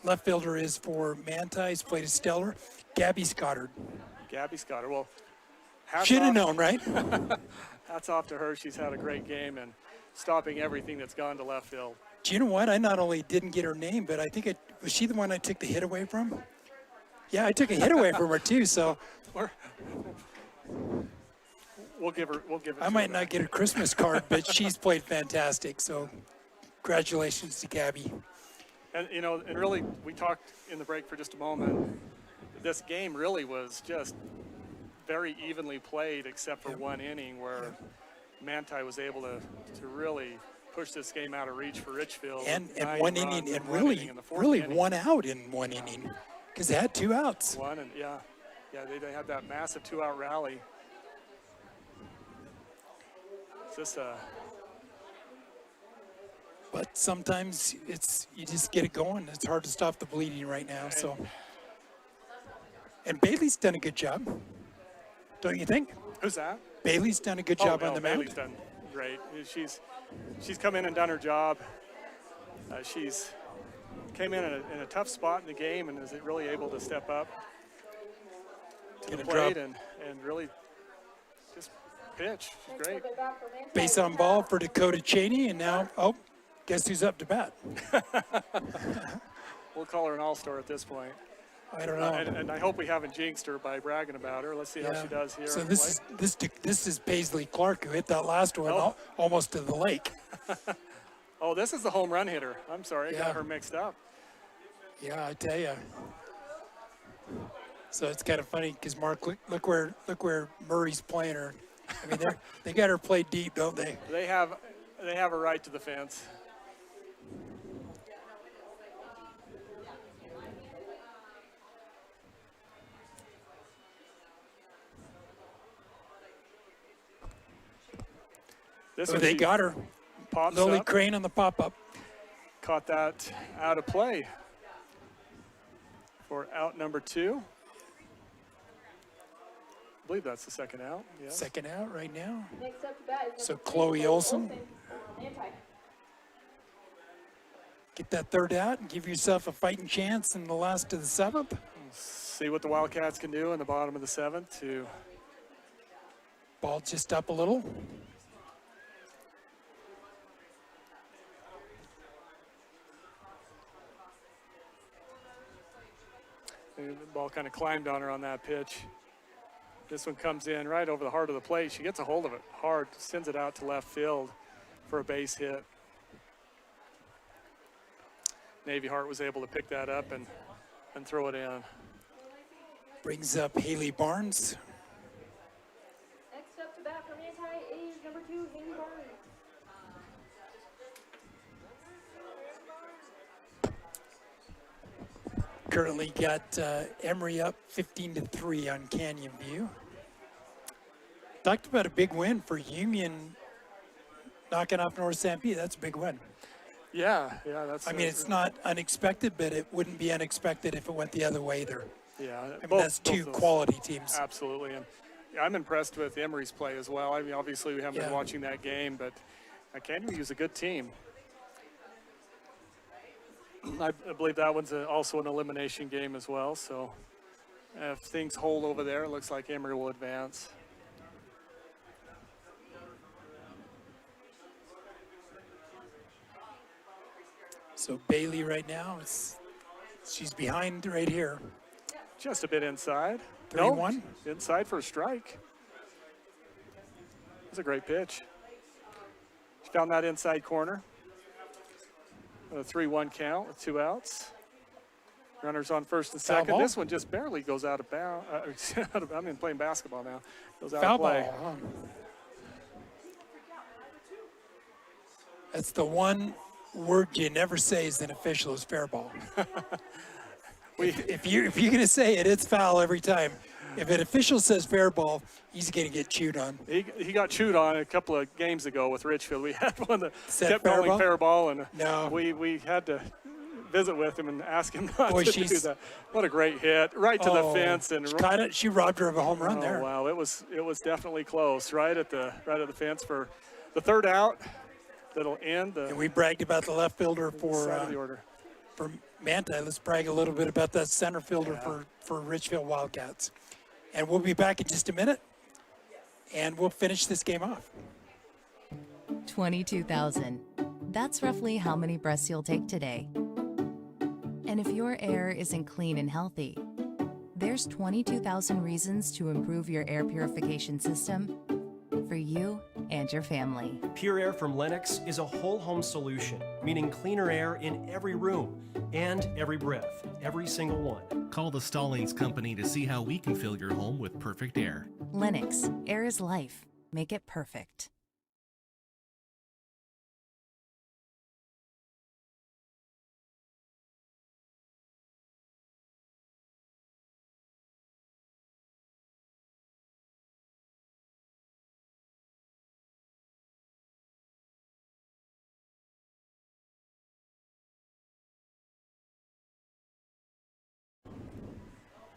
left fielder is for Manti. He's played a stellar. Gabby Scottard. Gabby Scottard. Well, should have known, right? Hats off to her. She's had a great game and stopping everything that's gone to left field. Do you know what? I not only didn't get her name, but I think was she the one I took the hit away from? Yeah, I took a hit away from her too. So we'll give her. I might not get a Christmas card, but she's played fantastic. So congratulations to Gabby. And you know, and really, we talked in the break for just a moment. This game really was just very evenly played, except for one inning where Manti was able to really push this game out of reach for Richfield. And one inning, and really inning. 1 out in one inning, because they had 2 outs. They had that massive 2-out rally. But sometimes you just get it going. It's hard to stop the bleeding right now. So, and Bailey's done a good job, don't you think? Who's that? Bailey's done a good job on the mound. Bailey's done great. She's come in and done her job. She's came in a tough spot in the game and is really able to step up to the plate and really just pitch. She's great. Base on ball for Dakota Cheney, and now, guess who's up to bat? We'll call her an all-star at this point. I don't know. And I hope we haven't jinxed her by bragging about her. Let's see how she does here. So this is Paisley Clark, who hit that last one almost to the lake. Oh, this is the home run hitter. I'm sorry, I got her mixed up. Yeah, I tell you. So it's kind of funny because Mark, look where Murray's playing her. I mean, they got her played deep, don't they? They have a right to the fence. They got her. Lily up. Crane on the pop-up. Caught that out of play for out number 2. I believe that's the second out. Yeah. Second out right now. Next up to bat is so Chloe Olson. Get that third out and give yourself a fighting chance in the last of the 7th. See what the Wildcats can do in the bottom of the 7th. Ball just up a little. The ball kind of climbed on her on that pitch. This one comes in right over the heart of the plate. She gets a hold of it hard, sends it out to left field for a base hit. Navy Hart was able to pick that up and throw it in. Brings up Haley Barnes. Next up to bat for Manti is number 2, Haley Barnes. Currently got Emory up 15-3 on Canyon View. Talked about a big win for Union, knocking off North Stampede. That's a big win. Yeah, that's. I mean, it's not unexpected, but it wouldn't be unexpected if it went the other way either. Yeah, I mean, that's 2 quality teams. Absolutely, and I'm impressed with Emory's play as well. I mean, obviously we haven't been watching that game, but Canyon View is a good team. I believe that one's also an elimination game as well. So if things hold over there, it looks like Emory will advance. So Bailey right now, she's behind right here. Just a bit inside. 3-1. Inside for a strike. That's a great pitch. She found that inside corner. A 3-1 count with 2 outs. Runners on first and Foul second. ball? This one just barely goes out of bounds. I'm playing basketball now. Goes out Foul of play. ball. Huh? That's the one word you never say as an official is fair ball. if you're going to say it, it's foul every time. If an official says fair ball, he's going to get chewed on. He got chewed on a couple of games ago with Richfield. We had one that Said kept fair calling ball? fair ball, and No. we had to visit with him and ask him not Boy, to do she's- that. What a great hit, right to the fence, and she robbed her of a home run there. Wow, it was definitely close, right at the fence for the third out. That'll end the. And we bragged about the left fielder for side of the order. For Manti. Let's brag a little bit about that center fielder for Richfield Wildcats. And we'll be back in just a minute, and we'll finish this game off. 22,000. That's roughly how many breaths you'll take today. And if your air isn't clean and healthy, there's 22,000 reasons to improve your air purification system for you and your family. Pure Air from Lennox is a whole home solution, meaning cleaner air in every room and every breath, every single one. Call the Stallings Company to see how we can fill your home with perfect air. Lennox, air is life. Make it perfect.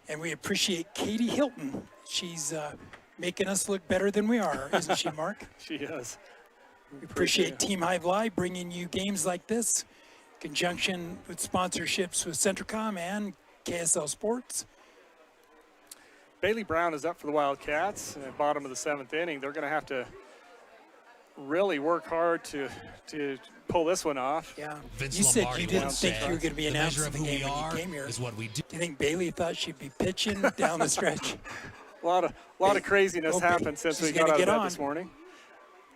And we appreciate Katie Hilton. She's making us look better than we are, isn't she, Mark? She is. We appreciate Team Hive Live bringing you games like this, in conjunction with sponsorships with Centricom and KSL Sports. Bailey Brown is up for the Wildcats. Bottom of the 7th inning. They're going to have to really work hard to pull this one off. Yeah. Vince You said Lombardi you didn't once think said, you were going to be "The announced measure in of the who game we when you are came here. is what we do." Do you think Bailey thought she'd be pitching down the stretch? A lot of craziness happened since she's we got gonna out of get bed on. this morning.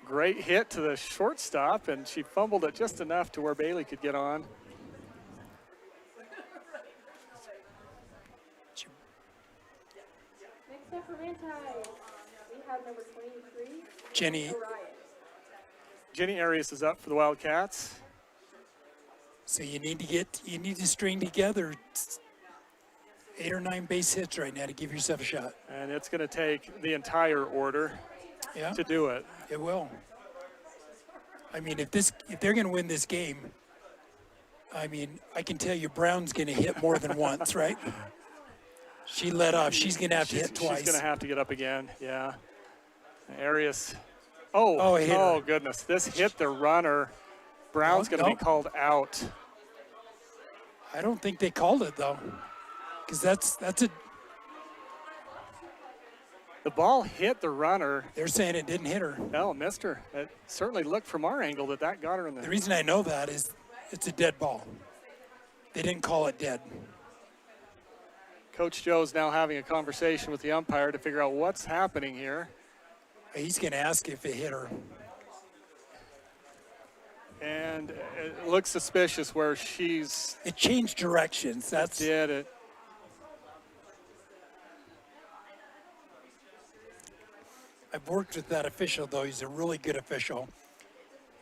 Great hit to the shortstop, and she fumbled it just enough to where Bailey could get on. Next up for Manti, we have number 23. Jenny. Jenny Arias is up for the Wildcats. So you need to string together 8 or 9 base hits right now to give yourself a shot. And it's going to take the entire order to do it. It will. I mean, if they're going to win this game, I mean, I can tell you Brown's going to hit more than once, right? She let off. She's going to have to hit twice. She's going to have to get up again, yeah. Arias. Hit her. Goodness. This hit the runner. Brown's going to be called out. I don't think they called it, though, because that's a... The ball hit the runner. They're saying it didn't hit her. No, missed her. It certainly looked from our angle that got her in The reason I know that is it's a dead ball. They didn't call it dead. Coach Joe's now having a conversation with the umpire to figure out what's happening here. He's going to ask if it hit her. And it looks suspicious where she's... It changed directions. That's... Did it. I've worked with that official, though. He's a really good official.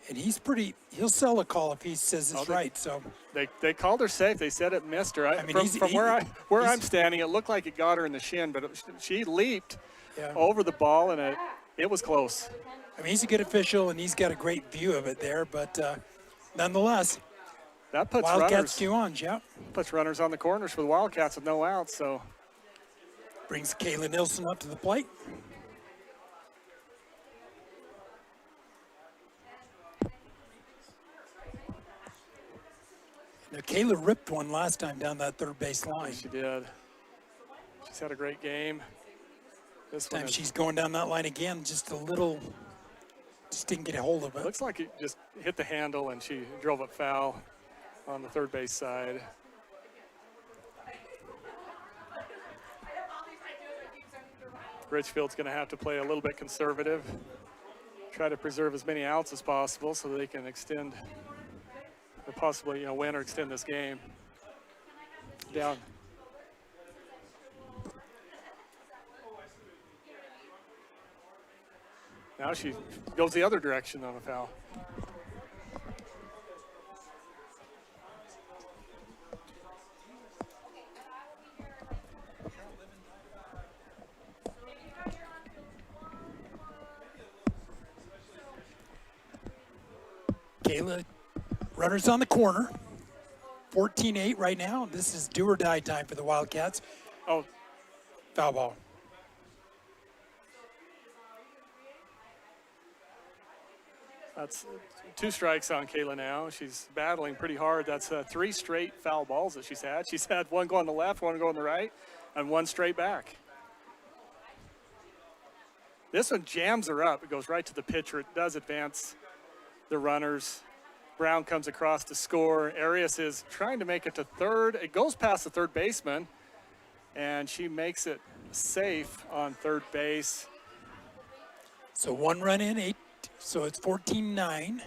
And he'll sell a call if he says it's right. So They called her safe. They said it missed her. From where I'm standing, it looked like it got her in the shin, but she leaped over the ball, and it was close. I mean, he's a good official, and he's got a great view of it there. But nonetheless, that puts Wildcats 2 on, yeah. Puts runners on the corners for the Wildcats with no outs. So brings Kayla Nilsson up to the plate. Now, Kayla ripped one last time down that third base line. She did. She's had a great game. This time she's going down that line again, just a little, just didn't get a hold of it. Looks like it just hit the handle and she drove it foul on the third base side. Richfield's going to have to play a little bit conservative. try to preserve as many outs as possible so they can extend, or possibly, win or extend this game. Down. Now she goes the other direction on a foul. Kayla, runners on the corner. 14-8 right now. This is do or die time for the Wildcats. Oh, foul ball. That's 2 strikes on Kayla now. She's battling pretty hard. That's 3 straight foul balls that she's had. She's had one go on the left, one go on the right, and 1 straight back. This one jams her up. It goes right to the pitcher. It does advance the runners. Brown comes across to score. Arias is trying to make it to third. It goes past the third baseman, and she makes it safe on third base. So 1 run in, 8. So it's 14-9.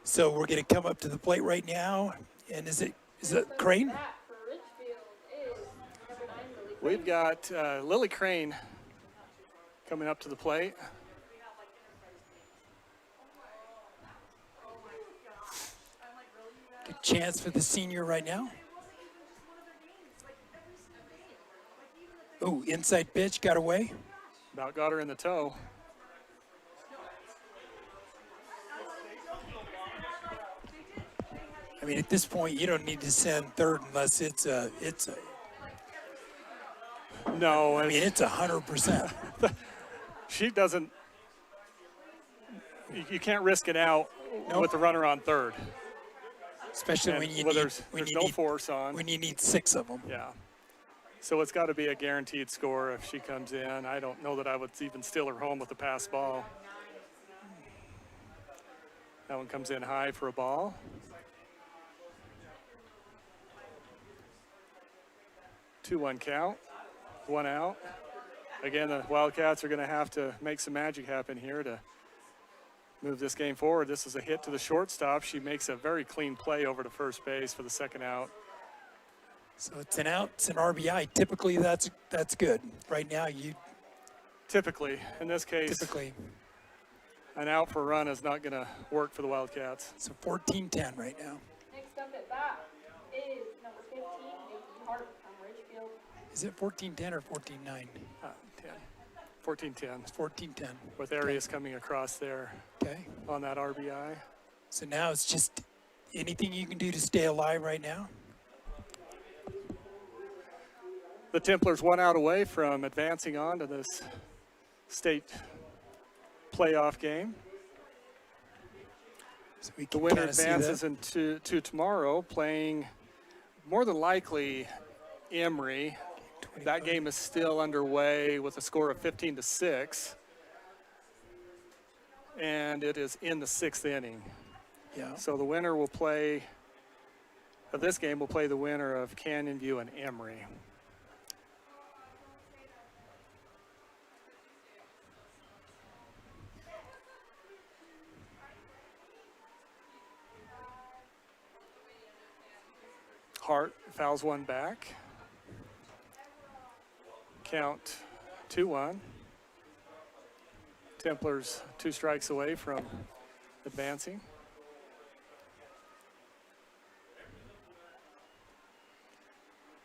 So we're going to come up to the plate right now. And is it Crane? We've got Lily Crane coming up to the plate. Good chance for the senior right now. Oh, inside pitch, got away. About got her in the toe. I mean, at this point, you don't need to send third unless it's a. No, I mean it's 100%. She doesn't. You can't risk it out with the runner on third. Especially when you there's no force on. When you need 6 of them. Yeah. So it's got to be a guaranteed score if she comes in. I don't know that I would even steal her home with a pass ball. That one comes in high for a ball. Two-one count, 1 out. Again, the Wildcats are going to have to make some magic happen here to move this game forward. This is a hit to the shortstop. She makes a very clean play over to first base for the second out. So it's an out, it's an RBI. Typically, that's good. Right now, Typically, in this case, an out for a run is not going to work for the Wildcats. So 14-10 right now. Next up at bat is number 15, Nikki Hart from Richfield. Is it 14-10 or 14-9? 10. 14-10. 14-10. With Arias coming across there on that RBI. So now it's just anything you can do to stay alive right now? The Templars 1 out away from advancing on to this state playoff game. So we the can winner kinda see advances that. into tomorrow, playing more than likely Emory. That game is still underway with a score of 15-6. And it is in the 6th inning. Yeah. So the winner will play, of this game, will play the winner of Canyon View and Emory. Hart fouls one back. Count 2-1. Templars 2 strikes away from advancing.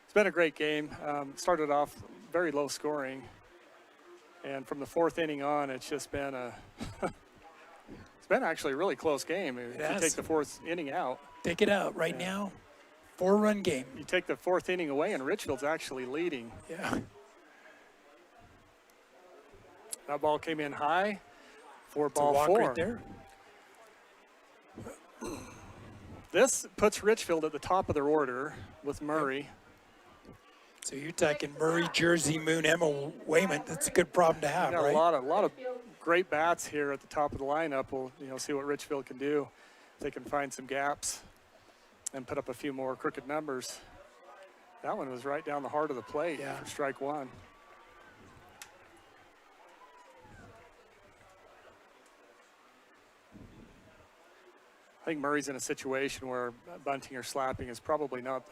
It's been a great game. Started off very low scoring. And from the 4th inning on, it's just been a it's been actually a really close game. If you take the 4th inning out. Take it out right now. 4-run game. You take the 4th inning away, and Richfield's actually leading. Yeah. That ball came in high for It's a ball walk 4. right there. This puts Richfield at the top of their order with Murray. So you're talking Murray, Jersey, Moon, Emma, Wayman. That's a good problem to have, Got right? a lot of great bats here at the top of the lineup. We'll see what Richfield can do. If they can find some gaps and put up a few more crooked numbers. That one was right down the heart of the plate for strike one. I think Murray's in a situation where bunting or slapping is probably not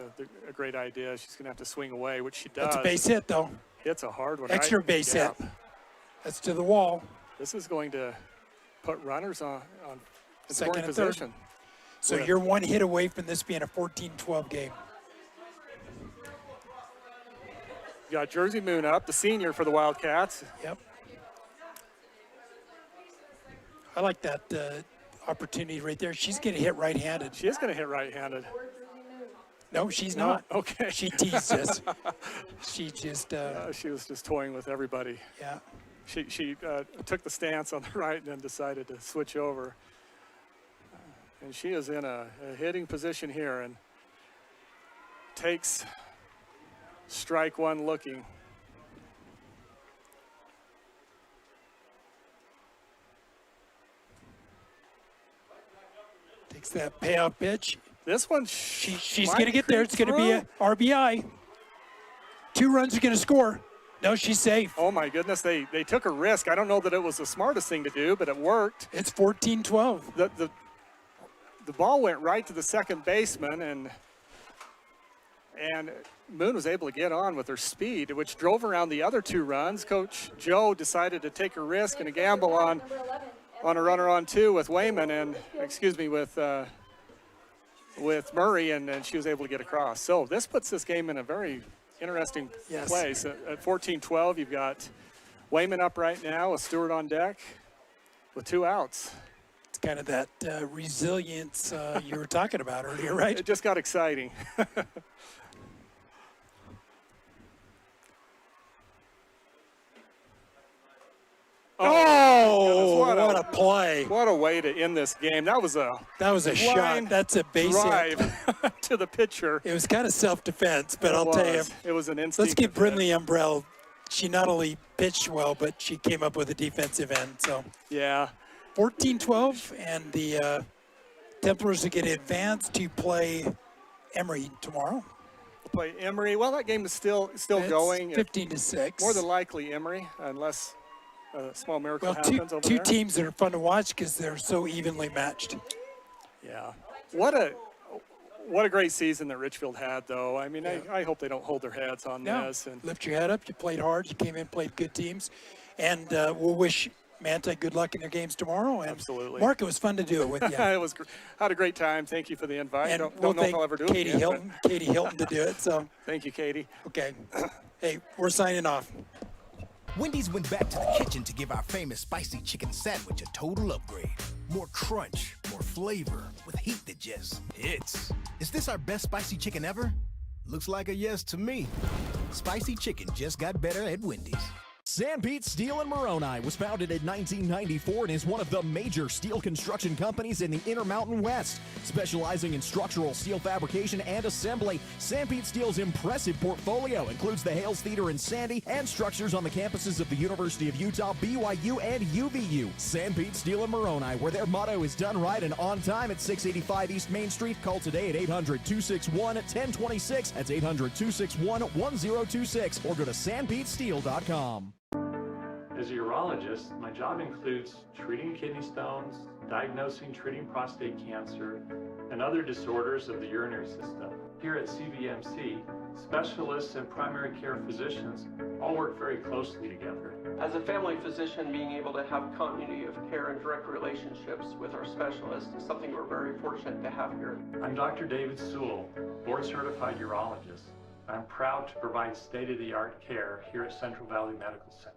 a great idea. She's going to have to swing away, which she does. That's a base hit, though. Hits a hard one. Extra right base hit. gap. That's to the wall. This is going to put runners on in Second scoring and third. position. So you're one hit away from this being a 14-12 game. You got Jersey Moon up, the senior for the Wildcats. Yep. I like that opportunity right there. She's going to hit right-handed. She is going to hit right-handed. No, she's No? not. Okay. She teased us. She just... she was just toying with everybody. Yeah. She took the stance on the right and then decided to switch over. And she is in a hitting position here and takes strike one looking. Takes that payoff pitch. This one, she's going to get there. It's going to be a RBI. 2 runs are going to score. No, she's safe. Oh my goodness, they took a risk. I don't know that it was the smartest thing to do, but it worked. It's 14-12. The ball went right to the second baseman, and Moon was able to get on with her speed, which drove around the other 2 runs. Coach Joe decided to take a risk and a gamble on a runner on 2 with Wayman and with Murray, and she was able to get across. So this puts this game in a very interesting place. At 14-12, you've got Wayman up right now with Stewart on deck with 2 outs. It's kind of that resilience you were talking about earlier, right? It just got exciting. Oh, what a play. What a way to end this game. That was a shot. That's a base drive hit. to the pitcher. It was kind of self-defense, but I'll tell you. It was an instinct. Let's give Brindley Umbrell. She not only pitched well, but she came up with a defensive end. So yeah. 14-12, and the Templars are going to advance to play Emory tomorrow. Play Emory. Well, that game is still going. 15-6. More than likely Emory, unless a small miracle Well, happens over two there. teams that are fun to watch because they're so evenly matched. Yeah. What a great season that Richfield had, though. I mean, I hope they don't hold their heads on this. And Lift your head up. You played hard. You came in, played good teams. And we'll wish Manti good luck in their games tomorrow. And absolutely. Mark, it was fun to do it with you. It was. Had a great time. Thank you for the invite. And Don't know if I'll ever do Katie it again. Hilton, Katie Hilton to do it. So Thank you, Katie. Okay. Hey, we're signing off. Wendy's went back to the kitchen to give our famous spicy chicken sandwich a total upgrade. More crunch, more flavor, with heat that just hits. Is this our best spicy chicken ever? Looks like a yes to me. Spicy chicken just got better at Wendy's. Sanpete Steel in Moroni was founded in 1994 and is one of the major steel construction companies in the Intermountain West. Specializing in structural steel fabrication and assembly, Sanpete Steel's impressive portfolio includes the Hales Theater in Sandy and structures on the campuses of the University of Utah, BYU, and UVU. Sanpete Steel in Moroni, where their motto is done right and on time at 685 East Main Street. Call today at 800-261-1026. That's 800-261-1026. Or go to sanpetesteel.com. As a urologist, my job includes treating kidney stones, diagnosing, treating prostate cancer, and other disorders of the urinary system. Here at CVMC, specialists and primary care physicians all work very closely together. As a family physician, being able to have continuity of care and direct relationships with our specialists is something we're very fortunate to have here. I'm Dr. David Sewell, board-certified urologist. I'm proud to provide state-of-the-art care here at Central Valley Medical Center.